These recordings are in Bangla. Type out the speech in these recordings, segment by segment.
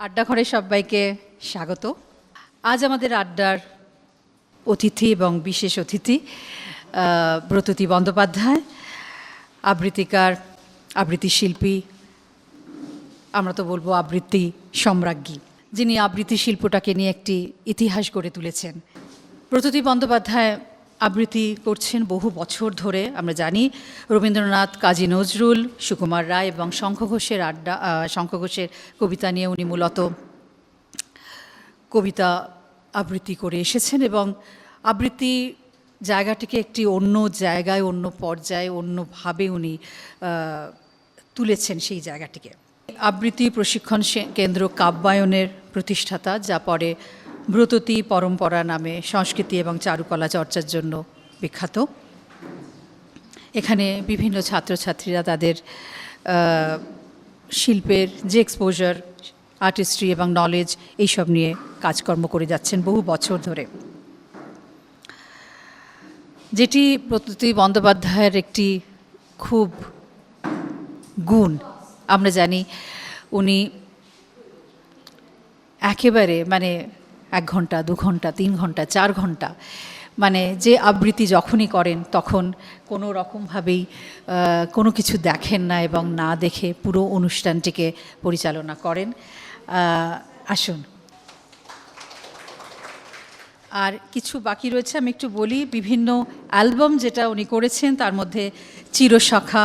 আড্ডা ঘরে সবাইকে স্বাগত। আজ আমাদের আড্ডার অতিথি এবং বিশেষ অতিথি ব্রততী বন্দ্যোপাধ্যায়, আবৃত্তিকার, আবৃত্তি শিল্পী, আমরা তো বলবো আবৃত্তি সম্রাজ্ঞী, যিনি আবৃত্তি শিল্পটাকে নিয়ে একটি ইতিহাস গড়ে তুলেছেন। ব্রততী বন্দ্যোপাধ্যায় আবৃত্তি করছেন বহু বছর ধরে। আমরা জানি রবীন্দ্রনাথ, কাজী নজরুল, সুকুমার রায় এবং শঙ্খ ঘোষের কবিতা নিয়ে উনি মূলত কবিতা আবৃত্তি করে এসেছেন এবং আবৃত্তি জায়গাটিকে একটি অন্য জায়গায়, অন্য পর্যায়ে, অন্যভাবে উনি তুলেছেন সেই জায়গাটিকে। আবৃত্তি প্রশিক্ষণ কেন্দ্র কাব্যায়নের প্রতিষ্ঠাতা, যা পরে ব্রততী পরম্পরা নামে সংস্কৃতি এবং চারুকলা চর্চার জন্য বিখ্যাত। এখানে বিভিন্ন ছাত্রছাত্রীরা তাদের শিল্পের যে এক্সপোজার, আর্টিস্ট্রি এবং নলেজ এইসব নিয়ে কাজকর্ম করে যাচ্ছেন বহু বছর ধরে। যেটি ব্রততী বন্দ্যোপাধ্যায়ের একটি খুব গুণ, আমরা জানি উনি একেবারে এক ঘন্টা, 2 ঘন্টা, 3 ঘন্টা, 4 ঘন্টা যে আবৃত্তি যখনই করেন তখন কোনো রকমভাবেই কোনো কিছু দেখেন না এবং না দেখে পুরো অনুষ্ঠানটিকে পরিচালনা করেন। আসুন। আর কিছু বাকি রয়েছে, আমি একটু বলি। বিভিন্ন অ্যালবাম যেটা উনি করেছেন, তার মধ্যে চিরসখা,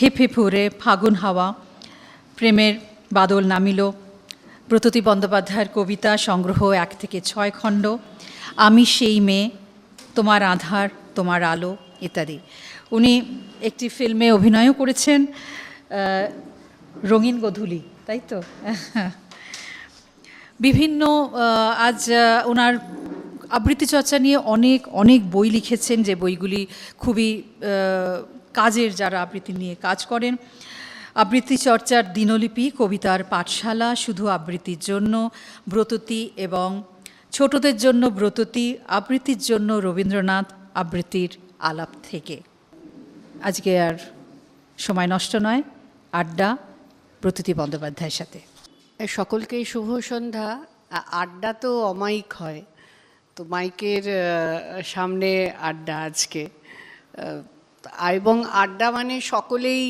হেপ হেপ হুরে, ফাগুন হাওয়া, প্রেমের বাদল নামিল, ব্রততী বন্দ্যোপাধ্যায়ের কবিতা সংগ্রহ 1 থেকে 6 খণ্ড, আমি সেই মেয়ে, তোমার আধার তোমার আলো ইত্যাদি। উনি একটি ফিল্মে অভিনয়ও করেছেন, রঙিন গোধূলি, তাই তো? বিভিন্ন আজ ওনার আবৃত্তি চর্চা নিয়ে অনেক অনেক বই লিখেছেন, যে বইগুলি খুবই কাজের, যারা আবৃত্তি নিয়ে কাজ করেন। আবৃত্তি চর্চার দিনলিপি, কবিতার পাঠশালা, শুধু আবৃত্তির জন্য ব্রততী এবং ছোটদের জন্য ব্রততী, আবৃত্তির জন্য রবীন্দ্রনাথ, আবৃত্তির আলাপ থেকে। আজকে আর সময় নষ্ট নয়, আড্ডা ব্রততী বন্দ্যোপাধ্যায়ের সাথে। সকলকেই শুভ সন্ধ্যা। আড্ডা তো অমায়িক হয়, তো মাইকের সামনে আড্ডা আজকে, এবং আড্ডা সকলেই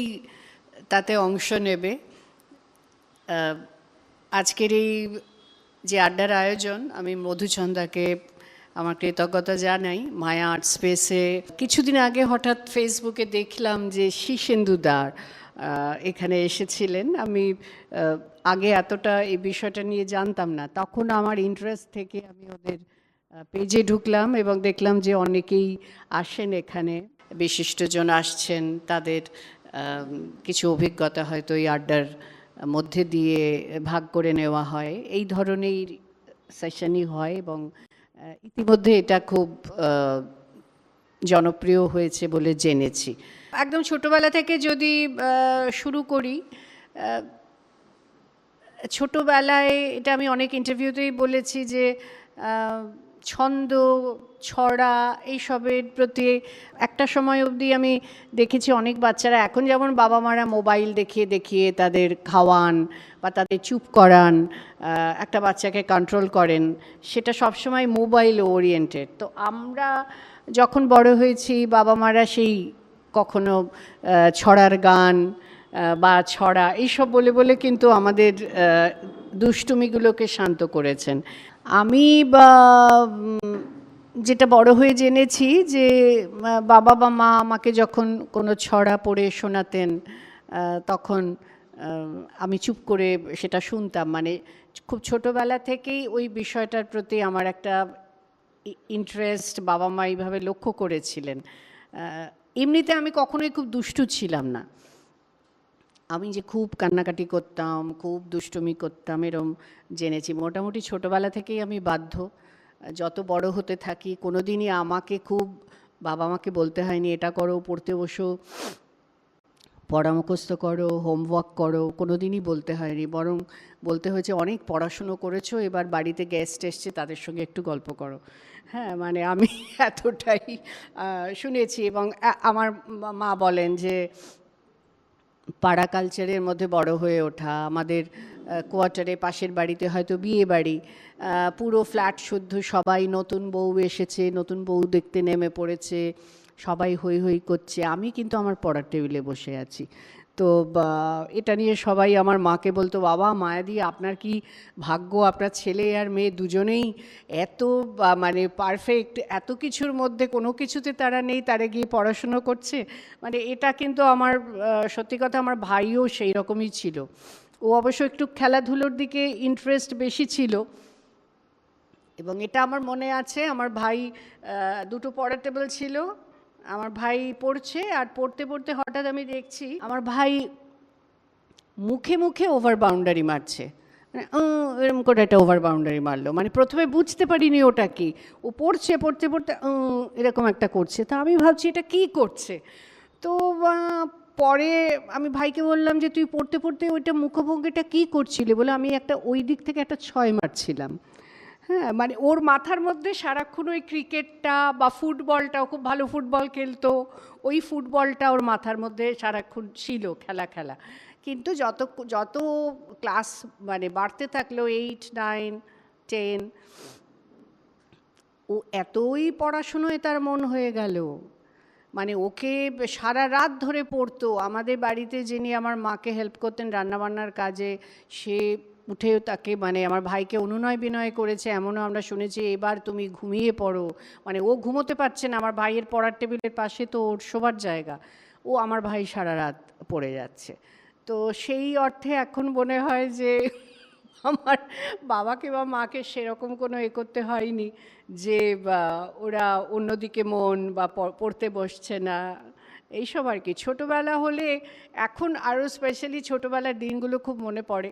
তাতে অংশ নেবে। আজকের এই যে আড্ডার আয়োজন, আমি মধুচন্দাকে আমার কৃতজ্ঞতা জানাই। মায়া আর্ট স্পেসে কিছুদিন আগে হঠাৎ ফেসবুকে দেখলাম যে শীর্ষেন্দুদার এখানে এসেছিলেন। আমি আগে এতটা এই বিষয়টা নিয়ে জানতাম না। তখন আমার ইন্টারেস্ট থেকে আমি ওদের পেজে ঢুকলাম এবং দেখলাম যে অনেকেই আসেন এখানে, বিশিষ্টজন আসছেন, তাদের কিছু অভিজ্ঞতা হয়তো এই আড্ডার মধ্যে দিয়ে ভাগ করে নেওয়া হয়। এই ধরনের সেশনই হয় এবং ইতিমধ্যে এটা খুব জনপ্রিয় হয়েছে বলে জেনেছি। একদম ছোটবেলা থেকে যদি শুরু করি, ছোটবেলায়, এটা আমি অনেক ইন্টারভিউতেই বলেছি, যে ছন্দ, ছড়া এইসবের প্রতি একটা সময় অবধি আমি দেখেছি অনেক বাচ্চারা, এখন যেমন বাবা মারা মোবাইল দেখিয়ে দেখিয়ে তাদের খাওয়ান বা তাদের চুপ করান, একটা বাচ্চাকে কন্ট্রোল করেন, সেটা সবসময় মোবাইল ওরিয়েন্টেড। তো আমরা যখন বড় হয়েছি, বাবা মারা সেই কখনো ছড়ার গান বা ছড়া এইসব বলে বলে কিন্তু আমাদের দুষ্টুমিগুলোকে শান্ত করেছেন। আমি যেটা বড় হয়ে জেনেছি, যে বাবা বা মা আমাকে যখন কোনো ছড়া পড়ে শোনাতেন, তখন আমি চুপ করে সেটা শুনতাম। খুব ছোটোবেলা থেকেই ওই বিষয়টার প্রতি আমার একটা ইন্টারেস্ট বাবা মা এইভাবে লক্ষ্য করেছিলেন। এমনিতে আমি কখনোই খুব দুষ্টু ছিলাম না। আমি যে খুব কান্নাকাটি করতাম, খুব দুষ্টুমি করতাম, এরম জেনেছি। মোটামুটি ছোটোবেলা থেকেই আমি বাধ্য। যত বড় হতে থাকি, কোনো দিনই আমাকে খুব বাবা মাকে বলতে হয়নি এটা করো, পড়তে বসো, পড়া মুখস্থ করো, হোমওয়ার্ক করো, কোনো দিনই বলতে হয়নি। বরং বলতে হয়েছে অনেক পড়াশুনো করেছো, এবার বাড়িতে গেস্ট এসছে, তাদের সঙ্গে একটু গল্প করো। হ্যাঁ, আমি এতটাই শুনেছি। এবং আমার মা বলেন যে পাড়া কালচারের মধ্যে বড় হয়ে ওঠা, আমাদের কোয়ার্টারে, পাশের বাড়িতে হয়তো বিয়ে বাড়ি, পুরো ফ্ল্যাট শুদ্ধ সবাই, নতুন বউ এসেছে, নতুন বউ দেখতে নেমে পড়েছে, সবাই হই হই করছে, আমি কিন্তু আমার পড়ার টেবিলে বসে আছি। তো এটা নিয়ে সবাই আমার মাকে বলতো, বাবা মায়াদি আপনার কি ভাগ্য, আপনার ছেলে আর মেয়ে দুজনেই এত মানে পারফেক্ট, এত কিছুর মধ্যে কোনো কিছুতে তারা নেই, তারা গিয়ে পড়াশুনো করছে। মানে এটা কিন্তু আমার সত্যি কথা, আমার ভাইও সেই রকমই ছিল। ও অবশ্য একটু খেলাধুলোর দিকে ইন্টারেস্ট বেশি ছিল, এবং এটা আমার মনে আছে, আমার ভাই দুটো পড়ার টেবিল ছিল, আমার ভাই পড়ছে, আর পড়তে পড়তে হঠাৎ আমি দেখছি আমার ভাই মুখে মুখে ওভার বাউন্ডারি মারছে, মানে এরকম করে একটা ওভার বাউন্ডারি মারলো। মানে প্রথমে বুঝতে পারিনি ওটা কি, ও পড়ছে, পড়তে পড়তে এরকম একটা করছে। তা আমি ভাবছি এটা কি করছে। তো পরে আমি ভাইকে বললাম যে তুই পড়তে পড়তে ওইটা মুখভঙ্গিটা কী করছিলি, বলে আমি একটা ওই দিক থেকে একটা 6 মারছিলাম। হ্যাঁ, মানে ওর মাথার মধ্যে সারাক্ষণ ওই ক্রিকেটটা বা ফুটবলটাও, খুব ভালো ফুটবল খেলতো, ওই ফুটবলটা ওর মাথার মধ্যে সারাক্ষণ ছিল, খেলা খেলা। কিন্তু যত যত ক্লাস মানে বাড়তে থাকলো, 8, 9, 10, ও এতই পড়াশুনোয় তার মন হয়ে গেল, মানে ওকে সারা রাত ধরে পড়তো। আমাদের বাড়িতে যিনি আমার মাকে হেল্প করতেন রান্নাবান্নার কাজে, সে উঠেও তাকে, মানে আমার ভাইকে অনুনয় বিনয় করেছে, এমনও আমরা শুনেছি এবার তুমি ঘুমিয়ে পড়ো। মানে ও ঘুমোতে পারছে না, আমার ভাইয়ের পড়ার টেবিলের পাশে তো ওর শোবার জায়গা, ও আমার ভাই সারা রাত পড়ে যাচ্ছে। তো সেই অর্থে এখন মনে হয় যে আমার বাবাকে বা মাকে সেরকম কোনো করতে হয়নি যে ওরা অন্যদিকে মন বা পড়তে বসছে না, এইসব আর কি। ছোটোবেলা হলে এখন আরও স্পেশালি ছোটোবেলার দিনগুলো খুব মনে পড়ে।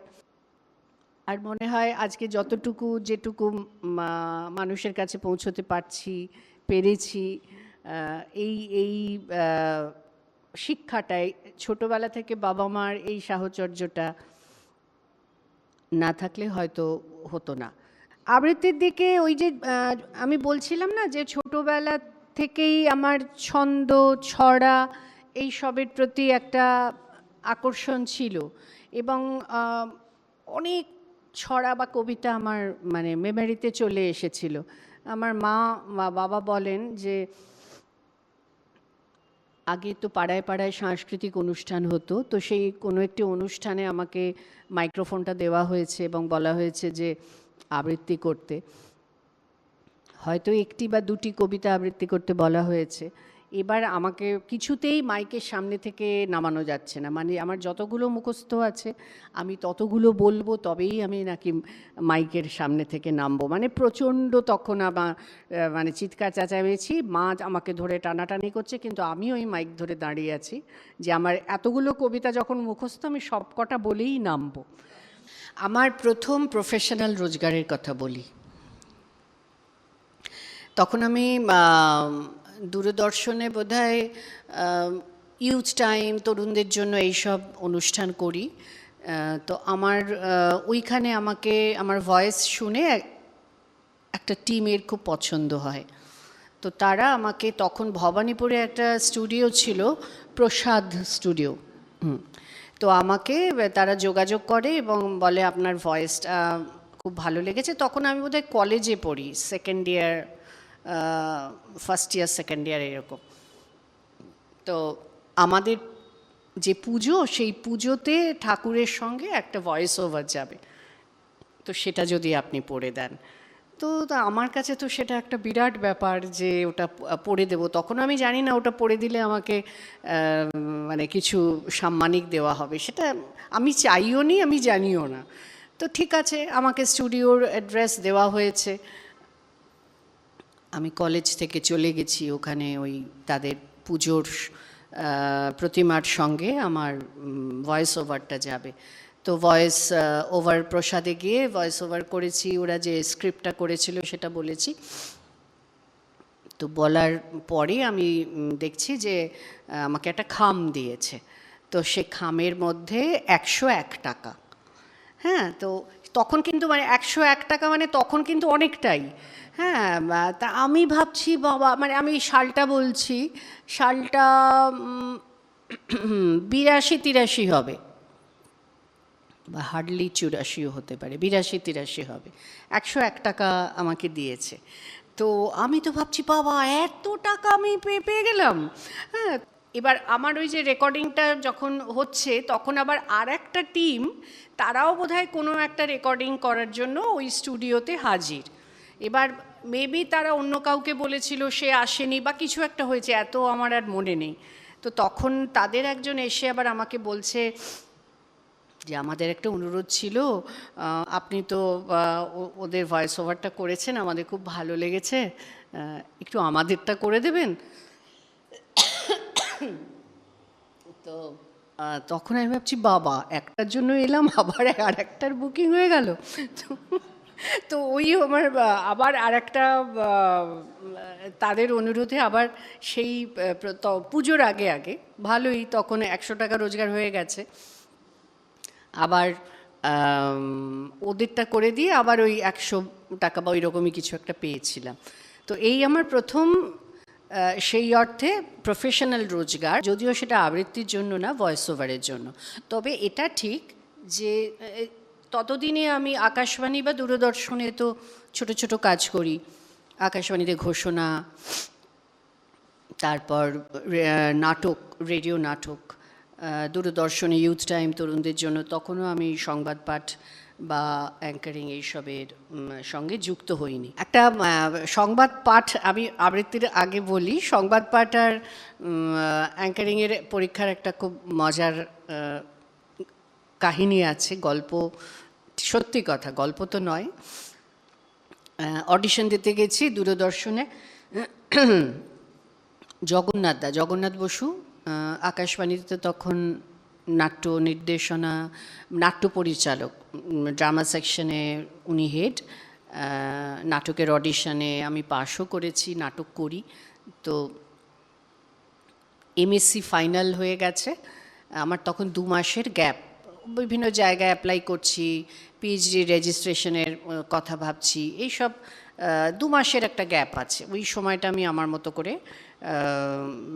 আর মনে হয় আজকে যতটুকু যেটুকু মানুষের কাছে পৌঁছতে পেরেছি, এই এই শিক্ষাটাই ছোটোবেলা থেকে বাবা মার এই সাহচর্যটা না থাকলে হয়তো হতো না। আবৃত্তির দিকে ওই যে আমি বলছিলাম না যে ছোটোবেলা থেকেই আমার ছন্দ, ছড়া এই সবের প্রতি একটা আকর্ষণ ছিল, এবং অনেক ছড়া বা কবিতা আমার মানে মেমোরিতে চলে এসেছিল। আমার মা বা বাবা বলেন যে আগে তো পাড়ায় পাড়ায় সাংস্কৃতিক অনুষ্ঠান হতো, তো সেই কোনো একটি অনুষ্ঠানে আমাকে মাইক্রোফোনটা দেওয়া হয়েছে এবং বলা হয়েছে যে আবৃত্তি করতে। হয়তো একটি বা দুটি কবিতা আবৃত্তি করতে বলা হয়েছে। এবার আমাকে কিছুতেই মাইকের সামনে থেকে নামানো যাচ্ছে না, মানে আমার যতগুলো মুখস্থ আছে আমি ততগুলো বলবো, তবেই আমি নাকি মাইকের সামনে থেকে নামবো। মানে প্রচণ্ড তখন আমার মানে চিৎকার চেঁচামেচি, মা আমাকে ধরে টানাটানি করছে, কিন্তু আমি ওই মাইক ধরে দাঁড়িয়ে আছি যে আমার এতগুলো কবিতা যখন মুখস্থ আমি সব কটা বলেই নামবো। আমার প্রথম প্রফেশনাল রোজগারের কথা বলি। তখন আমি দূরদর্শনে বোধহয় ইউথ টাইম, তরুণদের জন্য এইসব অনুষ্ঠান করি। তো আমার ওইখানে আমাকে আমার ভয়েস শুনে একটা টিমের খুব পছন্দ হয়, তো তারা আমাকে, তখন ভবানীপুরে একটা স্টুডিও ছিল, প্রসাদ স্টুডিও, তো আমাকে তারা যোগাযোগ করে এবং বলে আপনার ভয়েসটা খুব ভালো লেগেছে। তখন আমি বোধহয় কলেজে পড়ি, second year, first year second year এরকম। তো আমাদের যে পুজো, সেই পুজোতে ঠাকুরের সঙ্গে একটা ভয়েস ওভার যাবে, তো সেটা যদি আপনি পড়ে দেন। তো আমার কাছে তো সেটা একটা বিরাট ব্যাপার যে ওটা পড়ে দেবো। তখন আমি জানি না ওটা পড়ে দিলে আমাকে মানে কিছু সাম্মানিক দেওয়া হবে, সেটা আমি চাইও নি, আমি জানিও না। তো ঠিক আছে, আমাকে স্টুডিওর অ্যাড্রেস দেওয়া হয়েছে, আমি কলেজ থেকে চলে গেছি ওখানে, ওই তাদের পুজোর প্রতিমার সঙ্গে আমার ভয়েস ওভারটা যাবে। তো ভয়েস ওভার প্রসাদে গিয়ে ভয়েস ওভার করেছি, ওরা যে স্ক্রিপ্টটা করেছিল সেটা বলেছি। তো বলার পরে আমি দেখছি যে আমাকে একটা খাম দিয়েছে, তো সে খামের মধ্যে 101 টাকা। হ্যাঁ, তো তখন কিন্তু মানে 101 টাকা মানে তখন কিন্তু অনেকটাই। হ্যাঁ, তা আমি ভাবছি বাবা, মানে আমি সালটা বলছি, সালটা 82-83 হবে। বা হার্ডলি 84ও হতে পারে, 82-83 হবে। 101 টাকা আমাকে দিয়েছে। তো আমি তো ভাবছি বাবা এত টাকা আমি পেয়ে গেলাম। হ্যাঁ, এবার আমার ওই যে রেকর্ডিংটা যখন হচ্ছে তখন আবার আর একটা টিম, তারাও বোধহয় কোনো একটা রেকর্ডিং করার জন্য ওই স্টুডিওতে হাজির। এবার মেবি তারা অন্য কাউকে বলেছিল, সে আসেনি বা কিছু একটা হয়েছে, এত আমার আর মনে নেই। তো তখন তাদের একজন এসে আবার আমাকে বলছে যে আমাদের একটা অনুরোধ ছিল, আপনি তো ওদের ভয়েস ওভারটা করেছেন, আমাদের খুব ভালো লেগেছে, একটু আমাদেরটা করে দেবেন। তো তখন আমি ভাবছি বাবা একটার জন্য এলাম, আবার আর একটার বুকিং হয়ে গেল। তো ওই আমার আবার আর একটা তাদের অনুরোধে আবার সেই পুজোর আগে আগে ভালোই, তখন 100 টাকা রোজগার হয়ে গেছে, আবার ওদেরটা করে দিয়ে আবার ওই 100 টাকা বা ওই রকমই কিছু একটা পেয়েছিলাম। তো এই আমার প্রথম সেই অর্থে প্রফেশনাল রোজগার, যদিও সেটা আবৃত্তির জন্য না, ভয়েস ওভারের জন্য। তবে এটা ঠিক যে ততদিনে আমি আকাশবাণী বা দূরদর্শনে তো ছোট ছোট কাজ করি, আকাশবাণীতে ঘোষণা, তারপর নাটক, রেডিও নাটক, দূরদর্শনে ইউথ টাইম তরুণদের জন্য, তখনও আমি সংবাদ পাঠ বা অ্যাঙ্কারিং এইসবের সঙ্গে যুক্ত হইনি। একটা সংবাদ পাঠ আমি আবৃত্তির আগে বলি, সংবাদ পাঠ আর অ্যাঙ্কারিংয়ের পরীক্ষার একটা খুব মজার কাহিনী আছে, গল্প, সত্যি কথা, গল্প তো নয়। অডিশন দিতে গেছি দূরদর্শনে, জগন্নাথ বসু আকাশবাণীতে তখন নাট্য নির্দেশনা, নাট্য পরিচালক, ড্রামা সেকশনে উনি হেড। নাটকের অডিশনে আমি পাশও করেছি, নাটক করি। তো এমএসসি ফাইনাল হয়ে গেছে, আমার তখন 2 মাসের গ্যাপ, বিভিন্ন জায়গায় অ্যাপ্লাই করছি, পিএইচডি রেজিস্ট্রেশনের কথা ভাবছি, এইসব 2 মাসের একটা গ্যাপ আছে, ওই সময়টা আমি আমার মতো করে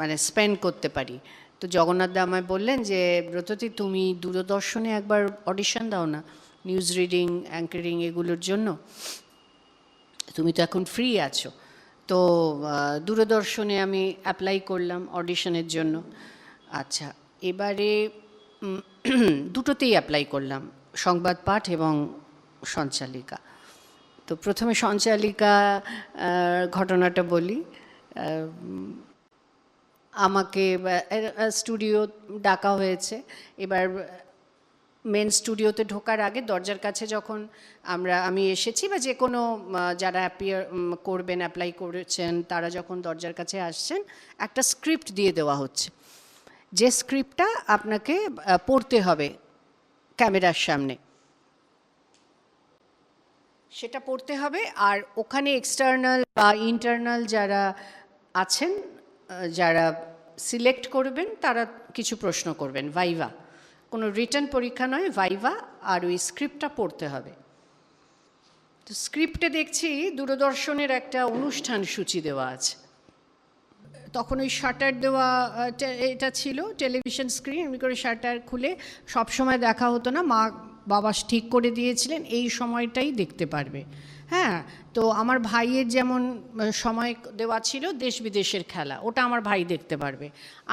মানে স্পেন্ড করতে পারি। তো জগন্নাথদা আমায় বললেন যে ব্রততী তুমি দূরদর্শনে একবার অডিশন দাও না, নিউজ রিডিং, অ্যাঙ্কারিং এগুলোর জন্য, তুমি তো এখন ফ্রি আছো। তো দূরদর্শনে আমি অ্যাপ্লাই করলাম অডিশনের জন্য। আচ্ছা, এবারে দুটোতেই অ্যাপ্লাই করলাম, সংবাদ পাঠ এবং সঞ্চালিকা। তো প্রথমে সঞ্চালিকা ঘটনাটা বলি। আমাকে স্টুডিও ডাকা হয়েছে। এবার মেন স্টুডিওতে ঢোকার আগে দরজার কাছে যখন আমি এসেছি, বা যে কোনো যারা অ্যাপিয়ার করবেন, অ্যাপ্লাই করেছেন, তারা যখন দরজার কাছে আসছেন, একটা স্ক্রিপ্ট দিয়ে দেওয়া হচ্ছে, যে স্ক্রিপ্টটা আপনাকে পড়তে হবে ক্যামেরার সামনে, সেটা পড়তে হবে। আর ওখানে এক্সটার্নাল বা ইন্টারনাল যারা আছেন, যারা সিলেক্ট করবেন, তারা কিছু প্রশ্ন করবেন, ভাইভা, কোনো রিটেন পরীক্ষা নয়, ভাইভা, আর ওই স্ক্রিপ্টটা পড়তে হবে। তো স্ক্রিপ্টে দেখছি দূরদর্শনের একটা অনুষ্ঠান সূচি দেওয়া আছে, তখন ওই শাটার দেওয়া এটা ছিল, টেলিভিশন স্ক্রিন, এমনি করে শাটার খুলে সবসময় দেখা হতো না, মা বাবা ঠিক করে দিয়েছিলেন এই সময়টাই দেখতে পারবে। হ্যাঁ, তো আমার ভাইয়ের যেমন সময় দেওয়া ছিল দেশ বিদেশের খেলা, ওটা আমার ভাই দেখতে পারবে।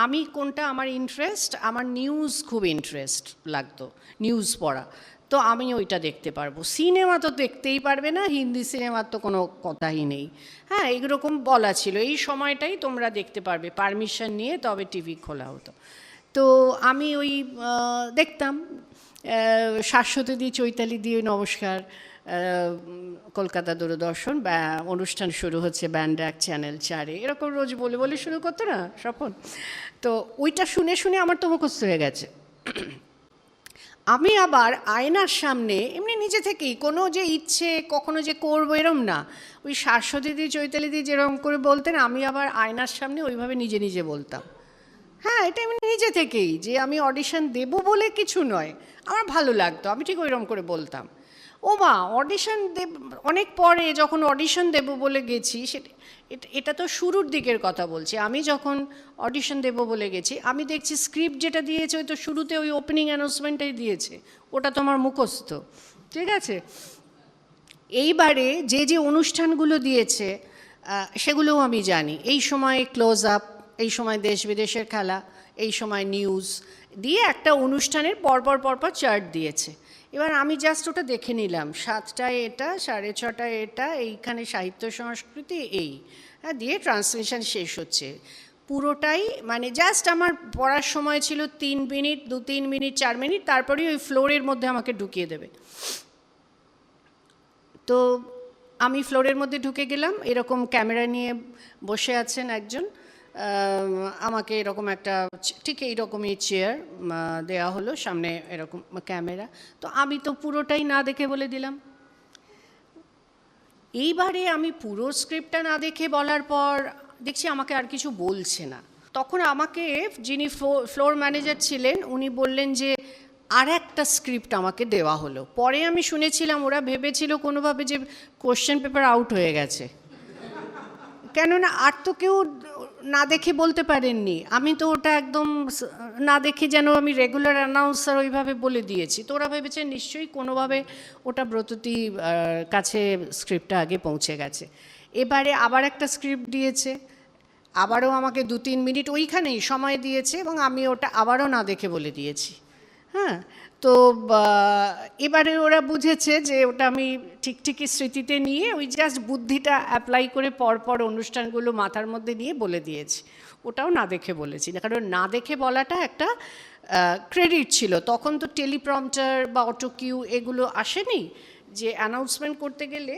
আমি কোনটা আমার ইন্টারেস্ট, আমার নিউজ খুব ইন্টারেস্ট লাগতো, নিউজ পড়া, তো আমি ওইটা দেখতে পারবো। সিনেমা তো দেখতেই পারবে না, হিন্দি সিনেমার তো কোনো কথাই নেই। হ্যাঁ, এইরকম বলা ছিল এই সময়টাই তোমরা দেখতে পারবে, পারমিশন নিয়ে তবে টিভি খোলা হতো। তো আমি ওই দেখতাম, শাশ্বতী দি, চৈতালি দি, নমস্কার, কলকাতা দূরদর্শন, অনুষ্ঠান শুরু হচ্ছে ব্যান্ড এক চ্যানেল 4-এ, এরকম রোজ বলে বলে শুরু করতো না স্বপন। তো ওইটা শুনে শুনে আমার তো মুখস্থ হয়ে গেছে। আমি আবার আয়নার সামনে এমনি নিজে থেকেই, কোনো যে ইচ্ছে কখনো যে করবো এরম না, ওই শাশ্বতী দি, চৈতালি দি যেরকম করে বলতেন, আমি আবার আয়নার সামনে ওইভাবে নিজে নিজে বলতাম। হ্যাঁ, এটা এমনি নিজে থেকেই, যে আমি অডিশন দেবো বলে কিছু নয়, আমার ভালো লাগতো, আমি ঠিক ওইরকম করে বলতাম। ও মা অডিশন দেব, অনেক পরে যখন অডিশন দেব বলে গেছি, সেটা এটা তো শুরুর দিকের কথা বলছি। আমি যখন অডিশন দেব বলে গেছি, আমি দেখছি স্ক্রিপ্ট যেটা দিয়েছে ওই তো শুরুতে ওই ওপেনিং অ্যানাউন্সমেন্টটাই দিয়েছে, ওটা তো আমার মুখস্থ, ঠিক আছে। এইবারে যে যে অনুষ্ঠানগুলো দিয়েছে সেগুলোও আমি জানি। এই সময় ক্লোজ আপ, এই সময় দেশ বিদেশের খেলা, এই সময় নিউজ দিয়ে একটা অনুষ্ঠানের পরপর পরপর চার্ট দিয়েছে। এবার আমি জাস্ট ওটা দেখে নিলাম, 7টায় এটা, 6:30টায় এটা, এইখানে সাহিত্য সংস্কৃতি এই, হ্যাঁ, দিয়ে ট্রান্সলেশন শেষ হচ্ছে পুরোটাই। মানে জাস্ট আমার পড়ার সময় ছিল 3 মিনিট, 2-3 মিনিট, 4 মিনিট, তারপরেই ওই ফ্লোরের মধ্যে আমাকে ঢুকিয়ে দেবে। তো আমি ফ্লোরের মধ্যে ঢুকে গেলাম, এরকম ক্যামেরা নিয়ে বসে আছেন একজন, আমাকে এরকম একটা ঠিক এইরকমই চেয়ার দেওয়া হলো, সামনে এরকম ক্যামেরা। তো আমি তো পুরোটাই না দেখে বলে দিলাম। এইবারে আমি পুরো স্ক্রিপ্টটা না দেখে বলার পর দেখছি আমাকে আর কিছু বলছে না। তখন আমাকে যিনি ফ্লোর ম্যানেজার ছিলেন উনি বললেন যে আর একটা স্ক্রিপ্ট আমাকে দেওয়া হলো। পরে আমি শুনেছিলাম ওরা ভেবেছিল কোনোভাবে যে কোশ্চেন পেপার আউট হয়ে গেছে, কেননা আর তো কেউ না দেখে বলতে পারেননি। আমি তো ওটা একদম না দেখে যেন আমি রেগুলার অ্যানাউন্সার ওইভাবে বলে দিয়েছি। তো ওরা ভেবেছে নিশ্চয়ই কোনোভাবে ওটা ব্রততী কাছে স্ক্রিপ্টটা আগে পৌঁছে গেছে। এবারে আবার একটা স্ক্রিপ্ট দিয়েছে, আবারও আমাকে 2-3 মিনিট ওইখানেই সময় দিয়েছে এবং আমি ওটা আবারও না দেখে বলে দিয়েছি। হ্যাঁ, তো এবারে ওরা বুঝেছে যে ওটা আমি ঠিকই স্মৃতিতে নিয়ে ওই জাস্ট বুদ্ধিটা অ্যাপ্লাই করে পরপর অনুষ্ঠানগুলো মাথার মধ্যে নিয়ে বলে দিয়েছি। ওটাও না দেখে বলেছি না, কারণ না দেখে বলাটা একটা ক্রেডিট ছিল। তখন তো টেলিপ্রম্পটার বা অটো কিউ এগুলো আসেনি, যে অ্যানাউন্সমেন্ট করতে গেলে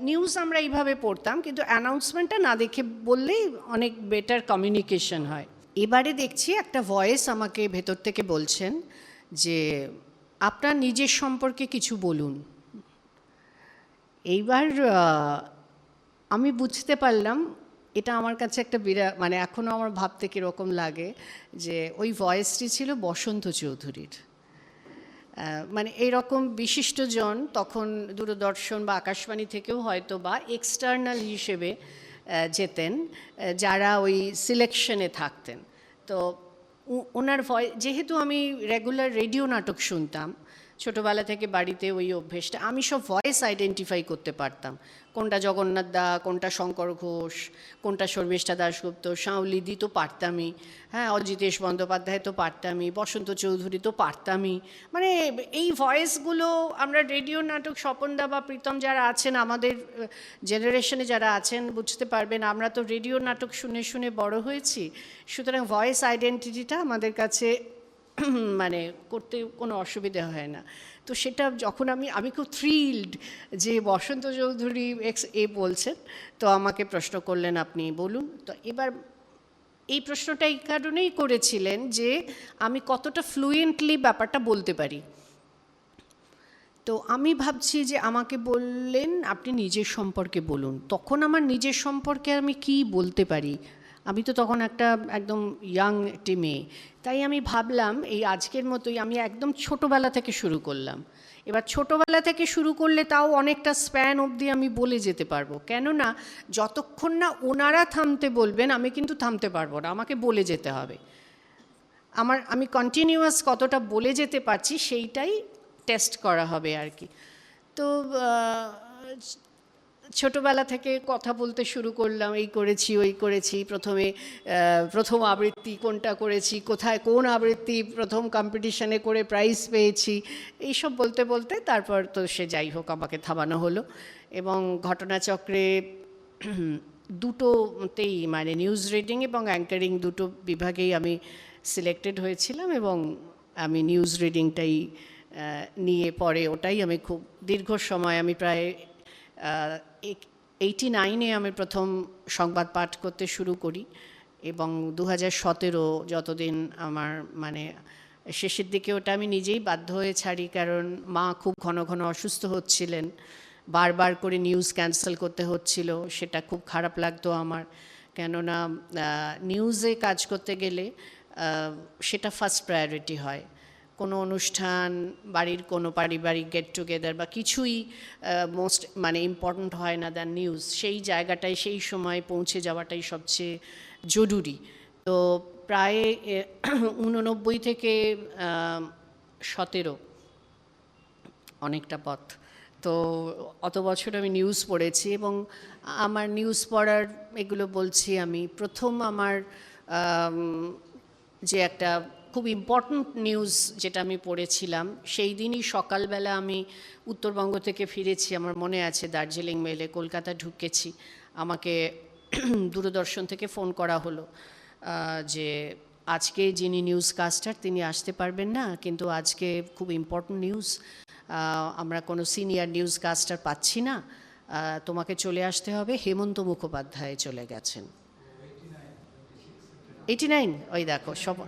নিউজ আমরা এইভাবে পড়তাম, কিন্তু অ্যানাউন্সমেন্টটা না দেখে বললেই অনেক বেটার কমিউনিকেশন হয়। এবারে দেখছি একটা ভয়েস আমাকে ভেতর থেকে বলছেন যে আপনার নিজের সম্পর্কে কিছু বলুন। এইবার আমি বুঝতে পারলাম এটা আমার কাছে একটা মানে এখনও আমার ভাবতে কীরকম লাগে যে ওই ভয়েসটি ছিল বসন্ত চৌধুরীর। মানে এইরকম বিশিষ্টজন তখন দূরদর্শন বা আকাশবাণী থেকেও হয়তো বা এক্সটার্নাল হিসেবে যেতেন, যারা ওই সিলেকশনে থাকতেন। তো ওনার ভয়েস, যেহেতু আমি রেগুলার রেডিও নাটক শুনতাম ছোটোবেলা থেকে, বাড়িতে ওই অভ্যেসটা, আমি সব ভয়েস আইডেন্টিফাই করতে পারতাম, কোনটা জগন্নাথ দা, কোনটা শঙ্কর ঘোষ, কোনটা শর্মিষ্ঠা দাশগুপ্ত, শাওলিদি তো পারতামই, হ্যাঁ, অজিতেশ বন্দ্যোপাধ্যায় তো পারতামই, বসন্ত চৌধুরী তো পারতামই। মানে এই ভয়েসগুলো আমরা রেডিও নাটক, স্বপনদা বা প্রীতম যারা আছেন আমাদের জেনারেশনে যারা আছেন বুঝতে পারবেন, আমরা তো রেডিও নাটক শুনে শুনে বড় হয়েছি। সুতরাং ভয়েস আইডেন্টিটিটা আমাদের কাছে মানে করতে কোনো অসুবিধা হয় না। তো সেটা যখন আমি খুব থ্রিল্ড যে বসন্ত চৌধুরী বলছেন, তো আমাকে প্রশ্ন করলেন আপনি বলুন। তো এবার এই প্রশ্নটা এই কারণেই করেছিলেন যে আমি কতটা ফ্লুয়েন্টলি ব্যাপারটা বলতে পারি। তো আমি ভাবছি যে আমাকে বললেন আপনি নিজের সম্পর্কে বলুন। তখন আমার নিজের সম্পর্কে আমি কি বলতে পারি, আমি তো তখন একটা একদম ইয়াং একটি মেয়ে। তাই আমি ভাবলাম এই আজকের মতোই আমি একদম ছোটোবেলা থেকে শুরু করলাম। এবার ছোটোবেলা থেকে শুরু করলে তাও অনেকটা স্প্যান অবধি আমি বলে যেতে পারবো, কেননা যতক্ষণ না ওনারা থামতে বলবেন আমি কিন্তু থামতে পারবো না, আমাকে বলে যেতে হবে। আমি কন্টিনিউয়াস কতটা বলে যেতে পারছি সেইটাই টেস্ট করা হবে আর কি। তো ছোটোবেলা থেকে কথা বলতে শুরু করলাম, এই করেছি ওই করেছি, প্রথম আবৃত্তি কোনটা করেছি, কোথায় কোন আবৃত্তি প্রথম কম্পিটিশনে করে প্রাইজ পেয়েছি, এইসব বলতে বলতে তারপর তো সে যাই হোক আমাকে থামানো হলো। এবং ঘটনাচক্রে দুটোতেই মানে নিউজ রিডিং এবং অ্যাঙ্কারিং দুটো বিভাগেই আমি সিলেক্টেড হয়েছিলাম, এবং আমি নিউজ রিডিংটাই নিয়ে পরে ওটাই আমি খুব দীর্ঘ সময়, আমি প্রায় 89-এ আমি প্রথম সংবাদ পাঠ করতে শুরু করি, এবং 2017 যতদিন আমার মানে শেষের দিকে ওটা আমি নিজেই বাধ্য হয়ে ছাড়ি, কারণ মা খুব ঘন ঘন অসুস্থ হচ্ছিলেন, বারবার করে নিউজ ক্যান্সেল করতে হচ্ছিল, সেটা খুব খারাপ লাগতো আমার, কেননা নিউজে কাজ করতে গেলে সেটা ফার্স্ট প্রায়োরিটি হয়। কোনো অনুষ্ঠান, বাড়ির কোনো পারিবারিক গেট টুগেদার বা কিছুই মোস্ট মানে ইম্পর্ট্যান্ট হয় না দ্যান নিউজ। সেই জায়গাটায় সেই সময় পৌঁছে যাওয়াটাই সবচেয়ে জরুরি। তো প্রায় 89 থেকে 17, অনেকটা পথ। তো অত বছর আমি নিউজ পড়েছি এবং আমার নিউজ পড়ার এগুলো বলছি, আমি প্রথম আমার যে একটা খুব ইম্পর্ট্যান্ট নিউজ যেটা আমি পড়েছিলাম, সেই দিনই সকালবেলা আমি উত্তরবঙ্গ থেকে ফিরেছি, আমার মনে আছে, দার্জিলিং মেলে কলকাতা ঢুকেছি। আমাকে দূরদর্শন থেকে ফোন করা হলো যে আজকে যিনি নিউজ কাস্টার তিনি আসতে পারবেন না, কিন্তু আজকে খুব ইম্পর্ট্যান্ট নিউজ, আমরা কোনো সিনিয়র নিউজ কাস্টার পাচ্ছি না, তোমাকে চলে আসতে হবে। হেমন্ত মুখোপাধ্যায় চলে গেছেন। 89, ওই দেখো সব।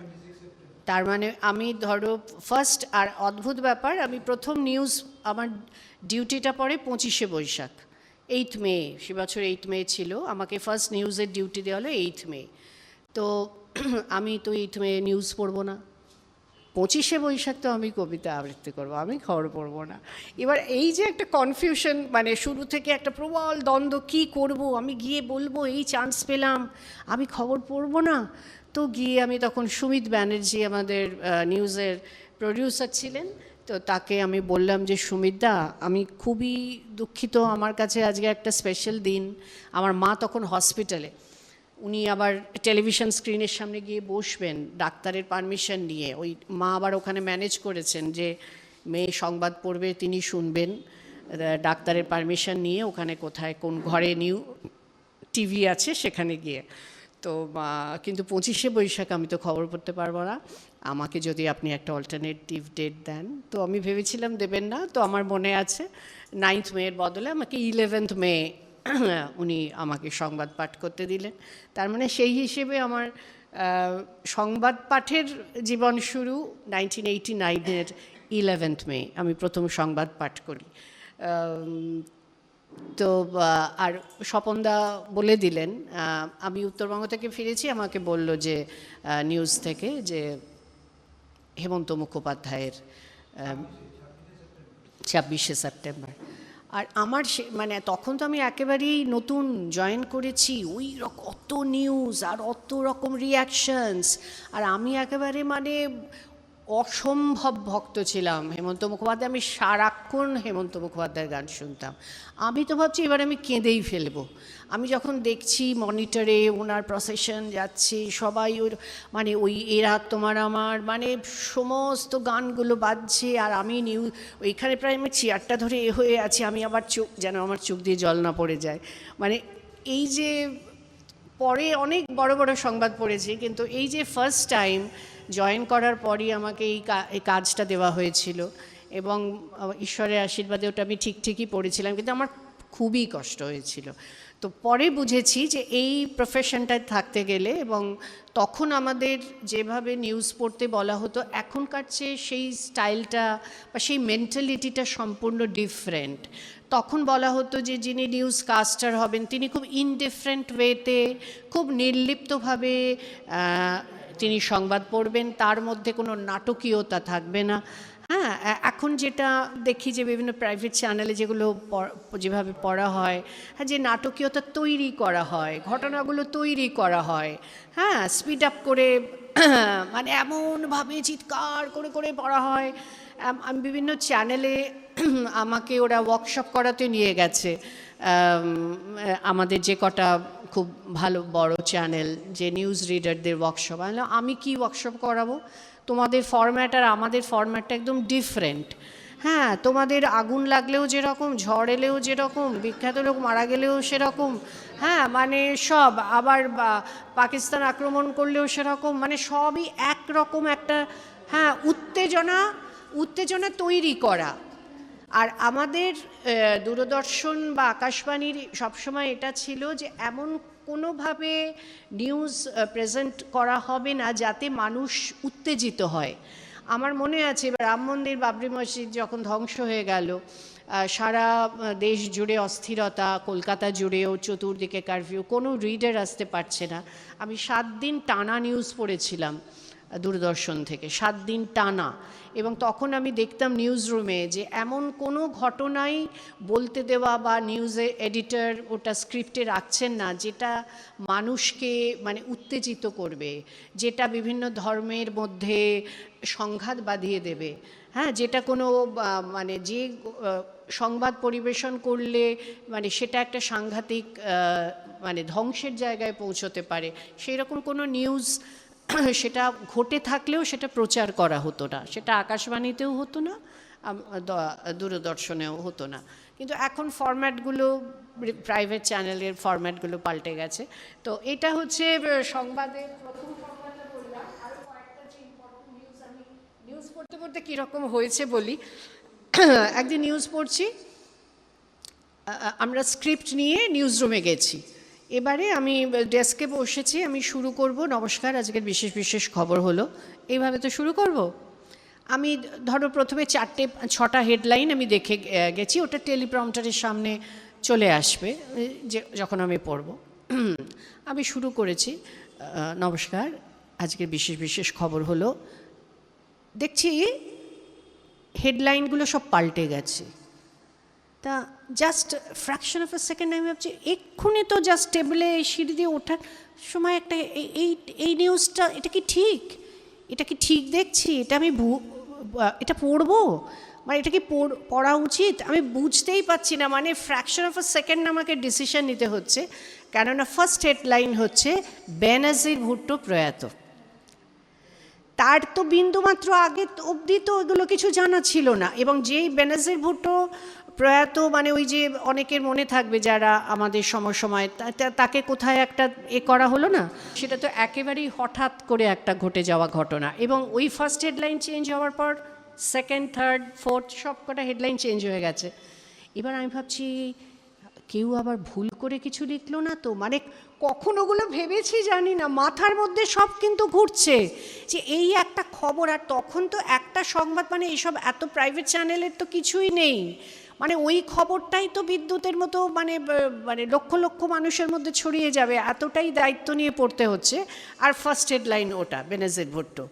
তার মানে আমি ধরো ফার্স্ট, আর অদ্ভুত ব্যাপার, আমি প্রথম নিউজ, আমার ডিউটিটা পড়ে 25শে বৈশাখ, 8 মে, সে বছর 8 মে ছিল, আমাকে ফার্স্ট নিউজের ডিউটি দেওয়া হলো 8 মে। তো আমি তো 8 মে নিউজ পড়বো না, 25শে বৈশাখ তো আমি কবিতা আবৃত্তি করবো, আমি খবর পড়বো না। এবার এই যে একটা কনফিউশন, মানে শুরু থেকে একটা প্রবল দ্বন্দ্ব, কী করব, আমি গিয়ে বলবো এই চান্স পেলাম, আমি খবর পড়বো না। তো গিয়ে আমি তখন সুমিত ব্যানার্জি আমাদের নিউজের প্রডিউসার ছিলেন, তো তাকে আমি বললাম যে সুমিতদা, আমি খুবই দুঃখিত, আমার কাছে আজকে একটা স্পেশাল দিন, আমার মা তখন হসপিটালে, উনি আবার টেলিভিশন স্ক্রিনের সামনে গিয়ে বসবেন ডাক্তারের পারমিশন নিয়ে, ওই মা আবার ওখানে ম্যানেজ করেছেন যে মেয়ে সংবাদ পড়বে তিনি শুনবেন ডাক্তারের পারমিশন নিয়ে, ওখানে কোথায় কোন ঘরে টিভি আছে সেখানে গিয়ে। তো কিন্তু 25শে বৈশাখ আমি তো খবর পড়তে পারবো না, আমাকে যদি আপনি একটা অল্টারনেটিভ ডেট দেন। তো আমি ভেবেছিলাম দেবেন না, তো আমার মনে আছে 9th মের বদলে আমাকে 11th মে উনি আমাকে সংবাদ পাঠ করতে দিলেন। তার মানে সেই হিসেবে আমার সংবাদ পাঠের জীবন শুরু 1989-এর 11th মে, আমি প্রথম সংবাদ পাঠ করি। তো আর স্বপনদা বলে দিলেন, আমি উত্তরবঙ্গ থেকে ফিরেছি, আমাকে বলল যে নিউজ থেকে যে হেমন্ত মুখোপাধ্যায়ের 26শে সেপ্টেম্বর। আর আমার মানে তখন তো আমি একেবারেই নতুন জয়েন করেছি, ওই অত নিউজ আর অত রকম রিয়াকশনস, আর আমি একেবারে মানে অসম্ভব ভক্ত ছিলাম হেমন্ত মুখোপাধ্যায়, আমি সারাক্ষণ হেমন্ত মুখোপাধ্যায়ের গান শুনতাম। আমি তো ভাবছি এবার আমি কেঁদেই ফেলবো। আমি যখন দেখছি মনিটরে ওনার প্রসেশন যাচ্ছে, সবাই ওর মানে ওই এরা তোমার আমার মানে সমস্ত গানগুলো বাজছে, আর আমি ওইখানে প্রায় আমি চেয়ারটা ধরে হয়ে আছি, আমি আবার যেন আমার চোখ দিয়ে জল না পড়ে যায়। মানে এই যে পরে অনেক বড় বড় সংবাদ পড়েছি, কিন্তু এই যে ফার্স্ট টাইম জয়েন করার পরই আমাকে এই কাজটা দেওয়া হয়েছিল, এবং ঈশ্বরের আশীর্বাদে ওটা আমি ঠিকই পড়েছিলাম, কিন্তু আমার খুবই কষ্ট হয়েছিল। তো পরে বুঝেছি যে এই প্রফেশনটায় থাকতে গেলে, এবং তখন আমাদের যেভাবে নিউজ পড়তে বলা হতো এখনকার চেয়ে সেই স্টাইলটা বা সেই মেন্টালিটিটা সম্পূর্ণ ডিফারেন্ট। তখন বলা হতো যে যিনি নিউজ কাস্টার হবেন তিনি খুব ইনডিফারেন্ট ওয়েতে, খুব নির্লিপ্তভাবে তিনি সংবাদ পড়বেন, তার মধ্যে কোনো নাটকীয়তা থাকবে না। হ্যাঁ, এখন যেটা দেখি যে বিভিন্ন প্রাইভেট চ্যানেলে যেগুলো যেভাবে পড়া হয়, হ্যাঁ, যে নাটকীয়তা তৈরি করা হয়, ঘটনাগুলো তৈরি করা হয়, হ্যাঁ, স্পিড আপ করে মানে এমনভাবে চিৎকার করে করে পড়া হয়। আমি বিভিন্ন চ্যানেলে আমাকে ওরা ওয়ার্কশপ করাতে নিয়ে গেছে, আমাদের যে কটা খুব ভালো বড় চ্যানেল, যে নিউজ রিডারদের ওয়ার্কশপ। আমি কি ওয়ার্কশপ করাবো, তোমাদের ফরম্যাট আর আমাদের ফরম্যাটটা একদম ডিফারেন্ট। হ্যাঁ, তোমাদের আগুন লাগলেও যেরকম, ঝড় এলেও যেরকম, বিখ্যাত লোক মারা গেলেও সেরকম, হ্যাঁ, মানে সব, আবার পাকিস্তান আক্রমণ করলেও সেরকম, মানে সবই একরকম একটা, হ্যাঁ, উত্তেজনা তৈরি করা। আর আমাদের দূরদর্শন বা আকাশবাণীর সবসময় এটা ছিল যে এমন কোনোভাবে নিউজ প্রেজেন্ট করা হবে না যাতে মানুষ উত্তেজিত হয়। আমার মনে আছে রাম মন্দির বাবরি মসজিদ যখন ধ্বংস হয়ে গেল, সারা দেশ জুড়ে অস্থিরতা, কলকাতা জুড়েও চতুর্দিকে কারফিউ, কোনো রিডার আসতে পারছে না। আমি 7 দিন টানা নিউজ পড়েছিলাম, দূরদর্শন থেকে 7 দিন টানা। এবং তখন আমি দেখতাম নিউজ রুমে যে এমন কোনো ঘটনাই বলতে দেওয়া বা নিউজে এডিটর ওটা স্ক্রিপ্টে রাখছেন না যেটা মানুষকে মানে উত্তেজিত করবে, যেটা বিভিন্ন ধর্মের মধ্যে সংঘাত বাঁধিয়ে দেবে, হ্যাঁ, যেটা কোনো মানে যে সংবাদ পরিবেশন করলে মানে সেটা একটা সাংঘাতিক মানে ধ্বংসের জায়গায় পৌঁছতে পারে, সেই রকম কোনো নিউজ সেটা ঘটে থাকলেও সেটা প্রচার করা হতো না, সেটা আকাশবাণীতেও হতো না, দূরদর্শনেও হতো না। কিন্তু এখন ফরম্যাটগুলো প্রাইভেট চ্যানেলের ফরম্যাটগুলো পাল্টে গেছে। তো এটা হচ্ছে সংবাদের প্রথম সংবাদটা বললাম। আরও কয়েকটা যে ইম্পর্টেন্ট নিউজ আমি নিউজ পড়তে পড়তে কীরকম হয়েছে বলি। একদিন নিউজ পড়ছি, আমরা স্ক্রিপ্ট নিয়ে নিউজ রুমে গেছি। এবারে আমি ডেস্কে বসেছি, আমি শুরু করব, নমস্কার আজকের বিশেষ বিশেষ খবর হলো, এইভাবে তো শুরু করব। আমি ধরো প্রথমে 4-6টা হেডলাইন আমি দেখে গেছি, ওটা টেলিপ্রম্পটারের সামনে চলে আসবে যে যখন আমি পড়ব। আমি শুরু করেছি, নমস্কার আজকের বিশেষ বিশেষ খবর হলো, দেখছি হেডলাইনগুলো সব পাল্টে গেছে। তা just fraction of A second আমি ভাবছি এক্ষুনি তো জাস্ট টেবিলে সিঁড়ি দিয়ে ওঠার সময় একটা এই নিউজটা, এটা কি ঠিক দেখছি, এটা আমি এটা পড়বো, মানে এটা কি পড়া উচিত, আমি বুঝতেই পারছি না। মানে ফ্র্যাকশন অফ এ সেকেন্ড আমাকে ডিসিশন নিতে হচ্ছে, কেননা ফার্স্ট হেডলাইন হচ্ছে বেনজির ভুট্টো প্রয়াত। তার তো বিন্দুমাত্র আগে অবধি তো এগুলো কিছু জানা ছিল না। এবং যেই বেনজির ভুট্টো প্রয়াত, মানে ওই যে অনেকের মনে থাকবে যারা আমাদের সময় তাকে কোথায় একটা করা হলো না, সেটা তো একেবারেই হঠাৎ করে একটা ঘটে যাওয়া ঘটনা। এবং ওই ফার্স্ট হেডলাইন চেঞ্জ হওয়ার পর সেকেন্ড, থার্ড, ফোর্থ সব কটা হেডলাইন চেঞ্জ হয়ে গেছে। এবার আমি ভাবছি কেউ আবার ভুল করে কিছু লিখলো না তো, মানে কখন ওগুলো ভেবেছি জানি না, মাথার মধ্যে সব কিন্তু ঘুরছে যে এই একটা খবর। আর তখন তো একটা সংবাদ, মানে এইসব এত প্রাইভেট চ্যানেলের তো কিছুই নেই, মানে ওই খবরটাই তো বিদ্যুতের মতো মানে মানে লক্ষ লক্ষ মানুষের মধ্যে ছড়িয়ে যাবে, এতটাই দায়িত্ব নিয়ে পড়তে হচ্ছে। আর ফার্স্ট হেডলাইন ওটা বেনজির ভুট্টো।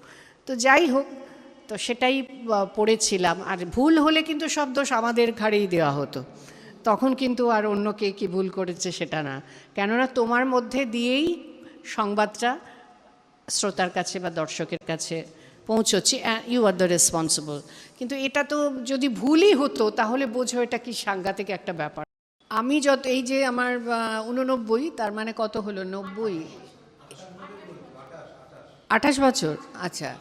তো যাই হোক, তো সেটাই পড়েছিলাম। আর ভুল হলে কিন্তু সব দোষ আমাদের ঘাড়েই দেওয়া হতো, তখন কিন্তু আর অন্য কে কী ভুল করেছে সেটা না, কেননা তোমার মধ্যে দিয়েই সংবাদটা শ্রোতার কাছে বা দর্শকের কাছে পৌঁছচ্ছে, ইউ আর দ্য রেসপন্সিবল। কিন্তু এটা তো যদি ভুলই হতো তাহলে বোঝো এটা কি সাংঘাতিক একটা ব্যাপার। আমি এই যে আমার 89, তার মানে কত হলো, 90, 28 বছর, আচ্ছা।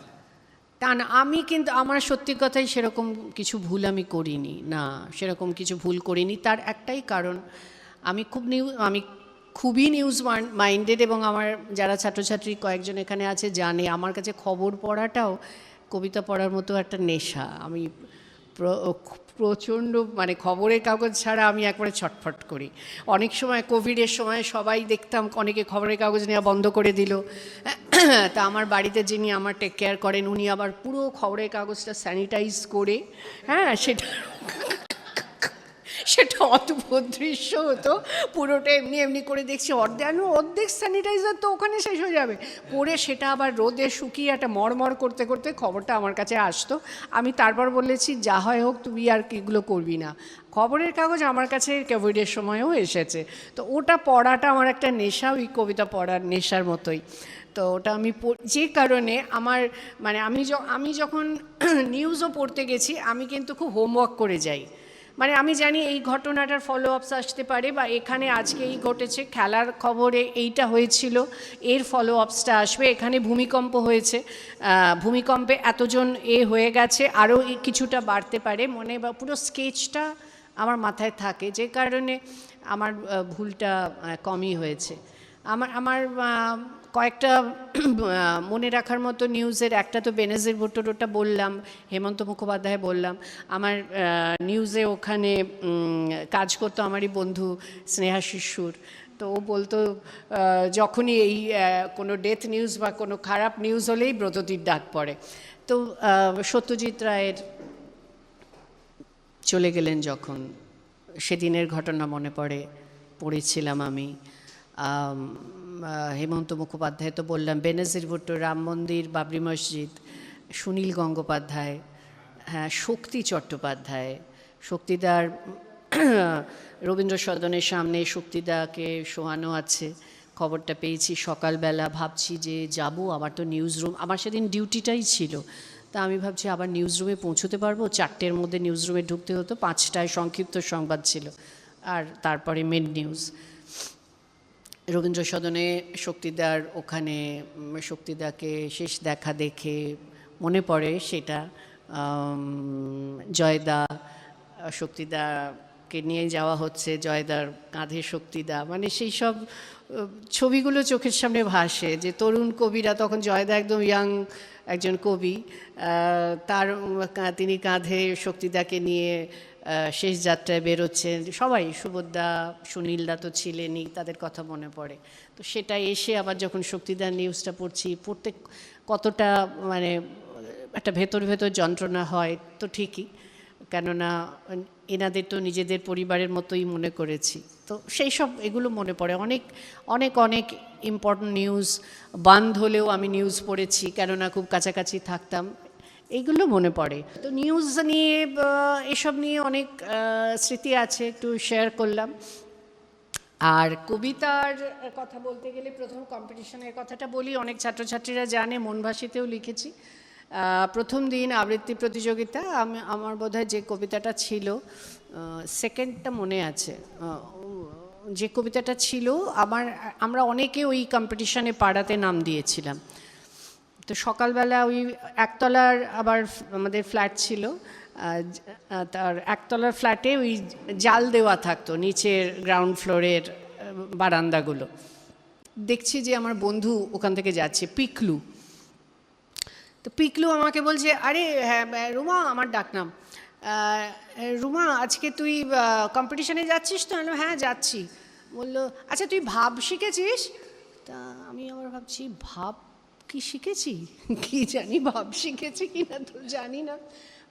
তা না, আমি কিন্তু আমার সত্যি কথাই সেরকম কিছু ভুল আমি করিনি, না সেরকম কিছু ভুল করিনি। তার একটাই কারণ, আমি খুবই নিউজ মাইন্ডেড। এবং আমার যারা ছাত্রছাত্রী কয়েকজন এখানে আছে জানে আমার কাছে খবর পড়াটাও কবিতা পড়ার মতো একটা নেশা। আমি প্রচণ্ড, মানে খবরের কাগজ ছাড়া আমি একবারে ছটফট করি। অনেক সময় কোভিডের সময় সবাই দেখতাম অনেকে খবরের কাগজ নেওয়া বন্ধ করে দিল। তা আমার বাড়িতে যিনি আমার টেক কেয়ার করেন উনি আবার পুরো খবরের কাগজটা স্যানিটাইজ করে, হ্যাঁ, সেটা অদ্ভুত দৃশ্য হতো। পুরোটা এমনি করে দেখছি, অর্ধেক স্যানিটাইজার তো ওখানে শেষ হয়ে যাবে, পরে সেটা আবার রোদে শুকিয়ে একটা মরমর করতে করতে খবরটা আমার কাছে আসতো। আমি তারপর বলেছি যা হয় হোক, তুই আর কিগুলো করবি না। খবরের কাগজ আমার কাছে কোভিডের সময়ও এসেছে। তো ওটা পড়াটা আমার একটা নেশা, ওই কবিতা পড়ার নেশার মতোই। তো ওটা আমি যে কারণে আমার মানে আমি যখন নিউজও পড়তে গেছি আমি কিন্তু খুব হোমওয়ার্ক করে যাই। মানে আমি জানি এই ঘটনাটার ফলো আপস আসতে পারে, বা এখানে আজকে এই ঘটেছে, খেলার খবরে এইটা হয়েছিল, এর ফলো আপসটা আসবে, এখানে ভূমিকম্প হয়েছে, ভূমিকম্পে এতজন হয়ে গেছে, আরও কিছুটা বাড়তে পারে, মনে বা পুরো স্কেচটা আমার মাথায় থাকে, যে কারণে আমার ভুলটা কমই হয়েছে। আমার কয়েকটা মনে রাখার মতো নিউজের, একটা তো বেনজির ভুট্টোটা বললাম, হেমন্ত মুখোপাধ্যায় বললাম। আমার নিউজে ওখানে কাজ করতো আমারই বন্ধু স্নেহা শিশুর। তো ও বলতো যখনই এই কোনো ডেথ নিউজ বা কোনো খারাপ নিউজ হলেই ব্রততীর ডাক পড়ে। তো সত্যজিৎ রায়ের চলে গেলেন যখন, সেদিনের ঘটনা মনে পড়েছিলাম আমি। হেমন্ত মুখোপাধ্যায় তো বললাম, বেনজির ভুট্টো, রাম মন্দির, বাবরি মসজিদ, সুনীল গঙ্গোপাধ্যায়, হ্যাঁ শক্তি চট্টোপাধ্যায়, শক্তিদার রবীন্দ্র সদনের সামনে শক্তিদাকে শোয়ানো আছে, খবরটা পেয়েছি সকালবেলা। ভাবছি যে যাব, আমার তো নিউজ রুম, আমার সেদিন ডিউটিটাই ছিল, তা আমি ভাবছি আবার নিউজ রুমে পৌঁছতে পারবো, 4টের মধ্যে নিউজ রুমে ঢুকতে হতো, 5টায় সংক্ষিপ্ত সংবাদ ছিল আর তারপরে মেন নিউজ। রবীন্দ্র সদনে শক্তিদার ওখানে, শক্তিদাকে শেষ দেখা দেখে মনে পড়ে সেটা, জয়দা, শক্তিদাকে নিয়ে যাওয়া হচ্ছে, জয়দার কাঁধে শক্তিদা, মানে সেই সব ছবিগুলো চোখের সামনে ভাসে, যে তরুণ কবিরা, তখন জয়দা একদম ইয়াং একজন কবি, তিনি কাঁধে শক্তিদাকে নিয়ে শেষ যাত্রায় বেরোচ্ছেন, সবাই, সুবোধদা, সুনীলদা তো ছিলেনই, তাদের কথা মনে পড়ে। তো সেটা এসে আবার যখন শক্তিদার নিউজটা পড়তে কতটা মানে একটা ভেতর ভেতর যন্ত্রণা হয় তো ঠিকই, কেননা এনাদের তো নিজেদের পরিবারের মতোই মনে করেছি, তো সেই সব এগুলো মনে পড়ে। অনেক অনেক অনেক ইম্পর্টেন্ট নিউজ, বান্ধ হলেও আমি নিউজ পড়েছি, কেননা খুব কাছাকাছি থাকতাম, এইগুলো মনে পড়ে। তো নিউজ নিয়ে এসব নিয়ে অনেক স্মৃতি আছে, একটু শেয়ার করলাম। আর কবিতার কথা বলতে গেলে প্রথম কম্পিটিশনের কথাটা বলি, অনেক ছাত্রছাত্রীরা জানে, মনভাসীতেও লিখেছি। প্রথম দিন আবৃত্তি প্রতিযোগিতা, আমার বোধহয় যে কবিতাটা ছিল, সেকেন্ডটা মনে আছে, যে কবিতাটা ছিল, আমরা অনেকে ওই কম্পিটিশনে পাড়াতে নাম দিয়েছিলাম। তো সকালবেলা ওই একতলার আবার আমাদের ফ্ল্যাট ছিল, তার একতলার ফ্ল্যাটে ওই জাল দেওয়া থাকতো নিচের গ্রাউন্ড ফ্লোরের বারান্দাগুলো। দেখছি যে আমার বন্ধু ওখান থেকে যাচ্ছে, পিকলু। তো পিকলু আমাকে বলছে, আরে হ্যাঁ রুমা, আমার ডাকনাম, রুমা আজকে তুই কম্পিটিশনে যাচ্ছিস তো? হ্যাঁ যাচ্ছি। বললো, আচ্ছা তুই ভাব শিখেছিস? তা আমি আবার ভাবছি, ভাব কি শিখেছি, কি জানি ভাব শিখেছি কি না তো জানি না।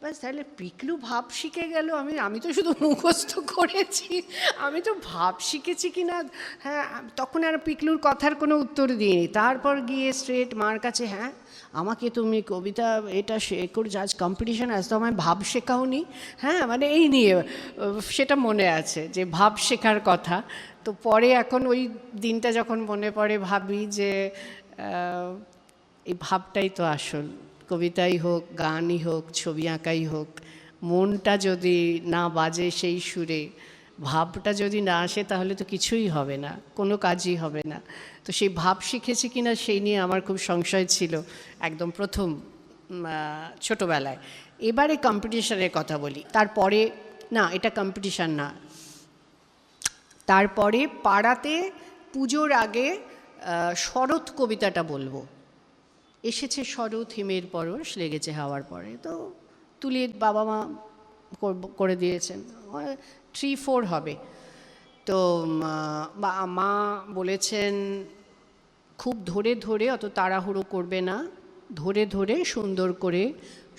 ব্যাস, তাহলে পিকলু ভাব শিখে গেল, আমি তো শুধু মুখস্থ করেছি, আমি তো ভাব শিখেছি কি না। হ্যাঁ, তখন আর পিকলুর কথার কোনো উত্তর দিইনি। তারপর গিয়ে স্ট্রেট মার কাছে, হ্যাঁ আমাকে তুমি কবিতা এটা করে আজ কম্পিটিশন, আজ তো আমায় ভাব শেখাওনি। হ্যাঁ, মানে এই নিয়ে সেটা মনে আছে যে ভাব শেখার কথা। তো পরে এখন ওই দিনটা যখন মনে পড়ে ভাবি যে এই ভাবটাই তো আসল, কবিতাই হোক, গানই হোক, ছবি আঁকাই হোক, মনটা যদি না বাজে সেই সুরে, ভাবটা যদি না আসে, তাহলে তো কিছুই হবে না, কোনো কাজই হবে না। তো সেই ভাব শিখেছি কিনা সেই নিয়ে আমার খুব সংশয় ছিল একদম প্রথম ছোটোবেলায়। এবারে কম্পিটিশনের কথা বলি, তারপরে না, এটা কম্পিটিশান না, তারপরে পাড়াতে পুজোর আগে শরৎ কবিতাটা বলবো। এসেছে শরৎ, হিমের পরশ লেগেছে হাওয়ার পরে, তো তুলির বাবা মা করে দিয়েছেন, 3-4 হবে। তো মা বলেছেন খুব ধরে ধরে, অত তাড়াহুড়ো করবে না, ধরে ধরে সুন্দর করে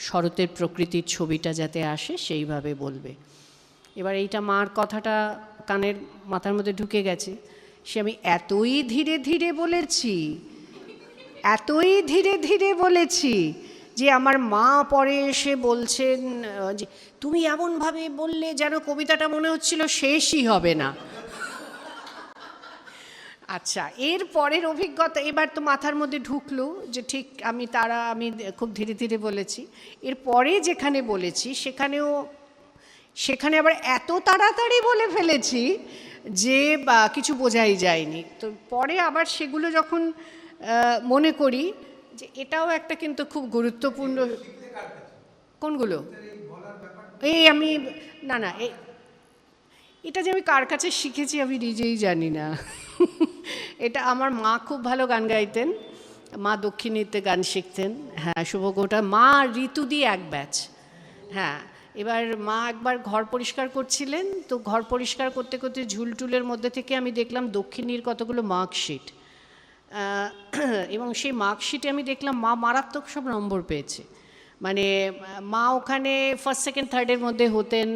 শরতের প্রকৃতির ছবিটা যাতে আসে সেইভাবে বলবে। এবার এইটা মার কথাটা কানের মাথার মধ্যে ঢুকে গেছে, সে আমি এতই ধীরে ধীরে বলেছি, এতই ধীরে ধীরে বলেছি যে আমার মা পরে এসে বলছেন যে তুমি এমনভাবে বললে যেন কবিতাটা মনে হচ্ছিল শেষই হবে না। আচ্ছা, এর পরের অভিজ্ঞতা এবার তো মাথার মধ্যে ঢুকলো যে ঠিক আমি খুব ধীরে ধীরে বলেছি। এর পরে যেখানে বলেছি সেখানে আবার এত তাড়াতাড়ি বলে ফেলেছি যে কিছু বোঝাই যায়নি। তো পরে আবার সেগুলো যখন মনে করি যে এটাও একটা কিন্তু খুব গুরুত্বপূর্ণ। কোনগুলো? এই আমি না এটা যে আমি কার কাছে শিখেছি আমি নিজেই জানি না। এটা আমার মা খুব ভালো গান গাইতেন, মা দক্ষিণীতে গান শিখতেন। হ্যাঁ, শুভগোটা মা ঋতুদি এক ব্যাচ। হ্যাঁ, এবার মা একবার ঘর পরিষ্কার করছিলেন, তো ঘর পরিষ্কার করতে করতে ঝুলটুলের মধ্যে থেকে আমি দেখলাম দক্ষিণীর কতগুলো মার্কশিট, এবং সেই মার্কশিটে আমি দেখলাম মা মারাত্মক সব নম্বর পেয়েছে। মানে মা ওখানে ফার্স্ট সেকেন্ড থার্ডের মধ্যে হতেন,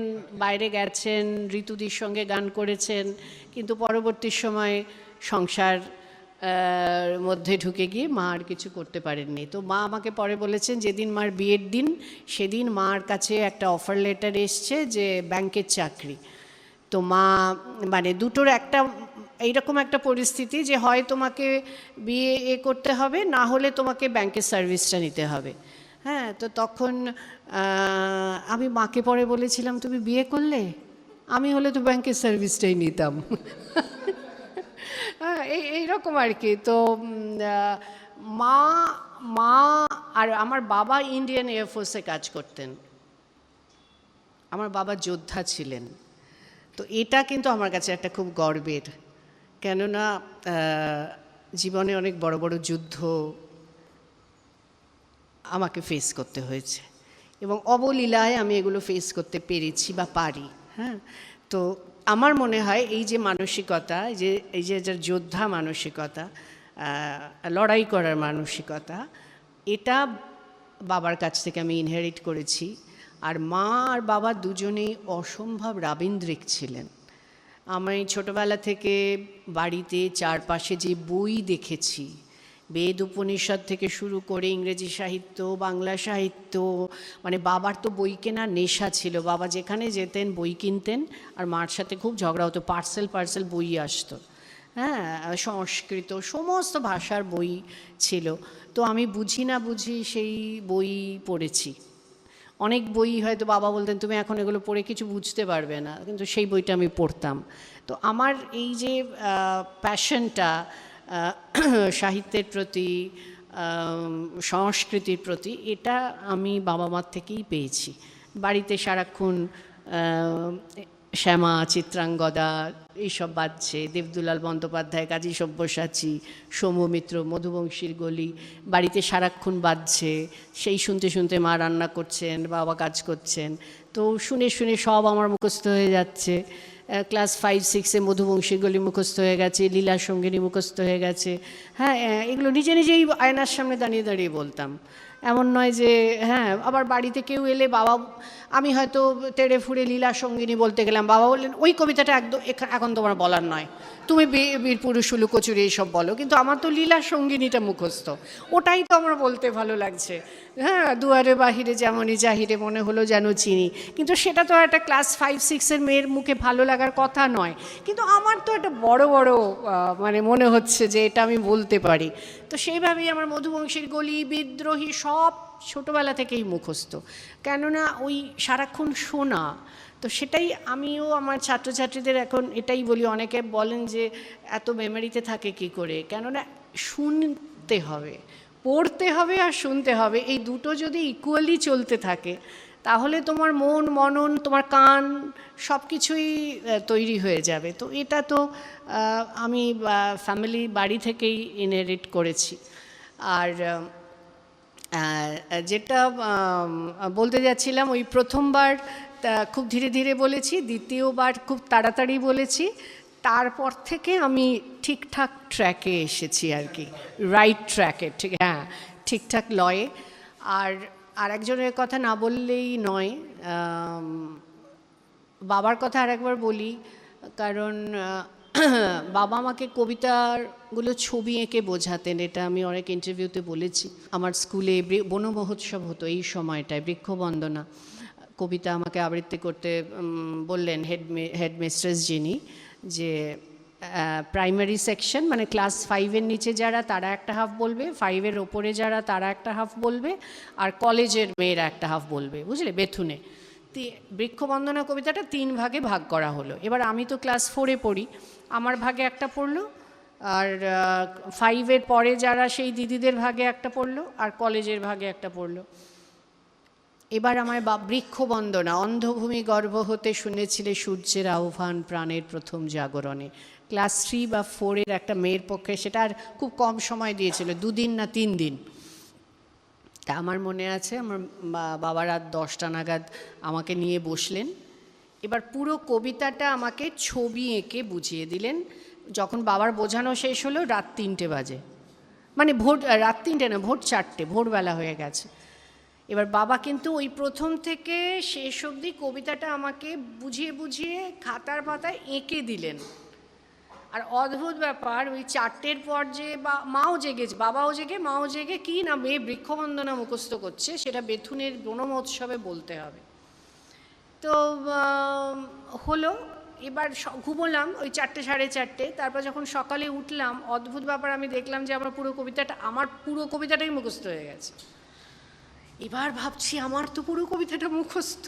বাইরে গেছেন, ঋতুদির সঙ্গে গান করেছেন, কিন্তু পরবর্তী সময় সংসার মধ্যে ঢুকে গিয়ে মা আর কিছু করতে পারেননি। তো মা আমাকে পরে বলেছেন যেদিন মার বিয়ের দিন সেদিন মার কাছে একটা অফার লেটার এসছে যে ব্যাংকের চাকরি। তো মা মানে দুটোর একটা এইরকম একটা পরিস্থিতি যে হয় তোমাকে বিয়ে করতে হবে, না হলে তোমাকে ব্যাংকের সার্ভিসটা নিতে হবে। হ্যাঁ, তো তখন আমি মাকে পরে বলেছিলাম তুমি বিয়ে করলে, আমি হলে তো ব্যাংকের সার্ভিসটাই নিতাম। হ্যাঁ, এইরকম আর কি। তো মা মা আর আমার বাবা ইন্ডিয়ান এয়ারফোর্সে কাজ করতেন, আমার বাবা যোদ্ধা ছিলেন। তো এটা কিন্তু আমার কাছে একটা খুব গর্বের, কেননা জীবনে অনেক বড় বড় যুদ্ধ আমাকে ফেস করতে হয়েছে এবং অবলীলায় আমি এগুলো ফেস করতে পেরেছি বা পারি। হ্যাঁ, তো আমার মনে হয় এই যে মানসিকতা, এই যে যার যোদ্ধা মানসিকতা, লড়াই করার মানসিকতা, এটা বাবার কাছ থেকে আমি ইনহেরিট করেছি। আর মা আর বাবা দুজনেই অসম্ভব রাবীন্দ্রিক ছিলেন। আমি ছোটোবেলা থেকে বাড়িতে চারপাশে যে বই দেখেছি, বেদ উপনিষদ থেকে শুরু করে ইংরেজি সাহিত্য, বাংলা সাহিত্য, মানে বাবার তো বই কেনার নেশা ছিল। বাবা যেখানে যেতেন বই কিনতেন, আর মার সাথে খুব ঝগড়া হতো, পার্সেল বই আসতো। হ্যাঁ, সংস্কৃত সমস্ত ভাষার বই ছিল। তো আমি বুঝি না বুঝি সেই বই পড়েছি। অনেক বই হয়তো বাবা বলতেন তুমি এখন এগুলো পড়ে কিছু বুঝতে পারবে না, কিন্তু সেই বইটা আমি পড়তাম। তো আমার এই যে প্যাশনটা সাহিত্যের প্রতি, সংস্কৃতির প্রতি, এটা আমি বাবা মার থেকেই পেয়েছি। বাড়িতে সারাক্ষণ শ্যামা, চিত্রাঙ্গদা এইসব বাজছে, দেবদুলাল বন্দ্যোপাধ্যায়, কাজী সব্যসাচী, সৌম্যমিত্র, মধুবংশীর গলি বাড়িতে সারাক্ষণ বাজছে। সেই শুনতে শুনতে মা রান্না করছেন, বাবা কাজ করছেন, তো শুনে শুনে সব আমার মুখস্থ হয়ে যাচ্ছে। ক্লাস 5-6-এ মধুবংশীর গলি মুখস্থ হয়ে গেছে, লীলা সঙ্গিনী মুখস্থ হয়ে গেছে। হ্যাঁ, এগুলো নিজে নিজেই আয়নার সামনে দাঁড়িয়ে দাঁড়িয়ে বলতাম। এমন নয় যে, হ্যাঁ, আবার বাড়িতে কেউ এলে বাবা, আমি হয়তো তেড়ে ফুড়ে লীলা সঙ্গিনী বলতে গেলাম, বাবা বললেন ওই কবিতাটা একদম এখন তোমার বলার নয়, তুমি বীর পুরুষ লুকোচুরি এইসব বলো। কিন্তু আমার তো লীলা সঙ্গিনীটা মুখস্থ, ওটাই তো আমার বলতে ভালো লাগছে। হ্যাঁ, দুয়ারে বাহিরে যেমনই জাহিরে মনে হলো যেন চিনি, কিন্তু সেটা তো একটা ক্লাস 5-6-এর মেয়ের মুখে ভালো লাগার কথা নয়। কিন্তু আমার তো একটা বড় বড় মানে মনে হচ্ছে যে এটা আমি বলতে পারি। তো সেইভাবেই আমার মধুবংশীর গলি, বিদ্রোহী সব ছোটোবেলা থেকেই মুখস্থ, কেননা ওই সারাক্ষণ শোনা। তো সেটাই আমিও আমার ছাত্রছাত্রীদের এখন এটাই বলি। অনেকে বলেন যে এত মেমোরিতে থাকে কি করে, কেননা শুনতে হবে, পড়তে হবে আর শুনতে হবে, এই দুটো যদি ইকুয়ালি চলতে থাকে তাহলে তোমার মন, মনন, তোমার কান সব কিছুই তৈরি হয়ে যাবে। তো এটা তো আমি ফ্যামিলি বাড়ি থেকেই ইনহেরিট করেছি। আর যেটা বলতে যাচ্ছিলাম, ওই প্রথমবার খুব ধীরে ধীরে বলেছি, দ্বিতীয়বার খুব তাড়াতাড়ি বলেছি, তারপর থেকে আমি ঠিকঠাক ট্র্যাকে এসেছি আর কি, রাইট ট্র্যাকে, ঠিক, হ্যাঁ, ঠিকঠাক লয়ে। আর আরেকজনের কথা না বললেই নয়, বাবার কথা আরেকবার বলি, কারণ বাবা আমাকে কবিতাগুলো ছবি এঁকে বোঝাতেন। এটা আমি অনেক ইন্টারভিউতে বলেছি। আমার স্কুলে বন মহোৎসব হতো এই সময়টায়, বৃক্ষবন্দনা, কবিতা আমাকে আবৃত্তি করতে বললেন হেডমিস্ট্রেস যিনি, যে প্রাইমারি সেকশন মানে ক্লাস 5-এর নিচে যারা তারা একটা হাফ বলবে, 5-এর ওপরে যারা তারা একটা হাফ বলবে, আর কলেজের মেয়েরা একটা হাফ বলবে, বুঝলে, বেথুনে। বৃক্ষবন্দনা কবিতাটা 3 ভাগে ভাগ করা হলো। এবার আমি তো ক্লাস 4-এ পড়ি, আমার ভাগে একটা পড়লো, আর 5-এর পরে যারা সেই দিদিদের ভাগে একটা পড়লো, আর কলেজের ভাগে একটা পড়লো। এবার আমার বৃক্ষবন্দনা, অন্ধভূমি গর্ভ হতে শুনেছিলে সূর্যের আহ্বান প্রাণের প্রথম জাগরণে, ক্লাস 3 বা 4-এর একটা মেয়ের পক্ষে সেটা আর খুব কম সময় দিয়েছিল, 2 দিন না 3 দিন। তা আমার মনে আছে, আমার বাবা রাত 10টা নাগাদ আমাকে নিয়ে বসলেন, এবার পুরো কবিতাটা আমাকে ছবি এঁকে বুঝিয়ে দিলেন। যখন বাবার বোঝানো শেষ হলো রাত 3টে বাজে, মানে রাত 3টে না, ভোর 4টে, ভোরবেলা হয়ে গেছে। এবার বাবা কিন্তু ওই প্রথম থেকে শেষ অবধি কবিতাটা আমাকে বুঝিয়ে বুঝিয়ে খাতার পাতায় এঁকে দিলেন। আর অদ্ভুত ব্যাপার, ওই 4টের পর যে মাও জেগেছে, বাবাও জেগে মাও জেগে, কি না মেয়ে বৃক্ষবন্দনা মুখস্থ করছে, সেটা বেথুনের বনমহোৎসবে বলতে হবে। তো হলো, এবার ঘুমোলাম ওই 4টে সাড়ে 4টে। তারপর যখন সকালে উঠলাম, অদ্ভুত ব্যাপার, আমি দেখলাম যে আমার পুরো কবিতাটাই মুখস্থ হয়ে গেছে। এবার ভাবছি আমার তো পুরো কবিতাটা মুখস্থ,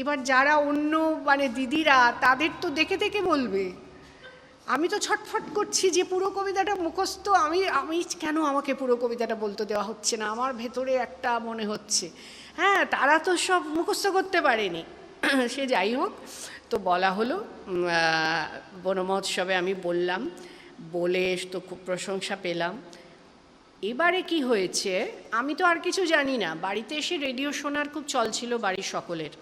এবার যারা অন্য মানে দিদিরা, তাদের তো দেখে দেখে বলবে, আমি তো ছটফট করছি যে পুরো কবিতাটা মুখস্থ, আমি কেন আমাকে পুরো কবিতাটা বলতে দেওয়া হচ্ছে না, আমার ভেতরে একটা মনে হচ্ছে। হ্যাঁ, তারা তো সব মুখস্থ করতে পারেনি। সে যাই হোক, তো বলা হলো, বনমহোৎসবে আমি বললাম, বলে তো খুব প্রশংসা পেলাম। এবারে কি হয়েছে, আমি তো আর কিছু জানি না, বাড়িতে এসে রেডিও শোনার খুব চল ছিল বাড়ির সকলের।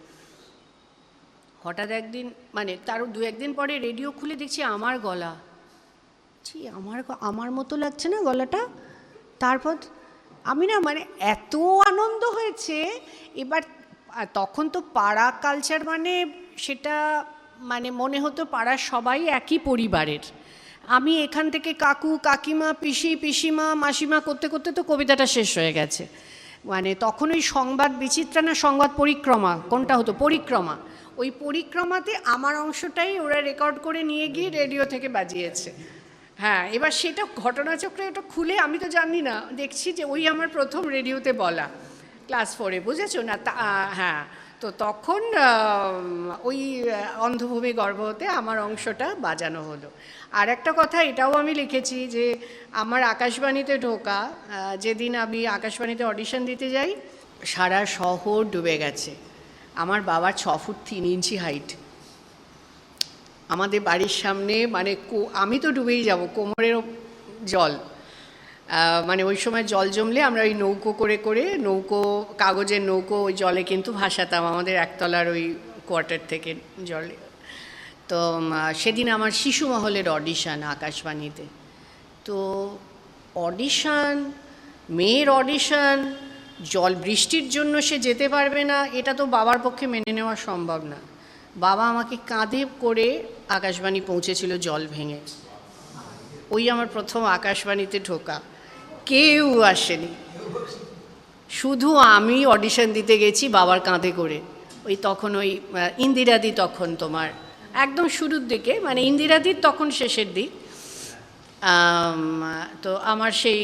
হঠাৎ একদিন, মানে তারও 2-1 দিন পরে রেডিও খুলে দেখছি আমার গলা, আমার মতো লাগছে না গলাটা। তারপর আমি না, মানে এত আনন্দ হয়েছে। এবার তখন তো পাড়া কালচার মানে সেটা, মানে মনে হতো পাড়ার সবাই একই পরিবারের। আমি এখান থেকে কাকু কাকিমা পিসিমা মাসিমা করতে করতে তো কবিতাটা শেষ হয়ে গেছে। মানে তখন ওই সংবাদ বিচিত্রা না সংবাদ পরিক্রমা, কোনটা হতো, পরিক্রমা, ওই পরিক্রমাতে আমার অংশটাই ওরা রেকর্ড করে নিয়ে গিয়ে রেডিও থেকে বাজিয়েছে। হ্যাঁ, এবার সেটা ঘটনাচক্রে ওটা খুলে আমি তো জানি না, দেখছি যে ওই আমার প্রথম রেডিওতে বলা, ক্লাস 4-এ, বুঝেছো না? হ্যাঁ, তো তখন ওই অন্ধভূমি গর্ভতে আমার অংশটা বাজানো হলো। আর একটা কথা এটাও আমি লিখেছি যে আমার আকাশবাণীতে ঢোকা, যেদিন আমি আকাশবাণীতে অডিশন দিতে যাই, সারা শহর ডুবে গেছে। আমার বাবার 6 ফুট 3 ইঞ্চি হাইট, আমাদের বাড়ির সামনে, মানে আমি তো ডুবেই যাব, কোমরের জল। মানে ওই সময় জল জমলে আমরা ওই নৌকো করে কাগজের নৌকো, ওই জলে কিন্তু ভাসাতাম আমাদের একতলার ওই কোয়ার্টার থেকে জলে। তো সেদিন আমার শিশু মহলের অডিশন আকাশবাণীতে। তো অডিশন, মেয়ের অডিশন, বৃষ্টির জন্য সে যেতে পারবে না, এটা তো বাবার পক্ষে মেনে নেওয়া সম্ভব না। বাবা আমাকে কাঁধে করে আকাশবাণী পৌঁছেছিল জল ভেঙে। ওই আমার প্রথম আকাশবাণীতে ঢোকা, কেউ আসেনি, শুধু আমি অডিশন দিতে গেছি বাবার কাঁধে করে। ওই তখন ওই ইন্দিরাদি, তখন তোমার একদম শুরুর দিকে, মানে ইন্দিরাদির তখন শেষের দিক। তো আমার সেই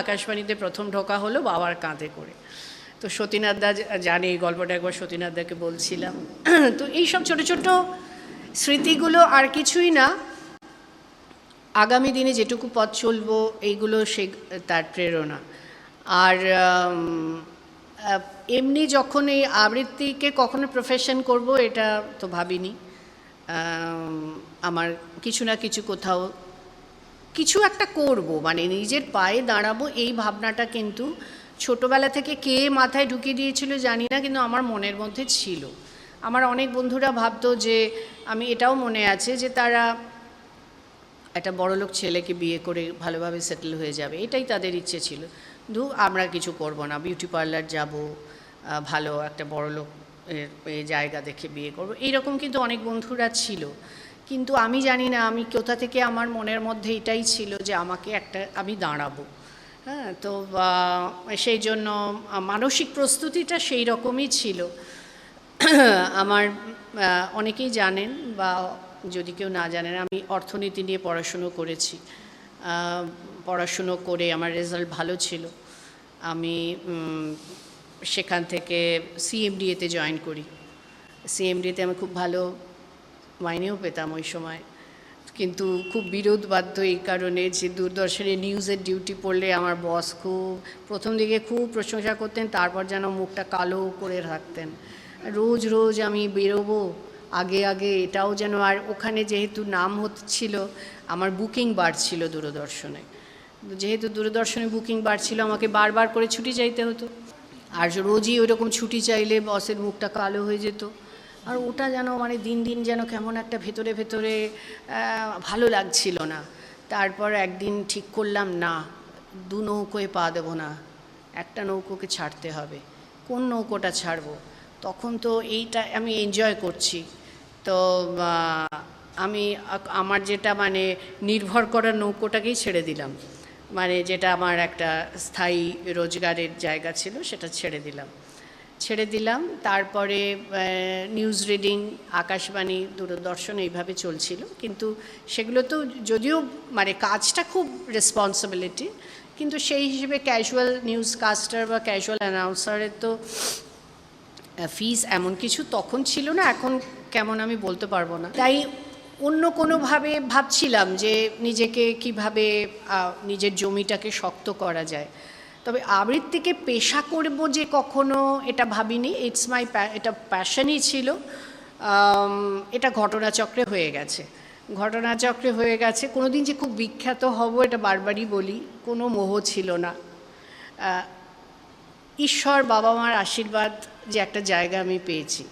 আকাশবাণীতে প্রথম ঢোকা হলো বাবার কাঁধে করে। তো সতীনাথদা জানে এই গল্পটা, একবার সতীনাথদাকে বলছিলাম। তো এইসব ছোট ছোট স্মৃতিগুলো আর কিছুই না, আগামী দিনে যেটুকু পথ চলবো এইগুলো তার প্রেরণা। আর এমনি যখন এই আবৃত্তিকে কখনো প্রফেশন করব এটা তো ভাবিনি। আমার কিছু না কিছু কোথাও কিছু একটা করব, মানে নিজের পায়ে দাঁড়াবো, এই ভাবনাটা কিন্তু ছোটোবেলা থেকে কে মাথায় ঢুকিয়ে দিয়েছিল জানি না, কিন্তু আমার মনের মধ্যে ছিল। আমার অনেক বন্ধুরা ভাবতো যে, আমি এটাও মনে আছে যে তারা একটা বড়লোক ছেলেকে বিয়ে করে ভালোভাবে সেটেল হয়ে যাবে, এটাই তাদের ইচ্ছে ছিল। আমরা কিছু করব না, বিউটি পার্লার যাব, ভালো একটা বড়লোক জায়গা দেখে বিয়ে করব, এইরকম কিন্তু অনেক বন্ধুরা ছিল। কিন্তু আমি জানি না, আমি কোথা থেকে আমার মনের মধ্যে এটাই ছিল যে আমি দাঁড়াবো। হ্যাঁ, তো সেই জন্য মানসিক প্রস্তুতিটা সেই রকমই ছিল। আমার অনেকেই জানেন, বা যদি কেউ না জানেন, আমি অর্থনীতি নিয়ে পড়াশুনো করেছি। পড়াশুনো করে আমার রেজাল্ট ভালো ছিল। আমি সেখান থেকে সিএমডিএতে জয়েন করি। সিএমডিএতে আমি খুব ভালো মাইনেও পেতাম ওই সময়, কিন্তু খুব বিরোধবাধ্য এই কারণে যে দূরদর্শনে নিউজের ডিউটি পড়লে আমার বস প্রথম দিকে খুব প্রশংসা করতেন, তারপর যেন মুখটা কালো করে রাখতেন। রোজ আমি বেরোবো আগে এটাও যেন, আর ওখানে যেহেতু নাম হচ্ছিল, আমার বুকিং বাড়ছিল দূরদর্শনে, যেহেতু দূরদর্শনে বুকিং বাড়ছিল আমাকে বারবার করে ছুটি চাইতে হতো, আর রোজই ওইরকম ছুটি চাইলে বসের মুখটা কালো হয়ে যেত। আর ওটা যেন মানে দিন যেন কেমন একটা ভেতরে ভালো লাগছিল না। তারপর একদিন ঠিক করলাম, না, 2 নৌকোয় পা দেবো না, একটা নৌকোকে ছাড়তে হবে। কোন নৌকোটা ছাড়বো? তখন তো এইটা আমি এনজয় করছি, তো আমি আমার যেটা মানে নির্ভর করা নৌকোটাকেই ছেড়ে দিলাম, মানে যেটা আমার একটা স্থায়ী রোজগারের জায়গা ছিল সেটা ছেড়ে দিলাম। তারপরে নিউজ রিডিং, আকাশবাণী, দূরদর্শন এইভাবে চলছিল, কিন্তু সেগুলো তো যদিও মানে কাজটা খুব রেসপন্সিবিলিটি, কিন্তু সেই হিসেবে ক্যাজুয়াল নিউজ কাস্টার বা ক্যাজুয়াল অ্যানাউন্সারের তো ফিস এমন কিছু তখন ছিল না, এখন কেমন আমি বলতে পারবো না। তাই অন্য কোনোভাবে ভাবছিলাম যে নিজেকে কিভাবে নিজের জমিটাকে শক্ত করা যায়। তবে আবৃত্তিকে পেশা করব যে কখনো এটা ভাবিনি। এটা প্যাশনই ছিল। এটা ঘটনাচক্রে হয়ে গেছে। কোনো দিন যে খুব বিখ্যাত হব এটা বারবারই বলি, কোনো মোহ ছিল না। ঈশ্বর বাবা মার আশীর্বাদ যে একটা জায়গা আমি পেয়েছি।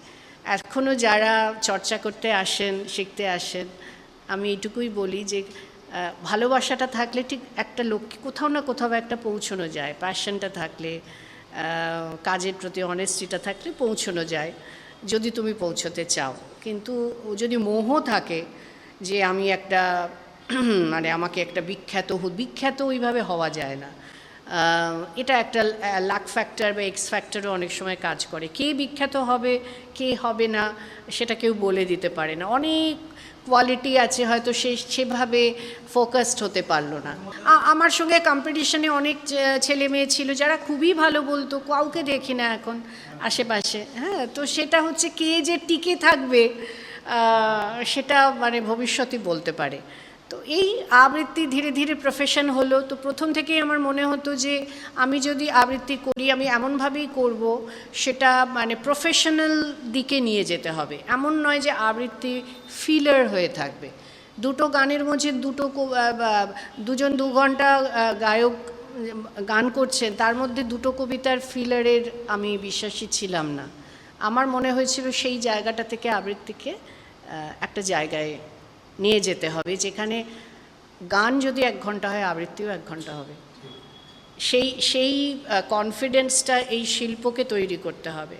এখনও যারা চর্চা করতে আসেন, শিখতে আসেন, আমি এইটুকুই বলি যে ভালোবাসাটা থাকলে ঠিক একটা লক্ষ্যে কোথাও না কোথাও একটা পৌঁছানো যায়। প্যাশনটা থাকলে, কাজের প্রতি অনেস্টিটা থাকলে পৌঁছানো যায়, যদি তুমি পৌঁছতে চাও। কিন্তু যদি মোহ থাকে যে আমি একটা মানে আমাকে একটা বিখ্যাত ওইভাবে হওয়া যায় না। এটা একটা লাক ফ্যাক্টর বা এক্স ফ্যাক্টরও অনেক সময় কাজ করে। কে বিখ্যাত হবে, কে হবে না, সেটা কেউ বলে দিতে পারে না। অনেক কোয়ালিটি আছে, হয়তো সেভাবে ফোকাসড হতে পারলো না। আমার সঙ্গে কম্পিটিশনে অনেক ছেলে মেয়ে ছিল যারা খুবই ভালো বলতো, কাউকে দেখি না এখন আশেপাশে। হ্যাঁ, তো সেটা হচ্ছে কে যে টিকে থাকবে সেটা মানে ভবিষ্যতে বলতে পারে। তো এই আবৃত্তি ধীরে ধীরে প্রফেশন হলো। তো প্রথম থেকেই আমার মনে হতো যে আমি যদি আবৃত্তি করি, আমি এমনভাবেই করব সেটা মানে প্রফেশনাল দিকে নিয়ে যেতে হবে। এমন নয় যে আবৃত্তি ফিলার হয়ে থাকবে। দুটো গানের মধ্যে দুজন 2 ঘন্টা গায়ক গান করছেন, তার মধ্যে দুটো কবিতার ফিলারের আমি বিশ্বাসী ছিলাম না। আমার মনে হয়েছিল সেই জায়গাটা থেকে আবৃত্তিকে একটা জায়গায় নিয়ে যেতে হবে, যেখানে গান যদি 1 ঘন্টা হয়, আবৃত্তিও 1 ঘন্টা হবে। সেই কনফিডেন্সটা এই শিল্পকে তৈরি করতে হবে।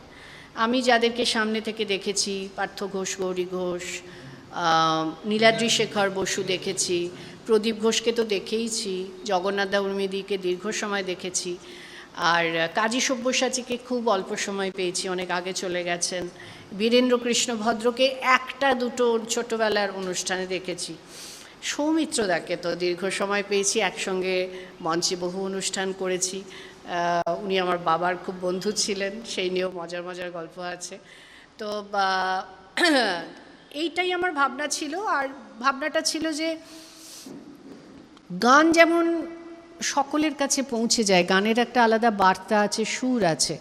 আমি যাদেরকে সামনে থেকে দেখেছি, পার্থ ঘোষ, গৌরী ঘোষ, নীলাদ্রি শেখর বসু দেখেছি, প্রদীপ ঘোষকে তো দেখেইছি, জগন্নাথ উর্মিদিকে দীর্ঘ সময় দেখেছি, আর কাজী সব্যসাচীকে খুব অল্প সময় পেয়েছি, অনেক আগে চলে গেছেন। বীরেন্দ্র কৃষ্ণ ভদ্রকে 1-2 ছোটোবেলার অনুষ্ঠানে দেখেছি। সৌমিত্রদাকে তো দীর্ঘ সময় পেয়েছি, একসঙ্গে মঞ্চে বহু অনুষ্ঠান করেছি। উনি আমার বাবার খুব বন্ধু ছিলেন, সেই নিয়েও মজার মজার গল্প আছে। তো এইটাই আমার ভাবনা ছিল। আর ভাবনাটা ছিল যে গান যেমন সকলের কাছে পৌঁছে যায়, গানের একটা আলাদা বার্তা আছে, সুর আছে।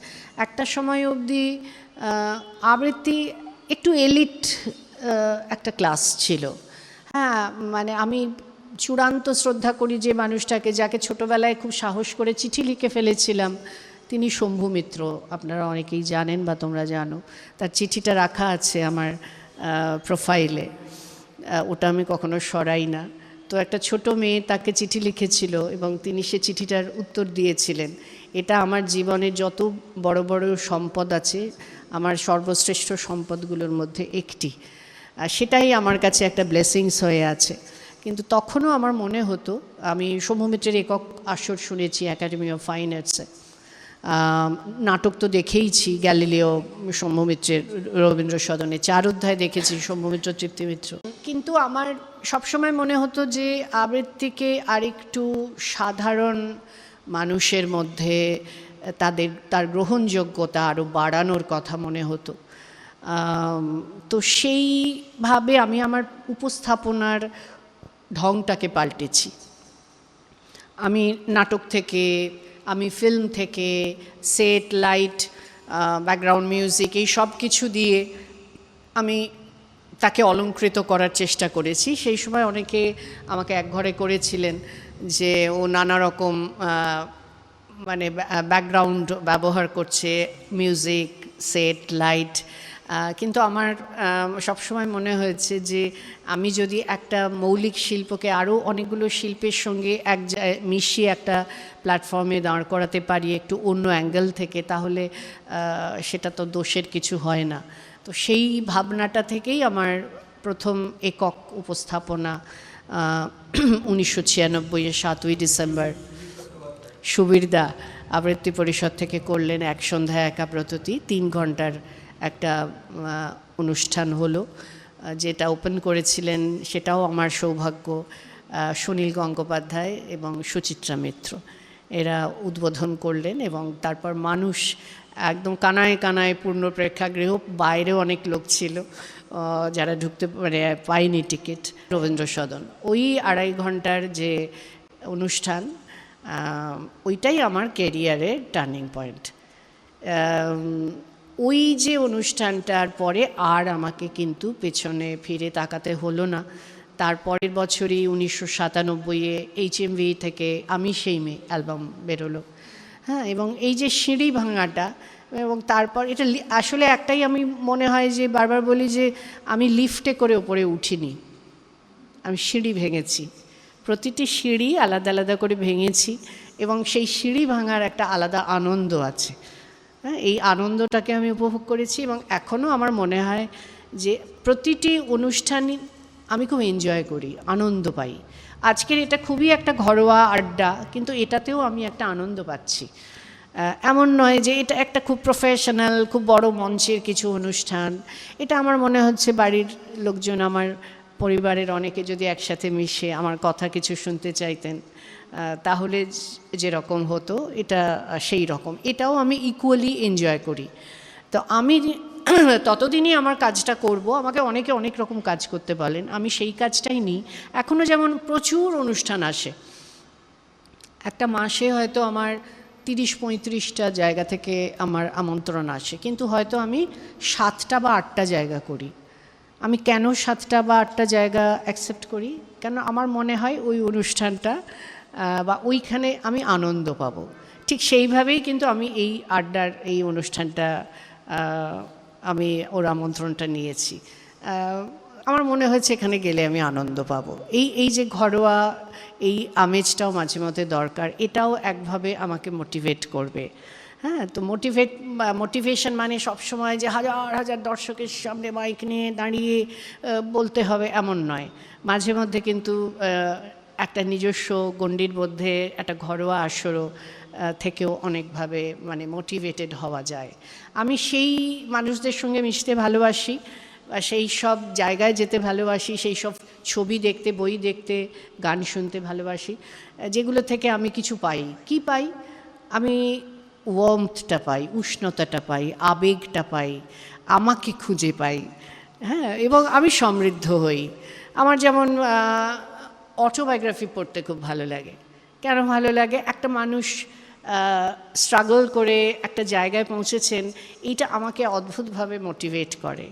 একটা সময় অবধি আবৃত্তি একটু এলিট একটা ক্লাস ছিল। হ্যাঁ, মানে আমি চূড়ান্ত শ্রদ্ধা করি যে মানুষটাকে, যাকে ছোটোবেলায় খুব সাহস করে চিঠি লিখে ফেলেছিলাম, তিনি শম্ভু মিত্র। আপনারা অনেকেই জানেন বা তোমরা জানো, তার চিঠিটা রাখা আছে আমার প্রোফাইলে, ওটা আমি কখনো সরাই না। তো একটা ছোট মেয়ে তাকে চিঠি লিখেছিল এবং তিনি সে চিঠিটার উত্তর দিয়েছিলেন। এটা আমার জীবনের যত বড় বড় সম্পদ আছে, আমার সর্বশ্রেষ্ঠ সম্পদগুলোর মধ্যে একটি। সেটাই আমার কাছে একটা ব্লেসিংস হয়ে আছে। কিন্তু তখনও আমার মনে হতো, আমি শম্ভু মিত্রের একক আসর শুনেছি একাডেমি অফ ফাইন আর্টসে, নাটক তো দেখেইছি, গ্যালিলিও শম্ভু মিত্রের রবীন্দ্র সদনে, 4 অধ্যায় দেখেছি শম্ভু মিত্র, তৃপ্তি মিত্র। কিন্তু আমার সবসময় মনে হতো যে আবৃত্তিকে আরেকটু সাধারণ মানুষের মধ্যে তার গ্রহণযোগ্যতা আরও বাড়ানোর কথা মনে হতো। তো সেইভাবে আমি আমার উপস্থাপনার ঢংটাকে পাল্টেছি। আমি নাটক থেকে, আমি ফিল্ম থেকে, সেট, লাইট, ব্যাকগ্রাউন্ড মিউজিক, এই সব কিছু দিয়ে আমি তাকে অলংকৃত করার চেষ্টা করেছি। সেই সময় অনেকে আমাকে একঘরে করেছিলেন যে ও নানা রকম মানে ব্যাকগ্রাউন্ড ব্যবহার করছে, মিউজিক, সেট, লাইট। কিন্তু আমার সবসময় মনে হয়েছে যে আমি যদি একটা মৌলিক শিল্পকে আরও অনেকগুলো শিল্পের সঙ্গে মিশিয়ে একটা প্ল্যাটফর্মে দাঁড় করাতে পারি একটু অন্য অ্যাঙ্গেল থেকে, তাহলে সেটা তো দোষের কিছু হয় না। তো সেই ভাবনাটা থেকেই আমার প্রথম একক উপস্থাপনা 1996 7ই ডিসেম্বর সুবীরদা আবৃত্তি পরিষদ থেকে করলেন এক সন্ধ্যায় একা ব্রততী, 3 ঘন্টার একটা অনুষ্ঠান হলো, যেটা ওপেন করেছিলেন, সেটাও আমার সৌভাগ্য, সুনীল গঙ্গোপাধ্যায় এবং সুচিত্রা মিত্র এরা উদ্বোধন করলেন। এবং তারপর মানুষ একদম কানায় কানায় পূর্ণ প্রেক্ষাগৃহ, বাইরেও অনেক লোক ছিল যারা ঢুকতে পায়নি টিকিট, রবীন্দ্র সদন। ওই 2.5 ঘন্টার যে অনুষ্ঠান, ওইটাই আমার ক্যারিয়ারের টার্নিং পয়েন্ট। ওই যে অনুষ্ঠানটার পরে আর আমাকে কিন্তু পেছনে ফিরে তাকাতে হলো না। তারপরের বছরই 1997-এ HMV থেকে আমি সেই মেয়ে অ্যালবাম বেরোলো। হ্যাঁ, এবং এই যে সিঁড়ি ভাঙাটা, এবং তারপর এটা আসলে একটাই আমি মনে হয় যে বারবার বলি যে আমি লিফটে করে ওপরে উঠিনি, আমি সিঁড়ি ভেঙেছি। প্রতিটি সিঁড়ি আলাদা আলাদা করে ভেঙেছি এবং সেই সিঁড়ি ভাঙার একটা আলাদা আনন্দ আছে। হ্যাঁ, এই আনন্দটাকে আমি উপভোগ করেছি এবং এখনও আমার মনে হয় যে প্রতিটি অনুষ্ঠানই আমি খুব এনজয় করি, আনন্দ পাই। আজকের এটা খুবই একটা ঘরোয়া আড্ডা, কিন্তু এটাতেও আমি একটা আনন্দ পাচ্ছি। এমন নয় যে এটা একটা খুব প্রফেশনাল, খুব বড় মঞ্চের কিছু অনুষ্ঠান। এটা আমার মনে হচ্ছে বাড়ির লোকজন, আমার পরিবারের অনেকে যদি একসাথে মিশে আমার কথা কিছু শুনতে চাইতেন, তাহলে যেরকম হতো এটা সেই রকম। এটাও আমি ইকুয়ালি এনজয় করি। তো আমি ততদিনই আমার কাজটা করব। আমাকে অনেকে অনেক রকম কাজ করতে বলেন, আমি সেই কাজটাই নিই। এখনও যেমন প্রচুর অনুষ্ঠান আসে, একটা মাসে হয়তো আমার 30-35টা জায়গা থেকে আমার আমন্ত্রণ আসে, কিন্তু হয়তো আমি 7টা বা 8টা জায়গা করি। আমি কেন 7টা বা 8টা জায়গা অ্যাকসেপ্ট করি? কেন আমার মনে হয় ওই অনুষ্ঠানটা বা ওইখানে আমি আনন্দ পাবো। ঠিক সেইভাবেই কিন্তু আমি এই আড্ডার এই অনুষ্ঠানটা আমি ওর আমন্ত্রণটা নিয়েছি। আমার মনে হয়েছে এখানে গেলে আমি আনন্দ পাবো। এই যে ঘরোয়া এই আমেজটাও মাঝে মধ্যে দরকার, এটাও একভাবে আমাকে মোটিভেট করবে। হ্যাঁ, তো মোটিভেশন মানে সবসময় যে হাজার হাজার দর্শকের সামনে মাইক নিয়ে দাঁড়িয়ে বলতে হবে এমন নয়। মাঝে মধ্যে কিন্তু একটা নিজস্ব গণ্ডির মধ্যে একটা ঘরোয়া আসরও থেকেও অনেকভাবে মোটিভেটেড হওয়া যায়। আমি সেই মানুষদের সঙ্গে মিশতে ভালোবাসি, সেই সব জায়গায় যেতে ভালোবাসি, সেই সব ছবি দেখতে, বই দেখতে, গান শুনতে ভালোবাসি, যেগুলো থেকে আমি কিছু পাই। কি পাই? আমি ওয়ার্মথটা পাই, উষ্ণতাটা পাই, আবেগটা পাই, আমাকে খুঁজে পাই। হ্যাঁ, এবং আমি সমৃদ্ধ হই। আমার যেমন অটোবায়োগ্রাফি পড়তে খুব ভালো লাগে। কেন ভালো লাগে? একটা মানুষ স্ট্রাগল করে একটা জায়গায় পৌঁছেছেন, এইটা আমাকে অদ্ভুতভাবে মোটিভেট করে।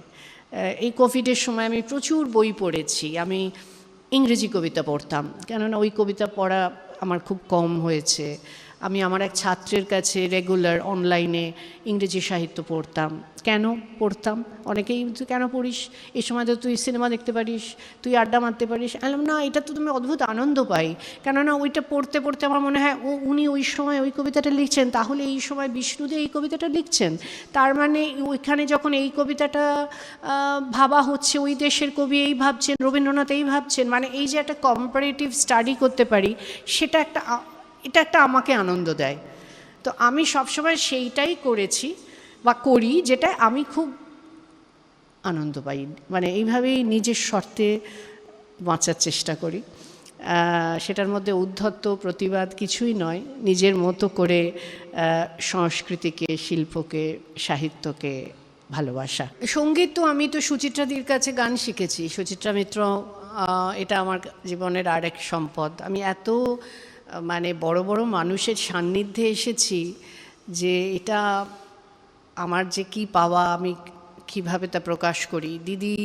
এই কোভিডের সময় আমি প্রচুর বই পড়েছি। আমি ইংরেজি কবিতা পড়তাম, কেননা ওই কবিতা পড়া আমার খুব কম হয়েছে। আমি আমার এক ছাত্রের কাছে রেগুলার অনলাইনে ইংরেজি সাহিত্য পড়তাম। কেন পড়তাম? অনেকেই কেন পড়িস, এই সময় তো তুই সিনেমা দেখতে পারিস, তুই আড্ডা মারতে পারিস। বললাম না, এটা তো তুমি অদ্ভুত আনন্দ পাই। কেননা ওইটা পড়তে পড়তে আমার মনে হয় উনি ওই সময় ওই কবিতাটা লিখছেন, তাহলে এই সময় বিষ্ণুদে এই কবিতাটা লিখছেন, তার মানে ওইখানে যখন এই কবিতাটা ভাবা হচ্ছে, ওই দেশের কবি এই ভাবছেন, রবীন্দ্রনাথ এই ভাবছেন। এই যে একটা কম্পারেটিভ স্টাডি করতে পারি, এটা একটা আমাকে আনন্দ দেয়। তো আমি সবসময় সেইটাই করেছি বা করি, যেটা আমি খুব আনন্দ পাই। এইভাবেই নিজের শর্তে বাঁচার চেষ্টা করি। সেটার মধ্যে উদ্ধত্ত প্রতিবাদ কিছুই নয়, নিজের মতো করে সংস্কৃতিকে, শিল্পকে, সাহিত্যকে ভালোবাসা। সঙ্গীত তো আমি তো সুচিত্রাদির কাছে গান শিখেছি। সুচিত্রা মিত্র এটা আমার জীবনের আরেক সম্পদ। আমি এত বড় বড় মানুষের সান্নিধ্যে এসেছি যে এটা আমার যে কি পাওয়া, আমি কিভাবে তা প্রকাশ করি। দিদি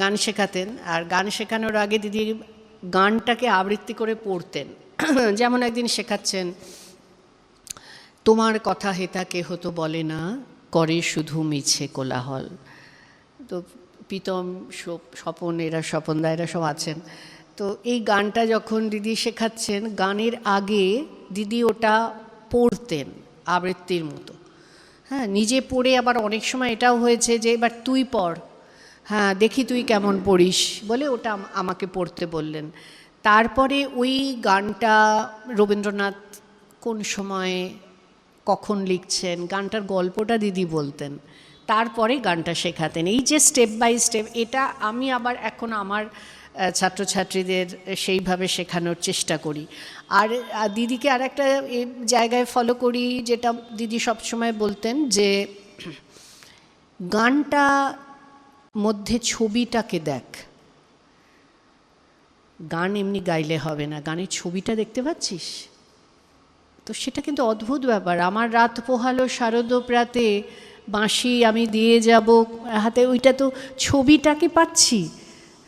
গান শেখাতেন, আর গান শেখানোর আগে দিদি গানটাকে আবৃত্তি করে পড়তেন। যেমন একদিন শেখাচ্ছেন, তোমার কথা হেতা কেহ তো বলে না, করে শুধু মিছে কোলাহল। তো প্রীতম, স্বপন, স্বপনদা এরা সব আছেন। তো এই গানটা যখন দিদি শেখাচ্ছেন, গানের আগে দিদি ওটা পড়তেন আবৃত্তির মতো। হ্যাঁ, নিজে পড়ে আবার অনেক সময় এটাও হয়েছে যে এবার তুই পড়, হ্যাঁ দেখি তুই কেমন পড়িস বলে ওটা আমাকে পড়তে বললেন। তারপরে ওই গানটা রবীন্দ্রনাথ কোন সময়ে কখন লিখছেন গানটার গল্পটা দিদি বলতেন, তারপরে গানটা শেখাতেন। এই যে স্টেপ বাই স্টেপ, এটা আমি আবার এখন আমার ছাত্রছাত্রীদের সেইভাবে শেখানোর চেষ্টা করি। আর দিদিকে আর একটা জায়গায় ফলো করি, যেটা দিদি সবসময় বলতেন যে গানটা মধ্যে ছবিটাকে দেখ, গান এমনি গাইলে হবে না, গানের ছবিটা দেখতে পাচ্ছিস তো সেটা কিন্তু অদ্ভুত ব্যাপার। আমার রাত পোহালো শারদ প্রাতে বাঁশি আমি দিয়ে যাব হাতে, ওইটা তো ছবিটাকে পাচ্ছি।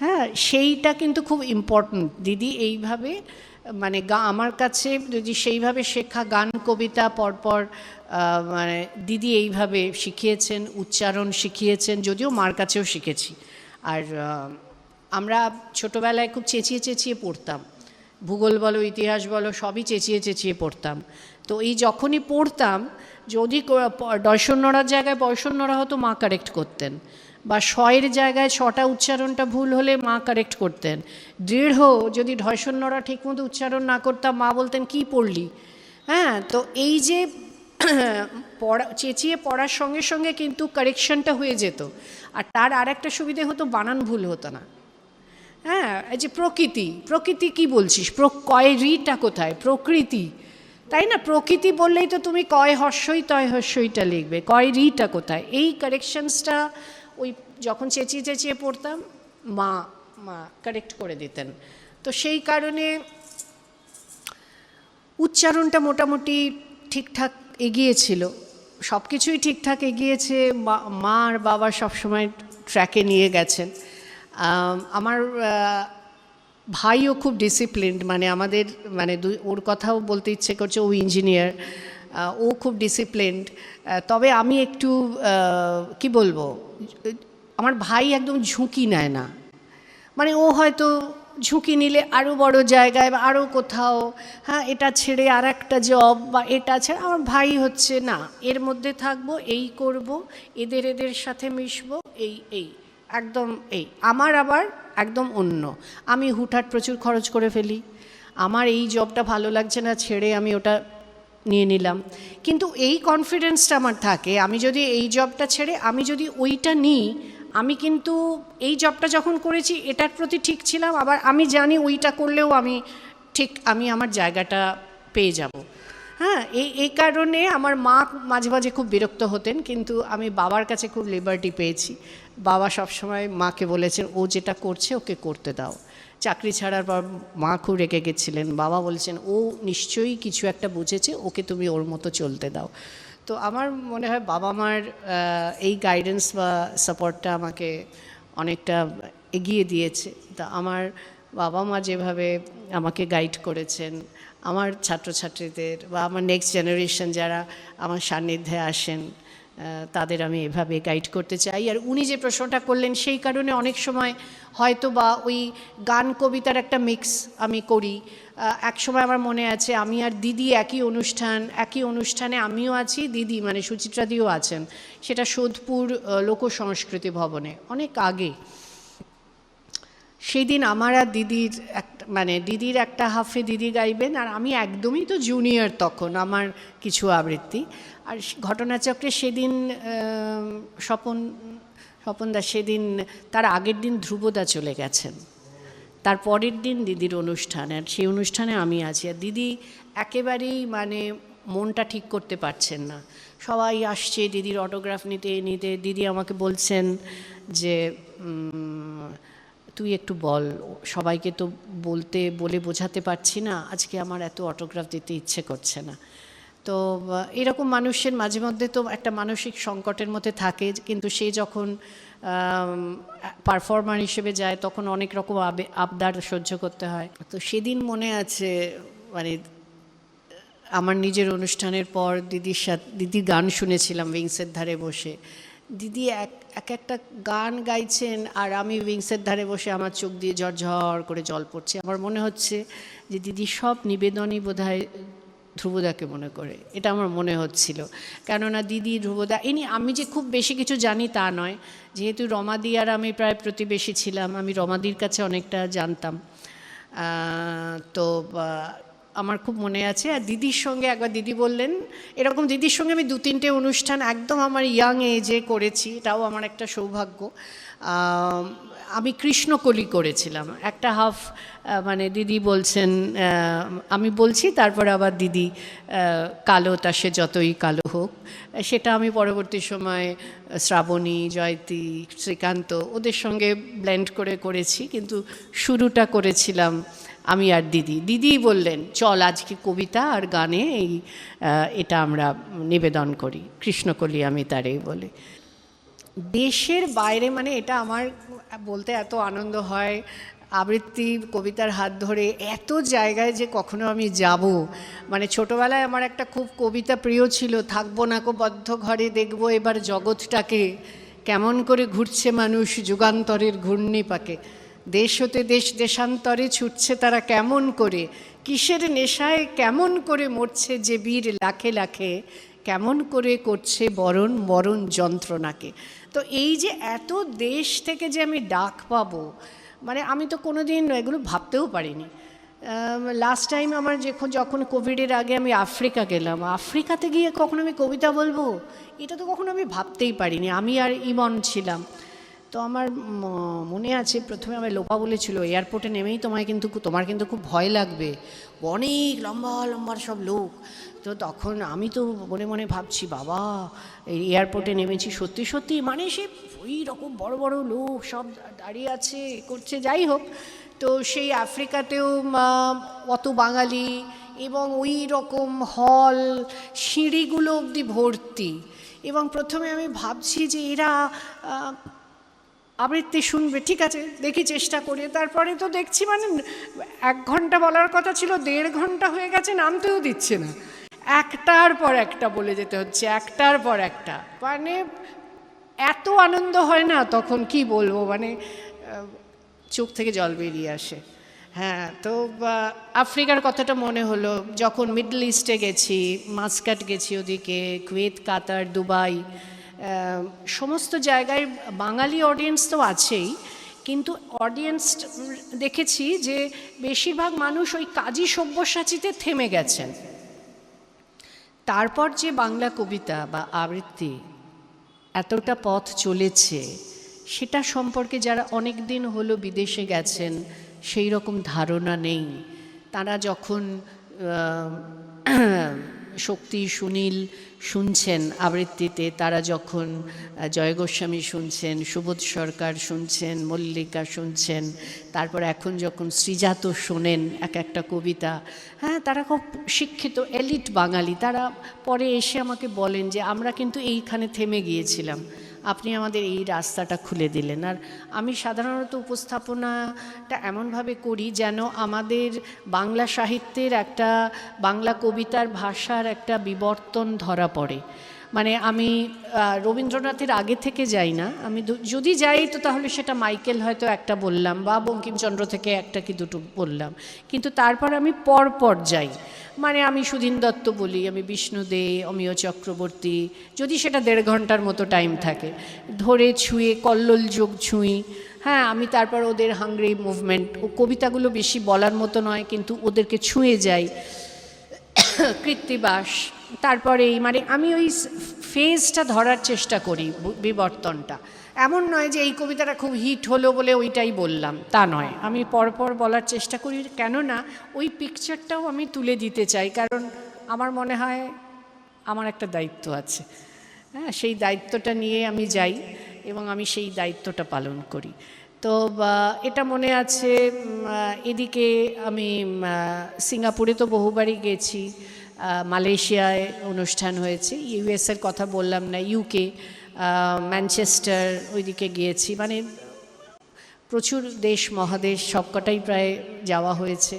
হ্যাঁ সেইটা কিন্তু খুব ইম্পর্ট্যান্ট। দিদি এইভাবে মানে আমার কাছে যদি সেইভাবে শেখা গান কবিতা পরপর মানে দিদি এইভাবে শিখিয়েছেন, উচ্চারণ শিখিয়েছেন, যদিও মার কাছেও শিখেছি। আর আমরা ছোটোবেলায় খুব চেঁচিয়ে চেঁচিয়ে পড়তাম, ভূগোল বলো ইতিহাস বলো সবই চেঁচিয়ে চেঁচিয়ে পড়তাম। তো এই যখনই পড়তাম যদি ডয়সন্নড়ার জায়গায় বয়সন্নড়া হতো মা কারেক্ট করতেন, বা শয়ের জায়গায় ছটা উচ্চারণটা ভুল হলে মা কারেক্ট করতেন। দৃঢ় যদি ঢয়সন্নড়া ঠিকমতো উচ্চারণ না করতাম মা বলতেন কি পড়লি। হ্যাঁ তো এই যে পড়া চেঁচিয়ে পড়ার সঙ্গে সঙ্গে কিন্তু কারেকশনটা হয়ে যেত। আর তার আর একটা সুবিধে হতো বানান ভুল হতো না। হ্যাঁ এই যে প্রকৃতি, প্রকৃতি কি বলছিস, কয় রিটা কোথায়, প্রকৃতি তাই না, প্রকৃতি বললেই তো তুমি কয় হর্ষই তয় হর্ষইটা লিখবে, কয় রিটা কোথায়। এই কারেকশনসটা ওই যখন চেঁচিয়ে চেঁচিয়ে পড়তাম মা মা কারেক্ট করে দিতেন। তো সেই কারণে উচ্চারণটা মোটামুটি ঠিকঠাক এগিয়েছিল, সব কিছুই ঠিকঠাক এগিয়েছে। মা আর বাবা সবসময় ট্র্যাকে নিয়ে গেছেন। আমার ভাইও খুব ডিসিপ্লিনড, মানে আমাদের মানে ওর কথাও বলতে ইচ্ছে করছে, ও ইঞ্জিনিয়ার, ও খুব ডিসিপ্লিনড। তবে আমি একটু কি বলবো, আমার ভাই একদম ঝুঁকি নেয় না, মানে ও হয়তো ঝুঁকি নিলে আরও বড় জায়গায় বা আরও কোথাও, হ্যাঁ এটা ছেড়ে আর একটা জব বা এটা ছেড়ে, আমার ভাই হচ্ছে না এর মধ্যে থাকবো, এই করব, এদের সাথে মিশবো, এই একদম এই। আমার আবার একদম অন্য, আমি হুটহাট প্রচুর খরচ করে ফেলি, আমার এই জবটা ভালো লাগছে না ছেড়ে আমি ওটা নিয়ে নিলাম। কিন্তু এই কনফিডেন্সটা আমার থাকে, আমি যদি এই জবটা ছেড়ে আমি যদি ওইটা নিই, আমি কিন্তু এই জবটা যখন করেছি এটার প্রতি ঠিক ছিলাম, আবার আমি জানি ওইটা করলেও আমি ঠিক আমি আমার জায়গাটা পেয়ে যাব। হ্যাঁ এই কারণে আমার মা মাঝে মাঝে খুব বিরক্ত হতেন, কিন্তু আমি বাবার কাছে খুব লিবার্টি পেয়েছি। বাবা সবসময় মাকে বলেছেন ও যেটা করছে ওকে করতে দাও। চাকরি ছাড়ার পর মা খুব রেগে গেছিলেন, বাবা বলছেন ও নিশ্চয়ই কিছু একটা বুঝেছে, ওকে তুমি ওর মতো চলতে দাও। তো আমার মনে হয় বাবা মার এই গাইডেন্স বা সাপোর্টটা আমাকে অনেকটা এগিয়ে দিয়েছে। তা আমার বাবা মা যেভাবে আমাকে গাইড করেছেন, আমার ছাত্রছাত্রীদের বা আমার নেক্সট জেনারেশন যারা আমার সান্নিধ্যে আসেন তাদের আমি এভাবে গাইড করতে চাই। আর উনি যে প্রশ্নটা করলেন সেই কারণে অনেক সময় হয়তো বা ওই গান কবিতার একটা মিক্স আমি করি। এক সময় আমার মনে আছে আমি আর দিদি একই অনুষ্ঠানে আমিও আছি, দিদি মানে সুচিত্রাদিও আছেন, সেটা সোদপুর লোক সংস্কৃতি ভবনে অনেক আগে। সেই দিন আমার আর দিদির মানে দিদির একটা হাফে দিদি গাইবেন, আর আমি একদমই তো জুনিয়র তখন, আমার কিছু আবৃত্তি। আর ঘটনাচক্রে সেদিন স্বপনদা সেদিন তার আগের দিন ধ্রুবদা চলে গেছেন, তার পরের দিন দিদির অনুষ্ঠান, আর সেই অনুষ্ঠানে আমি আছি। আর দিদি একেবারেই মানে মনটা ঠিক করতে পারছেন না, সবাই আসছে দিদির অটোগ্রাফ নিতে। দিদি আমাকে বলছেন যে তুই একটু বল, সবাইকে তো বলে বোঝাতে পারছি না, আজকে আমার এত অটোগ্রাফ দিতে ইচ্ছে করছে না। তো এরকম মানুষের মাঝে মধ্যে তো একটা মানসিক সংকটের মধ্যে থাকে, কিন্তু সে যখন পারফর্মার হিসেবে যায় তখন অনেক রকম আবদার সহ্য করতে হয়। তো সেদিন মনে আছে মানে আমার নিজের অনুষ্ঠানের পর দিদির গান শুনেছিলাম উইংসের ধারে বসে। দিদি একটা গান গাইছেন আর আমি উইংসের ধারে বসে আমার চোখ দিয়ে ঝরঝর করে জল পড়ছে। আমার মনে হচ্ছে যে দিদি সব নিবেদনই বোধহয় ধ্রুবদাকে মনে করে, এটা আমার মনে হচ্ছিল। কেননা দিদি, ধ্রুবদা আমি যে খুব বেশি কিছু জানি তা নয়, যেহেতু রমাদি আর আমি প্রায় প্রতিবেশী ছিলাম, আমি রমাদির কাছে অনেকটা জানতাম। তো আমার খুব মনে আছে। আর দিদির সঙ্গে একবার দিদি বললেন, এরকম দিদির সঙ্গে আমি 2-3টে অনুষ্ঠান একদম আমার ইয়াং এজে করেছি, এটাও আমার একটা সৌভাগ্য। আমি কৃষ্ণকলি করেছিলাম একটা হাফ, মানে দিদি বলছেন, আমি বলছি, তারপরে আবার দিদি কালো তা সে যতই কালো হোক, সেটা আমি পরবর্তী সময় শ্রাবণী, জয়তী, শ্রীকান্ত ওদের সঙ্গে ব্লেন্ড করে করেছি, কিন্তু শুরুটা করেছিলাম আমি আর দিদি। দিদিই বললেন, চল আজকে কবিতা আর গানে এটা আমরা নিবেদন করি, কৃষ্ণকলি আমি তারই বলি। দেশের বাইরে, মানে এটা আমার বলতে এত আনন্দ হয়, আবৃত্তি কবিতার হাত ধরে এত জায়গায় যে কখনো আমি যাব। মানে ছোটোবেলায় আমার একটা খুব কবিতা প্রিয় ছিল, থাকবো না কো বদ্ধ ঘরে, দেখবো এবার জগৎটাকে, কেমন করে ঘুরছে মানুষ যুগান্তরের ঘূর্ণি পাকে, দেশ হতে দেশ দেশান্তরে ছুটছে তারা কেমন করে, কিসের নেশায় কেমন করে মরছে যে বীর লাখে লাখে, কেমন করে করছে বরণ মরণ যন্ত্রণাকে। তো এই যে এত দেশ থেকে যে আমি ডাক পাবো, মানে আমি তো কোনো দিন এগুলো ভাবতেও পারিনি। লাস্ট টাইম আমার যখন কোভিডের আগে আমি আফ্রিকা গেলাম, আফ্রিকাতে গিয়ে কখনো আমি কবিতা বলবো, এটা তো কখনো আমি ভাবতেই পারিনি। আমি আর ইমন ছিলাম। তো আমার মনে আছে প্রথমে আমার লোপা বলেছিল, এয়ারপোর্টে নেমেই তোমার কিন্তু খুব ভয় লাগবে, অনেক লম্বা লম্বা সব লোক। তো তখন আমি তো মনে মনে ভাবছি, বাবা এই এয়ারপোর্টে নেমেছি, সত্যি সত্যি মানে সে ওই রকম বড় বড় লোক সব দাঁড়িয়ে আছে করছে। যাই হোক, তো সেই আফ্রিকাতেও অত বাঙালি এবং ওই রকম হল, সিঁড়িগুলো অবধি ভর্তি। এবং প্রথমে আমি ভাবছি যে এরা আবৃত্তি শুনবে, ঠিক আছে দেখি চেষ্টা করে। তারপরে তো দেখছি মানে 1 ঘন্টা বলার কথা ছিল, 1.5 ঘন্টা হয়ে গেছে, নামতেও দিচ্ছে না, একটার পর একটা বলে যেতে হচ্ছে, একটার পর একটা। মানে এত আনন্দ হয় না তখন, কি বলবো, মানে চোখ থেকে জল বেরিয়ে আসে। হ্যাঁ, তো আফ্রিকার কথাটা মনে হলো, যখন মিডল ইস্টে গেছি, মাস্কাট গেছি, ওদিকে কুয়েত, কাতার, দুবাই, সমস্ত জায়গায় বাঙালি অডিয়েন্স তো আছেই, কিন্তু অডিয়েন্স দেখেছি যে বেশিরভাগ মানুষ ওই কাজী সব্যসাচীতে থেমে গেছেন। তারপর যে বাংলা কবিতা বা আবৃত্তি এতটা পথ চলেছে, সেটা সম্পর্কে যারা অনেক দিন হলো বিদেশে গেছেন সেই রকম ধারণা নেই। তারা যখন শক্তি, সুনীল শুনছেন আবৃত্তিতে, তারা যখন জয় গোস্বামী শুনছেন, সুবোধ সরকার শুনছেন, মল্লিকা শুনছেন, তারপর এখন যখন শ্রীজাত শোনেন এক একটা কবিতা, হ্যাঁ তারা খুব শিক্ষিত এলিট বাঙালি। তারা পরে এসে আমাকে বলেন যে আমরা কিন্তু এইখানে থেমে গিয়েছিলাম, আপনি আমাদের এই রাস্তাটা খুলে দিলেন। আর আমি সাধারণত উপস্থাপনাটা এমনভাবে করি যেন আমাদের বাংলা সাহিত্যের একটা, বাংলা কবিতার ভাষার একটা বিবর্তন ধরা পড়ে। মানে আমি রবীন্দ্রনাথের আগে থেকে যাই না, আমি যদি যাই তো তাহলে সেটা মাইকেল হয়তো একটা বললাম, বা বঙ্কিমচন্দ্র থেকে একটা কি দুটো বললাম, কিন্তু তারপর আমি পর যাই। মানে আমি সুধীন দত্ত বলি, আমি বিষ্ণু দে, অমিয় চক্রবর্তী, যদি সেটা 1.5 ঘন্টার মতো টাইম থাকে, ধরে ছুঁয়ে কল্লোল যোগ ছুঁই। হ্যাঁ, আমি তারপর ওদের হাংরি মুভমেন্ট, ও কবিতাগুলো বেশি বলার মতো নয় কিন্তু ওদেরকে ছুঁয়ে যাই, কৃত্তিবাস। তারপরে মানে আমি ওই ফেজটা ধরার চেষ্টা করি, বিবর্তনটা। এমন নয় যে এই কবিতাটা খুব হিট হলো বলে ওইটাই বললাম, তা নয়, আমি পরপর বলার চেষ্টা করি, কেননা ওই পিকচারটাও আমি তুলে দিতে চাই, কারণ আমার মনে হয় আমার একটা দায়িত্ব আছে। হ্যাঁ, সেই দায়িত্বটা নিয়ে আমি যাই এবং আমি সেই দায়িত্বটা পালন করি। তো এটা মনে আছে, এদিকে আমি সিঙ্গাপুরে তো বহুবারই গেছি, মালয়েশিয়ায় অনুষ্ঠান হয়েছে, ইউএসের কথা বললাম না, ইউকে, ম্যানচেস্টার, ওইদিকে গিয়েছি, মানে প্রচুর দেশ মহাদেশ সবকটাই প্রায় যাওয়া হয়েছে।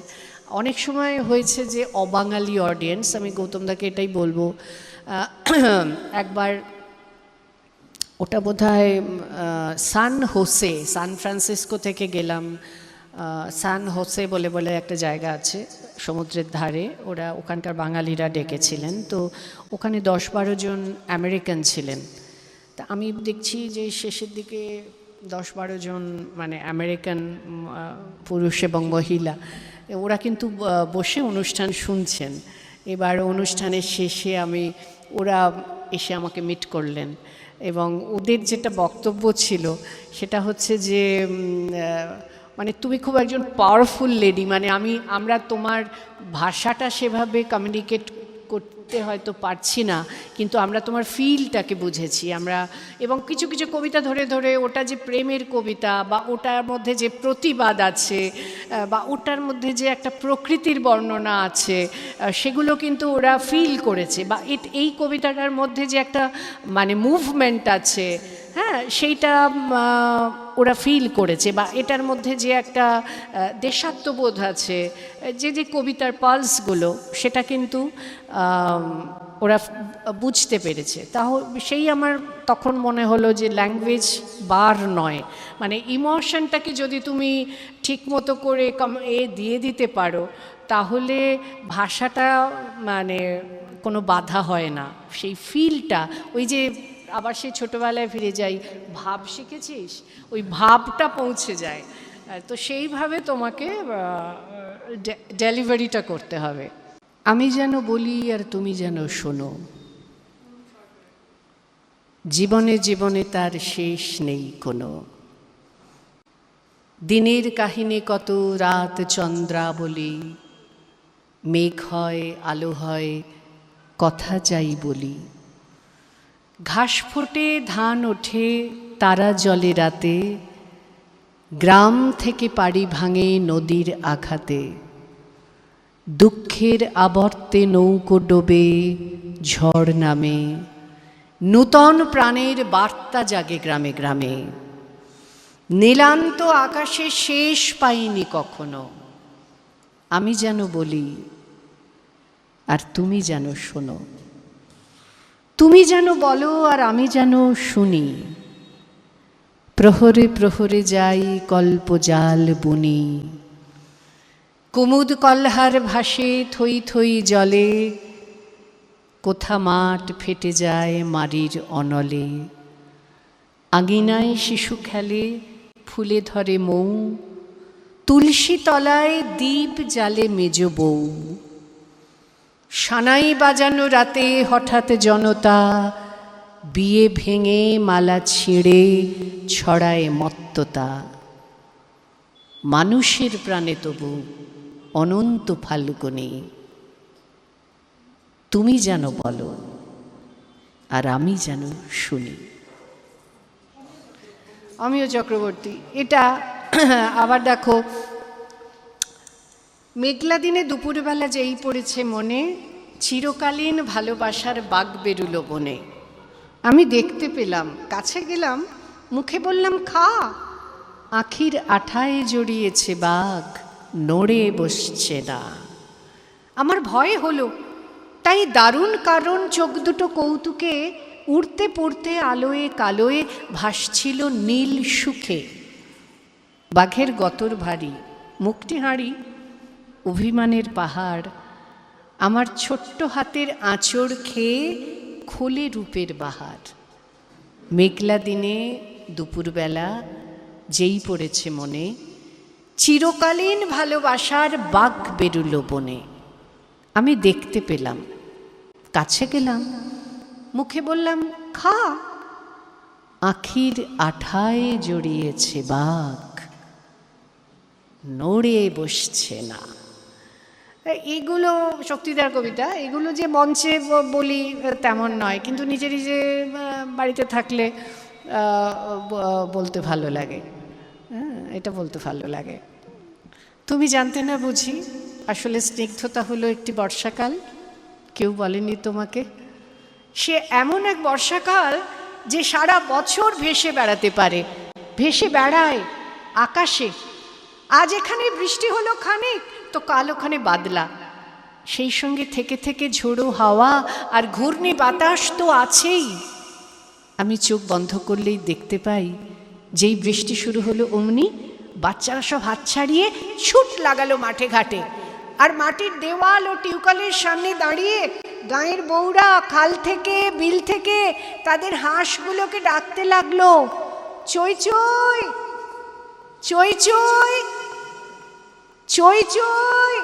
অনেক সময় হয়েছে যে অবাঙালি অডিয়েন্স, আমি গৌতমদাকে এটাই বলবো, একবার ওটা বোধহয় সান ফ্রান্সিসকো থেকে গেলাম, সান হোসে বলে একটা জায়গা আছে, সমুদ্রের ধারে, ওরা ওখানকার বাঙালিরা ডেকেছিলেন। তো ওখানে 10-12 জন আমেরিকান ছিলেন। তা আমি দেখছি যে শেষের দিকে 10-12 জন মানে আমেরিকান পুরুষ এবং মহিলা, ওরা কিন্তু বসে অনুষ্ঠান শুনছেন। এবার অনুষ্ঠানের শেষে ওরা এসে আমাকে মিট করলেন, এবং ওদের যেটা বক্তব্য ছিল সেটা হচ্ছে যে মানে তুমি খুব একজন পাওয়ারফুল লেডি, মানে আমরা তোমার ভাষাটা সেভাবে কমিউনিকেট করতে হয়তো পারছি না, কিন্তু আমরা তোমার ফিলটাকে বুঝেছি আমরা। এবং কিছু কিছু কবিতা ধরে ধরে ওটা যে প্রেমের কবিতা, বা ওটার মধ্যে যে প্রতিবাদ আছে, বা ওটার মধ্যে যে একটা প্রকৃতির বর্ণনা আছে, সেগুলো কিন্তু ওরা ফিল করেছে। বা এই কবিতাটার মধ্যে যে একটা মানে মুভমেন্ট আছে, হ্যাঁ, সেইটা ওরা ফিল করেছে। বা এটার মধ্যে যে একটা দেশাত্মবোধ আছে, যে কবিতার পালসগুলো, সেটা কিন্তু ওরা বুঝতে পেরেছে। সেই আমার তখন মনে হলো যে ল্যাঙ্গুয়েজ বার নয়, মানে ইমোশনটাকে যদি তুমি ঠিকমতো করে দিয়ে দিতে পারো, তাহলে ভাষাটা মানে কোনো বাধা হয় না। সেই ফিলটা, ওই যে আবার সেই ছোটোবেলায় ফিরে যাই, ভাব শিখেছিস, ওই ভাবটা পৌঁছে যায়। তো সেইভাবে তোমাকে ডেলিভারিটা করতে হবে। আমি যেন বলি আর তুমি যেন শোনো, জীবনে জীবনে তার শেষ নেই কোনো। দিনের কাহিনী কত, রাত চন্দ্রাবলী, মেঘ হয় আলো হয়, কথা চাই বলি। ঘাস ফোটে ধান ওঠে তারা জলে রাতে, গ্রাম থেকে পাড়ি ভাঙে নদীর আঘাতে। দুঃখের আবর্তে নৌকো ডোবে ঝড় নামে, নূতন প্রাণের বার্তা জাগে গ্রামে গ্রামে। নীলান্ত আকাশে শেষ পাইনি কখনো, আমি যেন বলি আর তুমি যেন শোনো। তুমি যেন বলো আর আমি যেন শুনি, প্রহরে প্রহরে যাই কল্পজাল বুনি। কুমুদ কল্হার ভাসে থই থই জলে, কোথা মাঠ ফেটে যায় মারির অনলে। আঙিনায় শিশু খেলে ফুলে ধরে মৌ, তুলসী তলায় দীপ জ্বালে মেজ বউ। সানাই বাজানো রাতে হঠাৎ জনতা, বিয়ে ভেঙে মালা ছিঁড়ে ছড়ায় মত্ততা। মানুষের প্রাণে তবু অনন্ত ফাল্গুনে, তুমি যেন বলো আর আমি যেন শুনি। আমিও চক্রবর্তী। এটা আবার দেখো, মেঘলা দিনে দুপুরবেলা যেই পড়েছে মনে, চিরকালীন ভালোবাসার বাগ বেরুলো বনে। আমি দেখতে পেলাম, কাছে গেলাম, মুখে বললাম খা, আখির আঠায় জড়িয়েছে বাঘ, নড়ে বসছে না। আমার ভয় হলো, তাই দারুণ কারণ চোখ দুটো কৌতুকে উড়তে পড়তে আলোয় কালোয় ভাসছিল নীল সুখে। বাঘের গতর ভারী, মুখটি হাঁড়ি, অভিমানের পাহাড়, আমার ছোট্ট হাতের আঁচড় খেয়ে খোলে রূপের বাহার। মেঘলা দিনে দুপুরবেলা যেই পড়েছে মনে, চিরকালীন ভালোবাসার বাগ বেরুলো বনে। আমি দেখতে পেলাম, কাছে গেলাম, মুখে বললাম খা, আখির আঠায় জড়িয়েছে বাঘ, নড়ে বসছে না। এগুলো শক্তিদার কবিতা, এগুলো যে মঞ্চে বলি তেমন নয়, কিন্তু নিজে নিজে বাড়িতে থাকলে বলতে ভালো লাগে। এটা বলতে ভালো লাগে। তুমি জানতে না বুঝি, আসলে স্নিগ্ধতা হলো একটি বর্ষাকাল। কেউ বলেনি তোমাকে? সে এমন এক বর্ষাকাল যে সারা বছর ভেসে বেড়াতে পারে, ভেসে বেড়ায় আকাশে। আজ এখানে বৃষ্টি হলো খানিক, তো কাল ওখানে বাদলা, সেই সঙ্গে থেকে থেকে ঝোড়ো হাওয়া আর ঘূর্ণি বাতাস তো আছেই। আমি চোখ বন্ধ করলেই দেখতে পাই, যেই বৃষ্টি শুরু হলো অমনি বাচ্চারা সব হাত ছাড়িয়ে ছুট লাগালো মাঠে ঘাটে। আর মাটির দেওয়াল ও টিউকলের সামনে দাঁড়িয়ে গাঁয়ের বউরা খাল থেকে বিল থেকে তাদের হাঁসগুলোকে ডাকতে লাগলো, চই চই চই চই চই চই।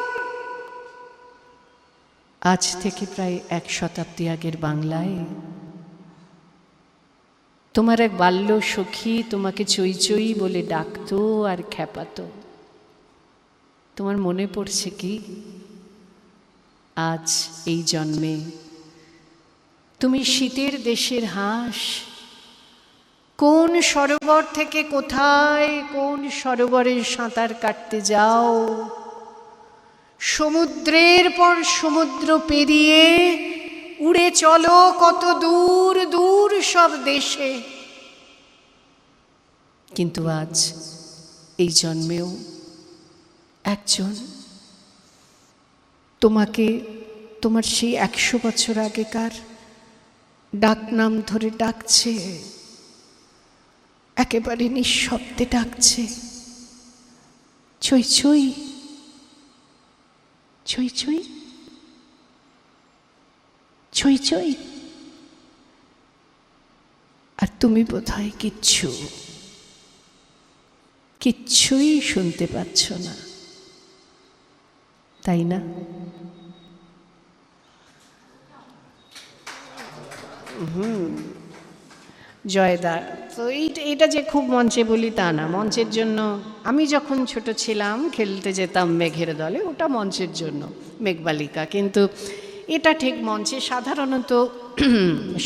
আজ থেকে প্রায় 1 শতাব্দী আগের বাংলায় তোমার এক বাল্য সখী তোমাকে চই চই বলে ডাকতো আর খ্যাপাতো। তোমার মনে পড়ছে কি আজ এই জন্মে তুমি শীতের দেশের হাঁস কোন সরোবর থেকে কোথায় কোন সরোবরে সাঁতার কাটতে যাও, সমুদ্রের পর সমুদ্র পেরিয়ে উড়ে চলো কত দূর দূর সব দেশে। কিন্তু আজ এই জন্মেও একজন তোমাকে তোমার সেই 100 বছর আগেকার ডাকনাম ধরে ডাকছে, একেবারে নিঃশব্দে ডাকছে, চই চই চই চই চই চই। আর তুমি বোধহয় কিচ্ছুই শুনতে পাচ্ছ না, তাই না? জয়দা তো এটা যে খুব মঞ্চে বলি তা না, মঞ্চের জন্য আমি যখন ছোট ছিলাম খেলতে যেতাম মেঘের দলে, ওটা মঞ্চের জন্য মেঘবালিকা, কিন্তু এটা ঠিক মঞ্চে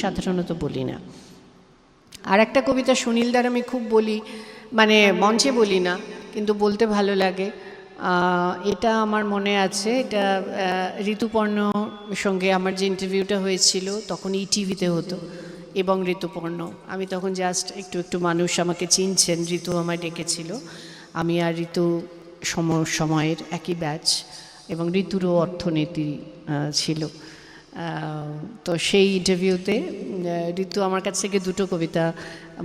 সাধারণত বলি না। আর একটা কবিতা সুনীলদার আমি খুব বলি, মানে মঞ্চে বলি না কিন্তু বলতে ভালো লাগে। এটা আমার মনে আছে, এটা ঋতুপর্ণর সঙ্গে আমার যে ইন্টারভিউটা হয়েছিল তখন ইটিভিতে হতো, এবং ঋতুপর্ণ, আমি তখন জাস্ট একটু মানুষ আমাকে চিনছেন, ঋতু আমায় ডেকেছিল, আমি আর ঋতু সময়ের একই ব্যাচ, এবং ঋতুরও অর্থনীতি ছিল। তো সেই ইন্টারভিউতে ঋতু আমার কাছ থেকে 2টো কবিতা,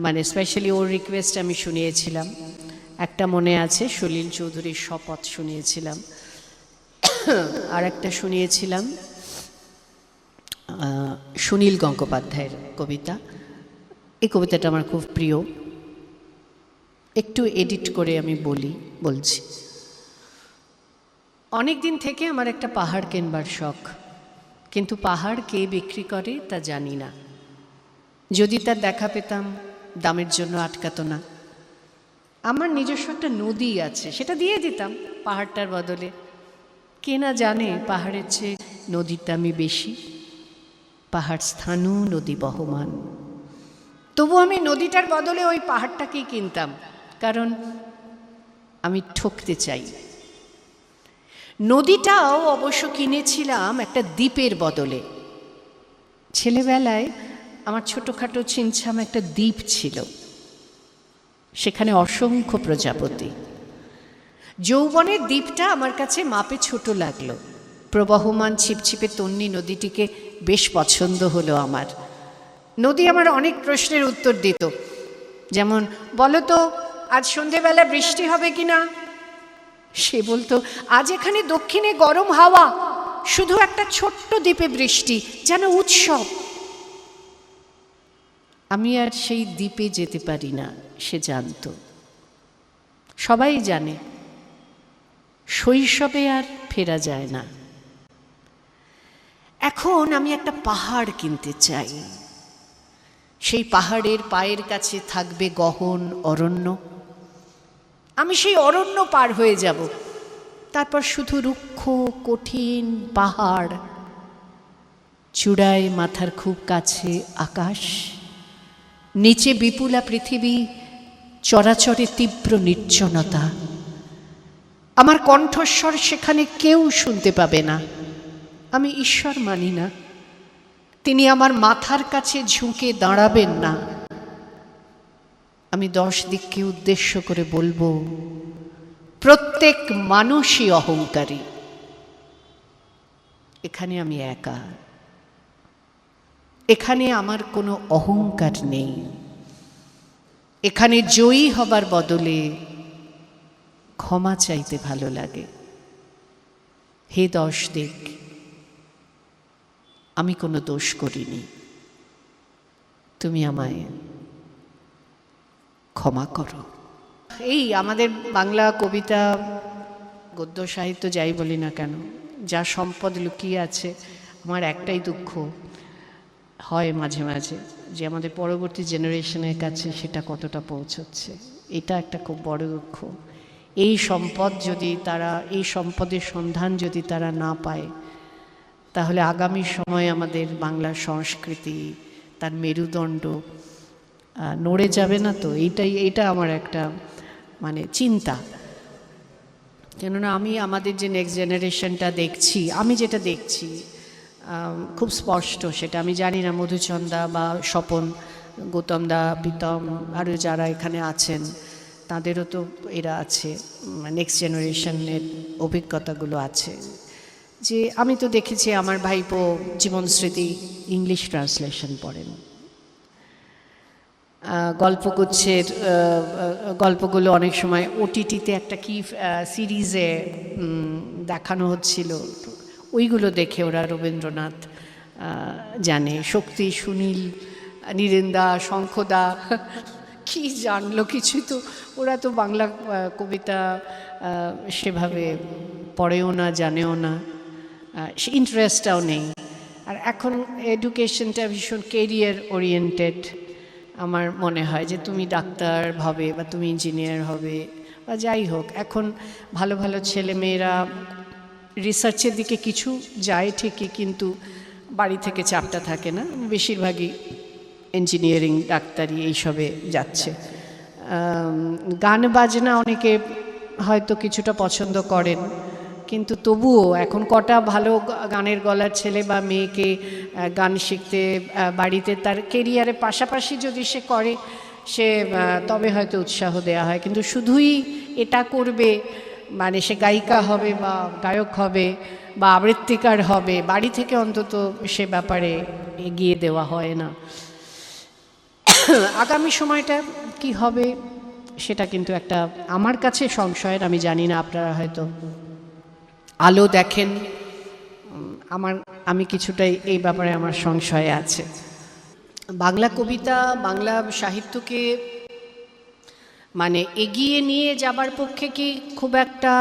মানে স্পেশালি ওর রিকোয়েস্ট আমি শুনিয়েছিলাম। একটা মনে আছে সলিল চৌধুরীর শপথ শুনিয়েছিলাম, আর একটা শুনিয়েছিলাম সুনীল গঙ্গোপাধ্যায়ের কবিতা। এই কবিতাটা আমার খুব প্রিয়, একটু এডিট করে আমি বলছি। অনেক দিন থেকে আমার একটা পাহাড় কেনবার শখ, কিন্তু পাহাড় কে বিক্রি করে তা জানি না। যদি তার দেখা পেতাম দামের জন্য আটকাতো না। আমার নিজস্ব একটা নদী আছে, সেটা দিয়ে দিতাম পাহাড়টার বদলে। কে না জানে পাহাড়ের চেয়ে নদীর দামি বেশি, পাহাড় স্থানু নদী বহমান। তবু আমি নদীটার বদলে ওই পাহাড়টাকেই কিনতাম, কারণ আমি ঠকতে চাই। নদীটাও অবশ্য কিনেছিলাম একটা দ্বীপের বদলে। ছেলেবেলায় আমার ছোটোখাটো ছিমছাম একটা দ্বীপ ছিল, সেখানে অসংখ্য প্রজাপতি। যৌবনের দ্বীপটা আমার কাছে মাপে ছোট লাগলো, প্রবহমান ছিপছিপে তন্নি নদীটিকে বেশ পছন্দ হলো আমার। নদী আমার অনেক প্রশ্নের উত্তর দিত, যেমন বলো তো আজ সন্ধেবেলা বৃষ্টি হবে কি না। সে বলতো আজ এখানে দক্ষিণে গরম হাওয়া, শুধু একটা ছোট্ট দ্বীপে বৃষ্টি, যেন উৎসব। আমি আর সেই দ্বীপে যেতে পারি না, সে জানতো। সবাই জানে শৈশবে আর ফেরা যায় না। এখন আমি একটা পাহাড় কিনতে চাই, সেই পাহাড়ের পায়ের কাছে থাকবে গহন অরণ্য। আমি সেই অরণ্য পার হয়ে যাব, তারপর শুধু রুক্ষ কঠিন পাহাড়, চূড়ায় মাথার খুব কাছে আকাশ, নিচে বিপুলা পৃথিবী, চরাচরে তীব্র নির্জনতা। আমার কণ্ঠস্বর সেখানে কেউ শুনতে পাবে না। আমি ঈশ্বর মানি না, তিনি আমার মাথার কাছে ঝুঁকে দাঁড়াবেন না। আমি 10 দিককে উদ্দেশ্য করে বলবো, প্রত্যেক মানুষই অহংকারী। এখানে আমি একা, এখানে আমার কোনো অহংকার নেই। এখানে জয়ী হবার বদলে ক্ষমা চাইতে ভালো লাগে। হে 10 দিক, আমি কোনো দোষ করিনি, তুমি আমায় ক্ষমা করো। এই আমাদের বাংলা কবিতা, গদ্য সাহিত্য যাই বলি না কেন, যা সম্পদ লুকিয়ে আছে, আমার একটাই দুঃখ হয় মাঝে মাঝে যে আমাদের পরবর্তী জেনারেশনের কাছে সেটা কতটা পৌঁছচ্ছে। এটা একটা খুব বড় দুঃখ। এই সম্পদ যদি তারা, এই সম্পদের সন্ধান যদি তারা না পায়, তাহলে আগামী সময়ে আমাদের বাংলার সংস্কৃতি, তার মেরুদণ্ড নড়ে যাবে না তো? এইটা আমার একটা মানে চিন্তা। কেননা আমি আমাদের যে নেক্সট জেনারেশনটা দেখছি, আমি যেটা দেখছি খুব স্পষ্ট, সেটা আমি জানি না মধুচন্দা বা স্বপন, গৌতম দা, প্রীতম, আরও যারা এখানে আছেন তাদেরও তো এরা আছে, নেক্সট জেনারেশনের অভিজ্ঞতাগুলো আছে। যে আমি তো দেখেছি আমার ভাইপো জীবনস্মৃতি ইংলিশ ট্রান্সলেশন পড়েন, গল্পগুচ্ছের গল্পগুলো অনেক সময় ওটিটিতে একটা কি সিরিজে দেখানো হচ্ছিল, ওইগুলো দেখে ওরা রবীন্দ্রনাথ জানে। শক্তি, সুনীল, নীরেন্দা, শঙ্খদা কি জানলো কিছু, তো ওরা তো বাংলা কবিতা সেভাবে পড়েও না, জানেও না, সে ইন্টারেস্টটাও নেই। আর এখন এডুকেশনটা ভীষণ কেরিয়ার ওরিয়েন্টেড। আমার মনে হয় যে তুমি ডাক্তার হবে বা তুমি ইঞ্জিনিয়ার হবে বা যাই হোক, এখন ভালো ভালো ছেলেমেয়েরা রিসার্চের দিকে কিছু যায় ঠিকই, কিন্তু বাড়ি থেকে চাপটা থাকে না, বেশিরভাগই ইঞ্জিনিয়ারিং, ডাক্তারি এইসবে যাচ্ছে। গান বাজনা অনেকে হয়তো কিছুটা পছন্দ করেন, কিন্তু তবুও এখন কটা ভালো গানের গলার ছেলে বা মেয়েকে গান শিখতে বাড়িতে তার কেরিয়ারের পাশাপাশি যদি সে করে, সে তবে হয়তো উৎসাহ দেওয়া হয়। কিন্তু শুধুই এটা করবে মানে সে গায়িকা হবে বা গায়ক হবে বা আবৃত্তিকার হবে, বাড়ি থেকে অন্তত সে ব্যাপারে এগিয়ে দেওয়া হয় না। আগামী সময়টা কি হবে সেটা কিন্তু একটা আমার কাছে সংশয়ের। আমি জানি না, আপনারা হয়তো আলো দেখেন, আমি কিছুটাই এই ব্যাপারে আমার সংশয় আছে। বাংলা কবিতা, বাংলা সাহিত্যকে মানে এগিয়ে নিয়ে যাবার পক্ষে কি খুব একটা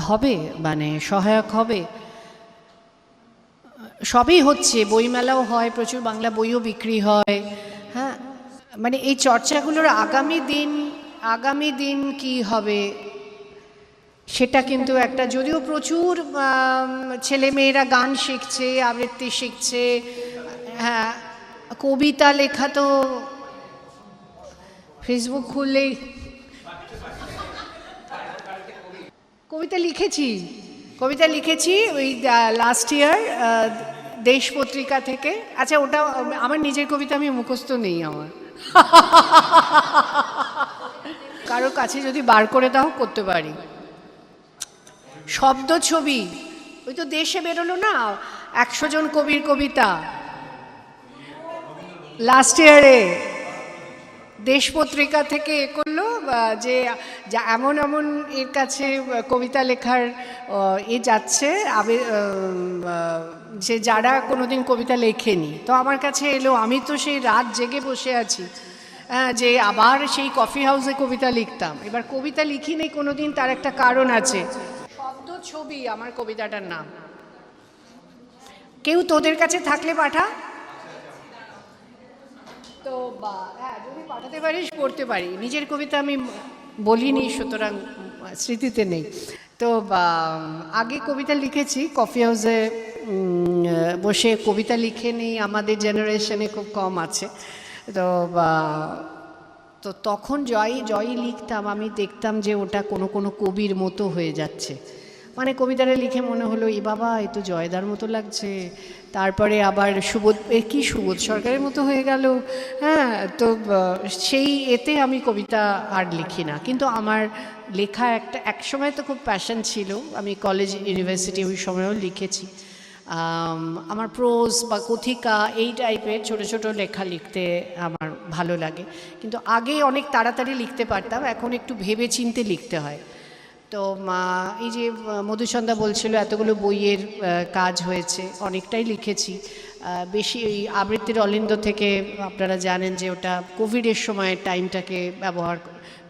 হবে, মানে সহায়ক হবে? সবই হচ্ছে, বইমেলাও হয়, প্রচুর বাংলা বইও বিক্রি হয়, হ্যাঁ, মানে এই চর্চাগুলোর আগামী দিন কি হবে সেটা কিন্তু একটা, যদিও প্রচুর ছেলে মেয়েরা গান শিখছে, আবৃত্তি শিখছে, হ্যাঁ, কবিতা লেখা তো ফেসবুক খুললেই কবিতা লিখেছি ওই লাস্ট ইয়ার দেশ পত্রিকা থেকে। আচ্ছা, ওটা আমার নিজের কবিতা, আমি মুখস্থ নেই আমার। কারো কাছে যদি বার করে দাও করতে পারি। শব্দ ছবি, ওই তো দেশে বেরোলো না 100 জন কবির কবিতা লাস্ট ইয়ারে, দেশ পত্রিকা থেকে এ করলো যে এমন এর কাছে কবিতা লেখার এ যাচ্ছে, যে যারা কোনোদিন কবিতা লেখেনি, তো আমার কাছে এলো। আমি তো সেই রাত জেগে বসে আছি, যে আবার সেই কফি হাউসে কবিতা লিখতাম। এবার কবিতা লিখি নেই কোনোদিন, তার একটা কারণ আছে। শব্দ ছবি আমার কবিতাটার নাম। কেউ তোদের কাছে থাকলে পাঠা, তো হ্যাঁ, যদি পাঠাতে পারিস পড়তে পারি। নিজের কবিতা আমি বলিনি, সুতরাং স্মৃতিতে নেই। তো আগে কবিতা লিখেছি, কফি হাউসে বসে কবিতা লিখে নিই, আমাদের জেনারেশনে খুব কম আছে। তো তখন জয়ই লিখতাম, আমি দেখতাম যে ওটা কোনো কবির মতো হয়ে যাচ্ছে। মানে কবিতাটা লিখে মনে হলো, এ বাবা, এ তো জয়দার মতো লাগছে। তারপরে আবার সুবোধ সরকারের মতো হয়ে গেল। হ্যাঁ, তো সেই এতে আমি কবিতা আর লিখি না। কিন্তু আমার লেখা এক সময় তো খুব প্যাশন ছিল। আমি কলেজ, ইউনিভার্সিটি ওই সময়ও লিখেছি। আমার প্রোজ বা কথিকা এই টাইপের ছোট ছোট লেখা লিখতে আমার ভালো লাগে। কিন্তু আগে অনেক তাড়াতাড়ি লিখতে পারতাম, এখন একটু ভেবে চিন্তে লিখতে হয়। তো এই যে মধুসন্ধ্যা বলছিল এতগুলো বইয়ের কাজ হয়েছে, অনেকটাই লিখেছি। বেশি ওই আবৃত্তির অলিন্দ থেকে আপনারা জানেন যে ওটা কোভিডের সময় টাইমটাকে ব্যবহার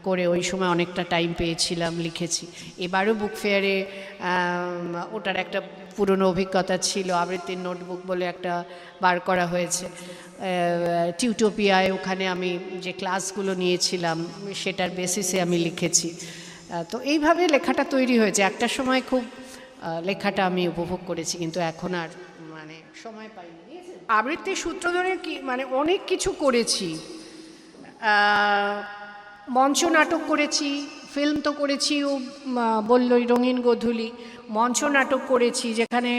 করে ওই সময় অনেকটা টাইম পেয়েছিলাম, লিখেছি। এবারও বুক ফেয়ারে ওটার একটা পুরনো অভিজ্ঞতা ছিল, আবৃত্তির নোটবুক বলে একটা বার করা হয়েছে টিউটোপিয়ায়। ওখানে আমি যে ক্লাসগুলো নিয়েছিলাম সেটার বেসিসে আমি লিখেছি। তো এইভাবে লেখাটা তৈরি হয়েছে। একটা সময় খুব লেখাটা আমি উপভোগ করেছি, কিন্তু এখন আর মানে সময় পাইনি। আবৃত্তির সূত্র ধরে কি মানে অনেক কিছু করেছি, মঞ্চ নাটক করেছি, ফিল্ম তো করেছি, ও বললই রঙিন গোধূলি। মঞ্চ নাটক করেছি যেখানে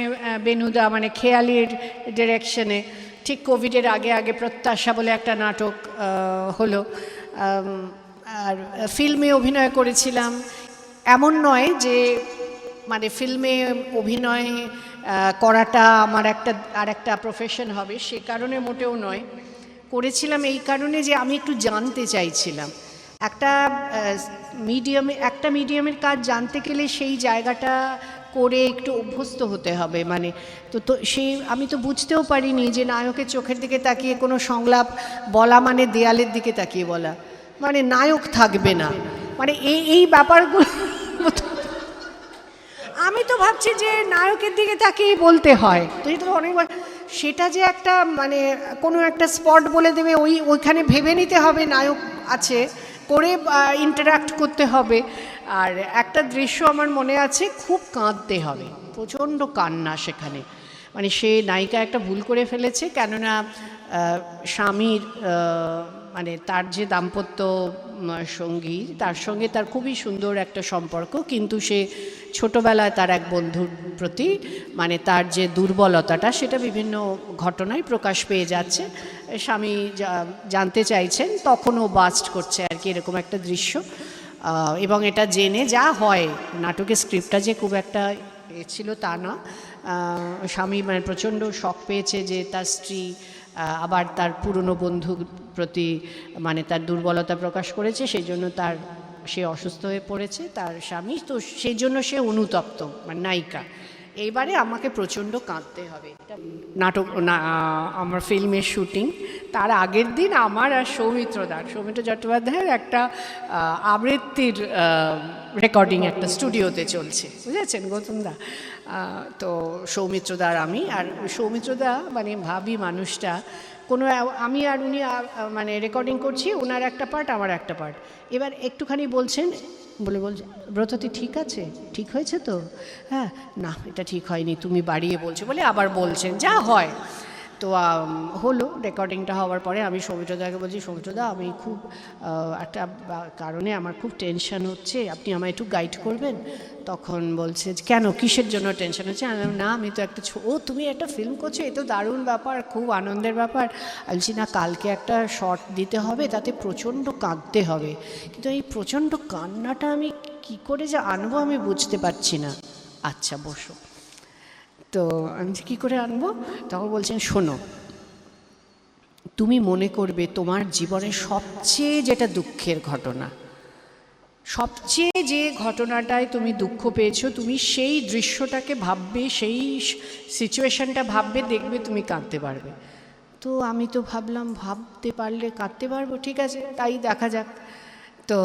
বেনুদা মানে খেয়ালির ডিরেকশনে ঠিক কোভিডের আগে আগে প্রত্যাশা বলে একটা নাটক হলো। আর ফিল্মে অভিনয় করেছিলাম। এমন নয় যে মানে ফিল্মে অভিনয় করাটা আমার একটা প্রফেশন হবে, সে কারণে মোটেও নয়। করেছিলাম এই কারণে যে আমি একটু জানতে চাইছিলাম। একটা মিডিয়ামের কাজ জানতে গেলে সেই জায়গাটা করে একটু অভ্যস্ত হতে হবে। মানে তো সেই আমি তো বুঝতেও পারিনি যে নায়কের চোখের দিকে তাকিয়ে কোনো সংলাপ বলা মানে দেয়ালের দিকে তাকিয়ে বলা, মানে নায়ক থাকবে না, মানে এই ব্যাপারগুলো আমি তো ভাবছি যে নায়কের দিকে তাকিয়ে বলতে হয়। তো এটা তো অনেকবার সেটা যে একটা মানে কোনো একটা স্পট বলে দেবে, ওইখানে ভেবে নিতে হবে নায়ক আছে, করে ইন্টারাক্ট করতে হবে। আর একটা দৃশ্য আমার মনে আছে, খুব কাঁদতে হবে, প্রচণ্ড কান্না সেখানে। মানে সে নায়িকা একটা ভুল করে ফেলেছে, কেননা স্বামীর মানে তার যে দাম্পত্য সঙ্গী তার সঙ্গে তার খুবই সুন্দর একটা সম্পর্ক, কিন্তু সে ছোটোবেলায় তার এক বন্ধুর প্রতি মানে তার যে দুর্বলতাটা সেটা বিভিন্ন ঘটনায় প্রকাশ পেয়ে যাচ্ছে। স্বামী জানতে চাইছেন, তখনও বাস্ট করছে আর কি, এরকম একটা দৃশ্য। এবং এটা জেনে যা হয়, নাটকের স্ক্রিপ্টটা যে খুব একটা ছিল তা না। স্বামী মানে প্রচণ্ড শক পেয়েছে যে তার স্ত্রী আবার তার পুরনো বন্ধুর প্রতি মানে তার দুর্বলতা প্রকাশ করেছে, সেই জন্য সে অসুস্থ হয়ে পড়েছে তার স্বামী, তো সেই জন্য সে অনুতপ্ত মানে নায়িকা। এইবারে আমাকে প্রচণ্ড কাঁদতে হবে। নাটক আমার ফিল্মের শুটিং, তার আগের দিন আমার আর সৌমিত্র চট্টোপাধ্যায়ের একটা আবৃত্তির রেকর্ডিং একটা স্টুডিওতে চলছে, বুঝেছেন গৌতমদা। তো সৌমিত্রদা আর আমি, আর সৌমিত্রদা মানে ভাবি মানুষটা, কোনো আমি আর উনি মানে রেকর্ডিং করছি, ওনার একটা পার্ট আমার একটা পার্ট। এবার একটুখানি বলছেন, বলছে ব্রততী ঠিক আছে, ঠিক হয়েছে তো? হ্যাঁ, না এটা ঠিক হয়নি, তুমি বাড়িয়ে বলছো বলে আবার বলছেন, যা হয়। তো হলো রেকর্ডিংটা হওয়ার পরে আমি সৌমিত্রদাকে বলছি, সৌমিত্রদা আমি খুব একটা কারণে আমার খুব টেনশন হচ্ছে, আপনি আমায় একটু গাইড করবেন? তখন বলছে কেন, কিসের জন্য টেনশন হচ্ছে? না আমি তো একটা তুমি একটা ফিল্ম করছো, এ তো দারুণ ব্যাপার, খুব আনন্দের ব্যাপার। বলছি না, কালকে একটা শর্ট দিতে হবে, তাতে প্রচণ্ড কাঁদতে হবে, কিন্তু এই প্রচণ্ড কান্নাটা আমি কি করে যে আনবো আমি বুঝতে পারছি না। আচ্ছা বসো। তো আমি কী করে আনবো? তখন বলছেন শোনো, তুমি মনে করবে তোমার জীবনের সবচেয়ে যেটা দুঃখের ঘটনা, সবচেয়ে যে ঘটনাটায় তুমি দুঃখ পেয়েছো, তুমি সেই দৃশ্যটাকে ভাববে, সেই সিচুয়েশনটা ভাববে, দেখবে তুমি কাঁদতে পারবে। তো আমি তো ভাবলাম ভাবতে পারলে কাঁদতে পারবো, ঠিক আছে তাই দেখা যাক। তো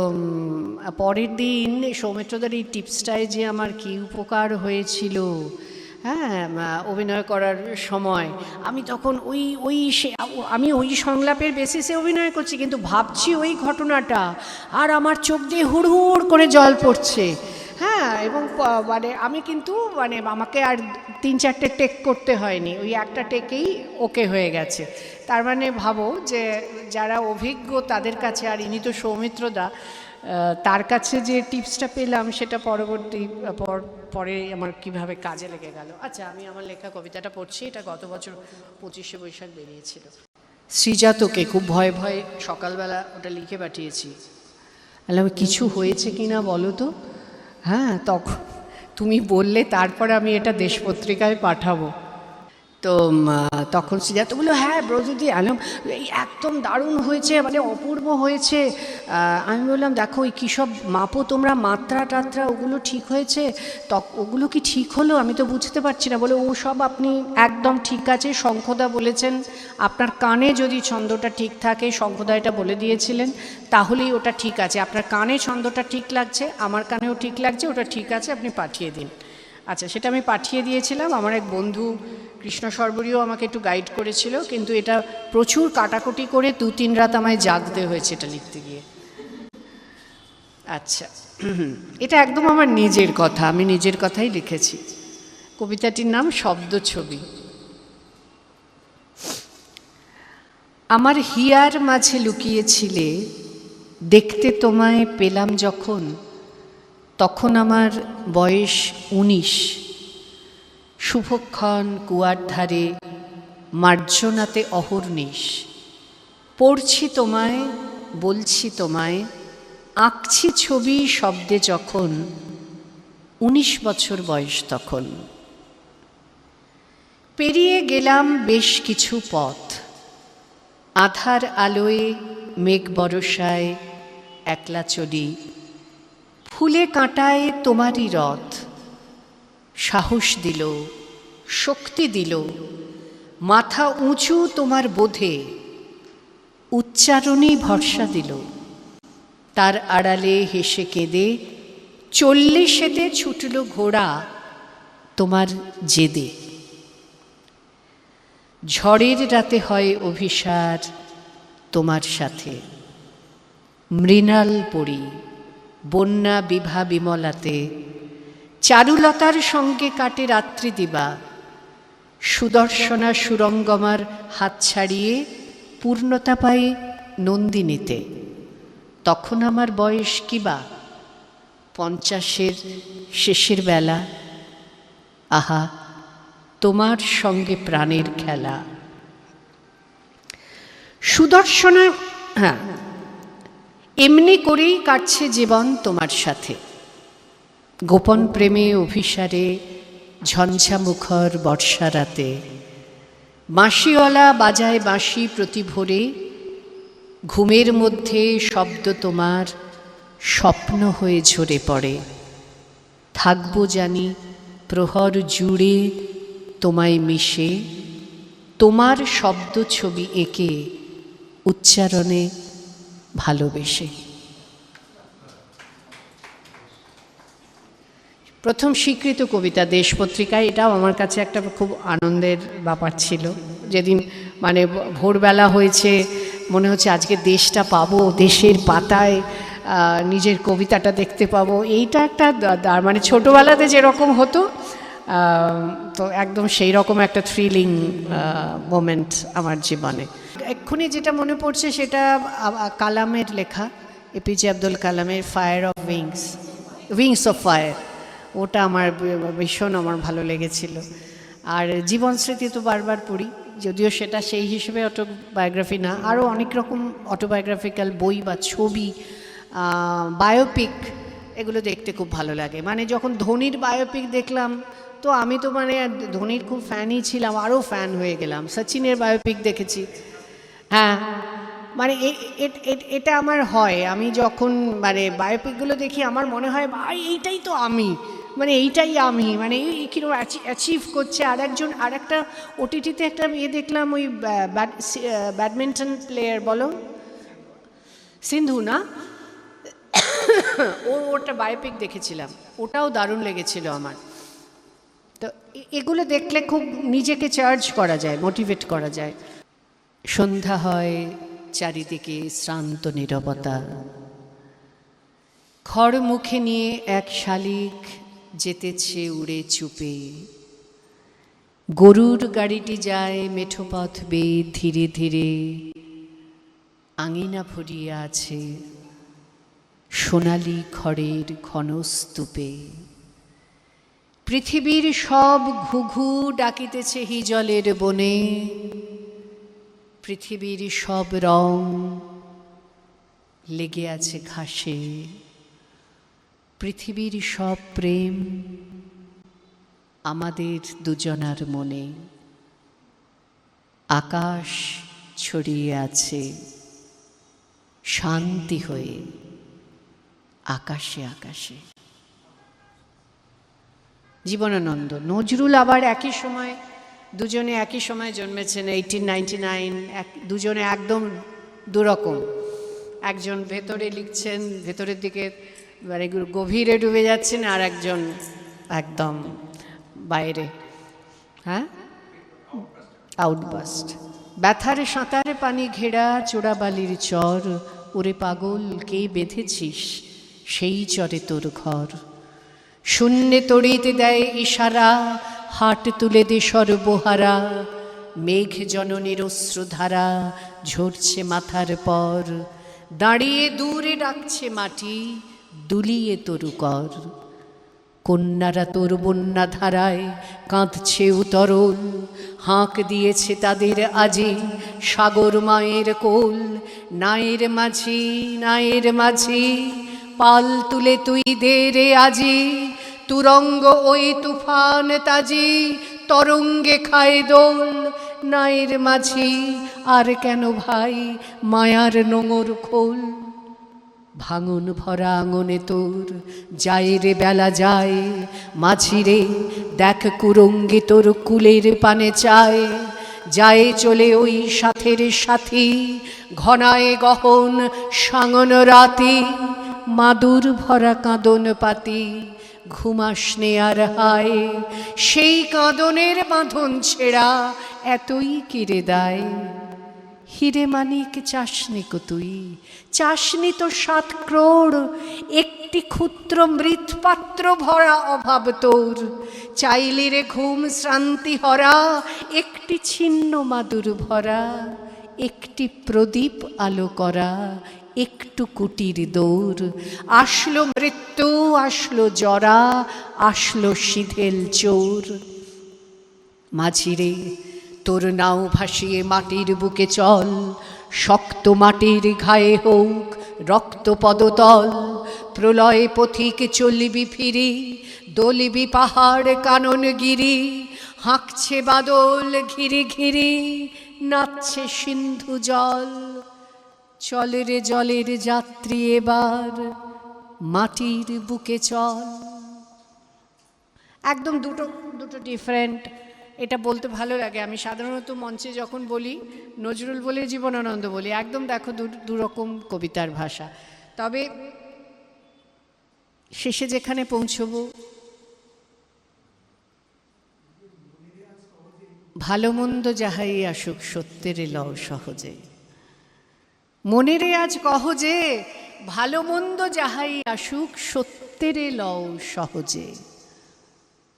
পরের দিন সৌমিত্রদার এই টিপসটায় যে আমার কী উপকার হয়েছিল, হ্যাঁ, অভিনয় করার সময় আমি তখন আমি ওই সংলাপের বেসিসে অভিনয় করছি, কিন্তু ভাবছি ওই ঘটনাটা, আর আমার চোখ দিয়ে হুড় করে জল পড়ছে। হ্যাঁ, এবং মানে আমি কিন্তু মানে আমাকে আর 3-4টে টেক করতে হয়নি, ওই একটা টেকেই ওকে হয়ে গেছে। তার মানে ভাবো যে যারা অভিজ্ঞ তাদের কাছে, আর ইনি তো সৌমিত্রদা, তার কাছে যে টিপসটা পেলাম সেটা পরে আমার কিভাবে কাজে লেগে গেল। আচ্ছা, আমি আমার লেখা কবিতাটা পড়ছি, এটা গত বছর 25শে বৈশাখ বেরিয়েছিল। শ্রীজাতকে খুব ভয়ে ভয়ে সকালবেলা ওটা লিখে পাঠিয়েছি। বললাম কিছু হয়েছে কি না বলো তো। হ্যাঁ, তখন তুমি বললে তারপরে আমি এটা দেশপত্রিকায় পাঠাবো। তো তখন সিদ্ধার্থ বললো, হ্যাঁ ব্রজদি আলম এই একদম দারুণ হয়েছে, মানে অপূর্ব হয়েছে। আমি বললাম, দেখো ওই কী সব মাপো তোমরা, মাত্রা টাত্রা ওগুলো ঠিক হয়েছে? ওগুলো কি ঠিক হলো? আমি তো বুঝতে পারছি না। বলে, ও সব আপনি একদম ঠিক আছে, শঙ্খদা বলেছেন আপনার কানে যদি ছন্দটা ঠিক থাকে, শঙ্খদা এটা বলে দিয়েছিলেন, তাহলেই ওটা ঠিক আছে। আপনার কানে ছন্দটা ঠিক লাগছে, আমার কানেও ঠিক লাগছে, ওটা ঠিক আছে, আপনি পাঠিয়ে দিন। আচ্ছা, সেটা আমি পাঠিয়ে দিয়েছিলাম। আমার এক বন্ধু কৃষ্ণ সর্বরীও আমাকে একটু গাইড করেছিল, কিন্তু এটা প্রচুর কাটাকুটি করে 2-3 রাত আমায় জাগতে হয়েছে এটা লিখতে গিয়ে। আচ্ছা, এটা একদম আমার নিজের কথা, আমি নিজের কথাই লিখেছি। কবিতাটির নাম শব্দ ছবি। আমার হিয়ার মাঝে লুকিয়েছিলে, দেখতে তোমায় পেলাম যখন, তখন আমার বয়স 19। শুভক্ষণ কুয়ার ধারে, মার্জনাতে অহর্নিশ। পড়ছি তোমায়, বলছি তোমায়, আঁকছি ছবি শব্দে যখন, 19 বছর বয়স তখন। পেরিয়ে গেলাম বেশ কিছু পথ, আধার আলোয় মেঘ বরসায় একলা চলি, ফুলে কাঁটায় তোমারই রথ, সাহস দিল, শক্তি দিল, মাথা উঁচু তোমার বোধে, উচ্চারণে ভরসা দিল। তার আড়ালে হেসে কেঁদে 40-এতে ছুটল ঘোড়া তোমার জেদে। ঝড়ের রাতে হয় অভিসার তোমার সাথে, মৃণাল পড়ি বন্যা বিভা বিমলাতে, চারুলতার সঙ্গে কাটে রাত্রি দিবা, সুদর্শনা সুরঙ্গমার হাত ছাড়িয়ে পূর্ণতা পাই নন্দিনীতে। তখন আমার বয়স কিবা 50-এর শেষের বেলা, আহা তোমার সঙ্গে প্রাণের খেলা। সুদর্শনা, হ্যাঁ, এমনি করেই কাটছে জীবন তোমার সাথে, গোপন প্রেমে অভিসারে ঝঞ্ঝামুখর বর্ষা রাতে। বাঁশিওয়ালা বাজায় বাঁশি প্রতি ভোরে, ঘুমের মধ্যে শব্দ তোমার স্বপ্ন হয়ে ঝরে পড়ে। থাকবো জানি প্রহর জুড়ে তোমায় মিশে, তোমার শব্দ ছবি এঁকে উচ্চারণে ভালোবেসে। প্রথম স্বীকৃত কবিতা দেশ পত্রিকায়, এটাও আমার কাছে একটা খুব আনন্দের ব্যাপার ছিল। যেদিন মানে ভোরবেলা হয়েছে, মনে হচ্ছে আজকে দেশটা পাবো, দেশের পাতায় নিজের কবিতাটা দেখতে পাবো, এইটা একটা মানে ছোটোবেলাতে যেরকম হতো, তো একদম সেই রকম একটা থ্রিলিং মোমেন্ট আমার জীবনে। এক্ষুনি যেটা মনে পড়ছে সেটা কালামের লেখা, এপিজে আব্দুল কালামের fire of wings of fire. ওটা আমার ভীষণ আমার ভালো লেগেছিল। আর জীবন স্মৃতি তো বারবার পড়ি, যদিও সেটা সেই হিসেবে অটোবায়োগ্রাফি না, আরও অনেক রকম অটোবায়োগ্রাফিক্যাল বই বা ছবি, বায়োপিক, এগুলো দেখতে খুব ভালো লাগে। মানে যখন ধোনির বায়োপিক দেখলাম, তো আমি তো মানে ধোনির খুব ফ্যানই ছিলাম, আরও ফ্যান হয়ে গেলাম। সচিনের বায়োপিক দেখেছি, হ্যাঁ, মানে এটা আমার হয়। আমি যখন মানে বায়োপিকগুলো দেখি, আমার মনে হয় ভাই এইটাই তো আমি, মানে এইটাই আমি, মানে এই কীরকম অ্যাচিভ করছে। আর একটা ওটিটিতে একটা ইয়ে দেখলাম, ওই ব্যাডমিন্টন প্লেয়ার, বলো সিন্ধু না, ওটা বায়োপিক দেখেছিলাম, ওটাও দারুণ লেগেছিল আমার। তো এগুলো দেখলে খুব নিজেকে চার্জ করা যায়, মোটিভেট করা যায়। সন্ধ্যা হয়, চারিদিকে শ্রান্ত নীরবতা, খড় মুখে নিয়ে এক শালিক যেতেছে উড়ে চুপে। গরুর গাড়িটি যায় মেঠো পথ বেয়ে ধীরে ধীরে, আঙিনা ভরিয়া আছে সোনালি খড়ের ঘন স্তূপে। পৃথিবীর সব ঘুঘু ডাকিতেছে হিজলের বনে, পৃথিবীর সব রং লেগে আছে ঘাসে, পৃথিবীর সব প্রেম আমাদের দুজনার মনে। আকাশ ছড়িয়ে আছে শান্তি হয়ে আকাশে আকাশে। জীবনানন্দ। নজরুল আবার একই সময়, দুজনে একই সময় জন্মেছেন, 1899। দুজনে একদম দুরকম। একজন ভেতরে লিখছেন, ভেতরের দিকে মানে গভীরে ডুবে যাচ্ছেন, আর একজন একদম বাইরে। হ্যাঁ, আউটবাস্ট। ব্যথারে সাঁতারে পানি ঘেরা চোরাবালির চর, ওরে পাগল কে বেঁধেছিস সেই চরে তোর ঘর। শূন্যে তড়িতে দেয় ইশারা, হাট তুলে দে সর্বহারা। মেঘ জননীর অশ্রুধারা ঝরছে মাথার পর, দাঁড়িয়ে দূরে ডাকছে মাটি দুলিয়ে তরু কর। কন্যারা তোর বন্যা ধারায় কাঁদছে উতরল, হাঁক দিয়েছে তাদের আজি সাগর মায়ের কোল। নায়ের মাঝি নায়ের মাঝি পাল তুলে তুই দে রে আজি, তুরঙ্গ ওই তুফান তাজি তরঙ্গে খায় দোল। নায়ের মাঝি আর কেন ভাই মায়ার নোঙর খোল। ভাঙন ভরা আঙনে তোর যায় রে বেলা যায়, মাঝি রে দেখ কুরঙ্গে তোর কুলের পানে চায়। যায় চলে ওই সাথের সাথী ঘনায় গহন সাঙন রাতি, মাদুর ভরা কাঁদন পাতি ঘুমাসনে আর হায়। সেই কাঁদনের বাঁধন ছেঁড়া এতই কিরে দায়। হিরে মানিক চাসনি কো তুই, চাসনি তো 7 ক্রোড়, একটি ক্ষুদ্র মৃৎপাত্র ভরা অভাব তোর। চাইলি রে ঘুম শ্রান্তি হরা একটি ছিন্ন মাদুর ভরা, একটি প্রদীপ আলো করা একটু কুটির দৌড়। আসলো মৃত্যু আসলো জরা আসলো সিধেল চোর। মাঝিরে তোর নাও ভাসিয়ে মাটির বুকে চল, শক্ত মাটির ঘায়ে হোক রক্ত পদতল। প্রলয় পথিক চলবি ফিরি দলিবি পাহাড় কাননগিরি, হাঁকছে বাদল ঘিরি ঘিরি নাচছে সিন্ধু জল। চল রে জলের যাত্রী এবার মাটির বুকে চল। একদম দুটো ডিফারেন্ট। এটা বলতে ভালো লাগে। আমি সাধারণত মঞ্চে যখন বলি নজরুল বলে জীবনানন্দ বলি, একদম দেখো দুরকম কবিতার ভাষা। তবে শেষে যেখানে পৌঁছবো, ভালো মন্দ যাহাই আসুক সত্যের লও সহজে। মনেরে আজ কহ যে ভালো মন্দ যাহাই আসুক সত্যের লও সহজে।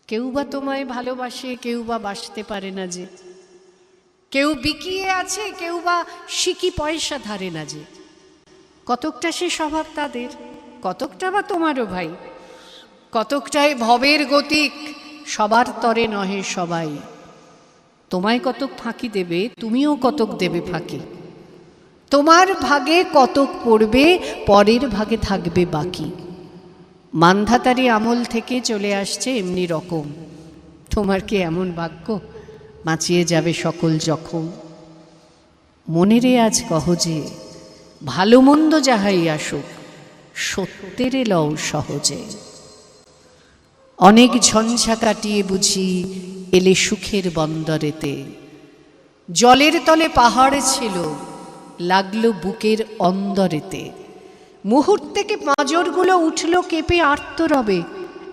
কেউ বা তোমায় ভালোবাসে, কেউ বা বাসতে পারে না যে। কেউ বিকিয়ে আছে, কেউ বা সিকি পয়সা ধারে না যে। কতকটা সে স্বভাব তাদের, কতকটা বা তোমারও ভাই। কতকটাই ভবের গতিক, সবার তরে নহে সবাই। তোমায় কতক ফাঁকি দেবে, তুমিও কতক দেবে ফাঁকি। তোমার ভাগে কতক পড়বে, পরের ভাগে থাকবে বাকি। মান্ধাতারি আমল থেকে চলে আসছে এমনি রকম। তোমার কি এমন ভাগ্য বাঁচিয়ে যাবে সকল জখম। মনেরে আজ কহ যে ভালো মন্দ যাহাই আসুক সত্যেরে লও সহজে। অনেক ঝঞ্ঝা কাটিয়ে বুঝি এলে সুখের বন্দরেতে। জলের তলে পাহাড় ছিল লাগলো বুকের অন্দরেতে। মুহূর্তেকে পাঁজরগুলো উঠল কেঁপে আর্তরবে।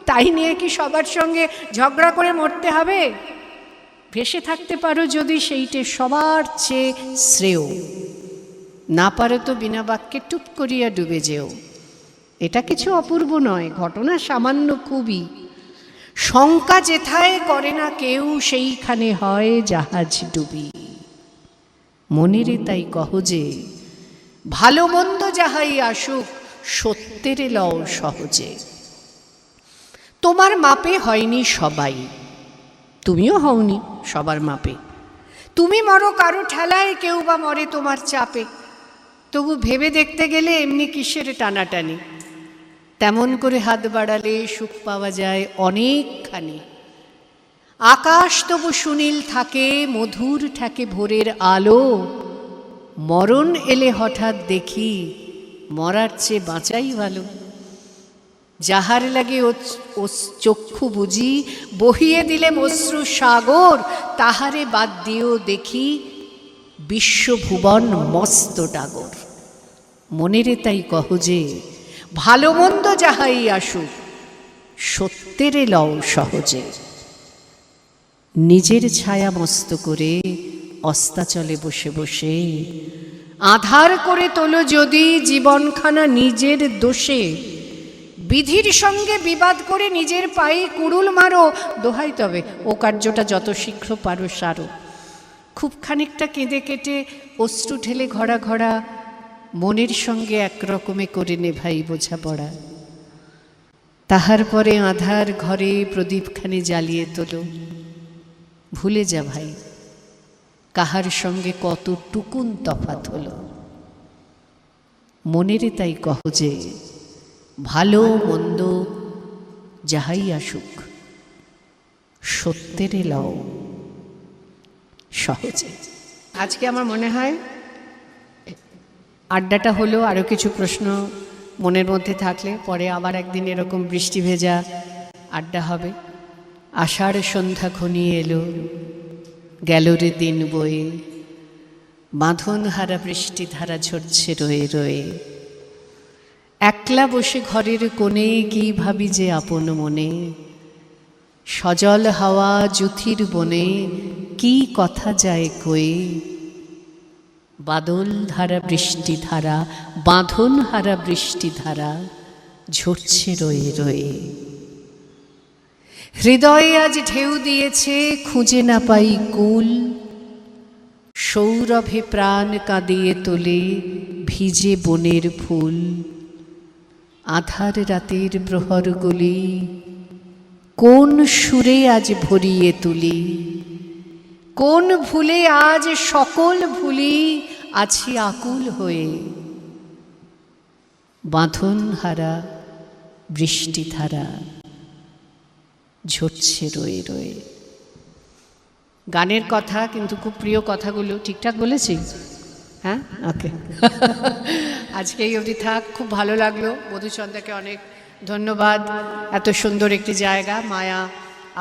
তাই নিয়ে কি সবার সঙ্গে ঝগড়া করে মরতে হবে? ভেসে থাকতে পারো যদি, সেইটে সবার চেয়ে শ্রেয়। না পারো তো বিনা বাক্যে টুপ করিয়া ডুবে যেও। এটা কিছু অপূর্ব নয়, ঘটনা সামান্য খুবই। শঙ্কা যেথায় করে না কেউ, সেইখানে হয় জাহাজ ডুবি। মনেরে তাই কহ যে ভালো মন্দ যাহাই আসুক সত্যেরে লও সহজে। তোমার মাপে হয়নি সবাই, তুমিও হওনি সবার মাপে। তুমি মরো কারো ঠেলায়, কেউ বা মরে তোমার চাপে। তবু ভেবে দেখতে গেলে এমনি কিসের টানাটানি। তেমন করে হাত বাড়ালে সুখ পাওয়া যায় অনেকখানি। আকাশ তবু সুনীল থাকে, মধুর ঠেকে ভোরের আলো। মরণ এলে হঠাৎ দেখি, মরার চেয়ে বাঁচাই ভালো। যাহার লাগে ও চক্ষু বুঝি, বহিয়ে দিলে অশ্রু সাগর, তাহারে বাদ দিয়েও দেখি বিশ্বভুবন মস্ত ডাগর। মনেরে তাই কহ যে, ভালো মন্দ যাহাই আসুক, সত্যেরে লও সহজে। নিজের ছায়া মস্ত করে অস্তাচলে বসে বসে, আধার করে তোলো যদি জীবনখানা নিজের দোষে। বিধির সঙ্গে বিবাদ করে নিজের পায়ে কুড়ুল মারো, দোহাই তবে ও কার্যটা যত শীঘ্র পারো সারো। খুব খানিকটা কেঁদে কেটে অশ্রু ঢেলে ঘড়া ঘড়া, মনের সঙ্গে একরকমে করে নেভাই বোঝাপড়া। তাহার পরে আধার ঘরে প্রদীপখানি জ্বালিয়ে তোলো। ভুলে যা ভাই, কাহার সঙ্গে কত টুকুন তফাত হলো। মনেরে তাই কহ যে, ভালো মন্দ যাহাই আসুক, সত্যেরে লও সহজে। আজকে আমার মনে হয় আড্ডাটা হলো, আরও কিছু প্রশ্ন মনের মধ্যে থাকলে পরে আবার একদিন এরকম বৃষ্টি ভেজা আড্ডা হবে। আষাঢ় সন্ধ্যা ঘনিয়ে এলো, গেল রে দিন বয়ে, বাঁধন হারা বৃষ্টি ধারা ঝরছে রয়ে রয়ে। একলা বসে ঘরের কোণে কি ভাবি যে আপন মনে, সজল হাওয়া জুথির বনে কি কথা যায় কয়ে। বাদল ধারা বৃষ্টি ধারা, বাঁধন হারা বৃষ্টি ধারা ঝরছে রয়ে রয়ে। হৃদয়ে আজ ঢেউ দিয়েছে, খুঁজে না পাই কুল। সৌরভে প্রাণ কাঁদিয়ে তোলে ভিজে বনের ফুল। আধার রাতের প্রহরগুলি কোন সুরে আজ ভরিয়ে তুলি। কোন ভুলে আজ সকল ভুলি আছি আকুল হয়ে। বাঁধন হারা বৃষ্টি ধারা ঝরছে রয়ে রয়ে। গানের কথা কিন্তু খুব প্রিয় কথাগুলো ঠিকঠাক বলেছি? হ্যাঁ, ওকে। আজকে এই অবধি থাক। খুব ভালো লাগলো। মধুচন্দ্রাকে অনেক ধন্যবাদ। এত সুন্দর একটি জায়গা মায়া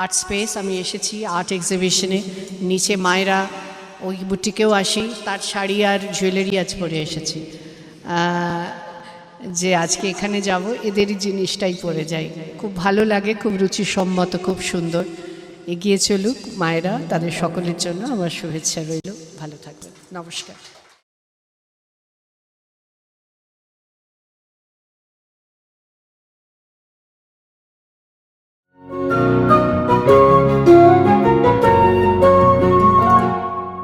আর্ট স্পেস, আমি এসেছি আর্ট এক্সিবিশনে। নিচে মায়েরা ওই বুটিকেও আসি, তার শাড়ি আর জুয়েলারি আজ পরে এসেছি। যে আজকে এখানে যাব, এদেরই জিনিসটাই পরে যাই। খুব ভালো লাগে, খুব রুচিসম্মত, খুব সুন্দর। এগিয়ে চলুক মায়েরা, তাদের সকলের জন্য আমার শুভেচ্ছা রইল। ভালো থাকবেন। নমস্কার।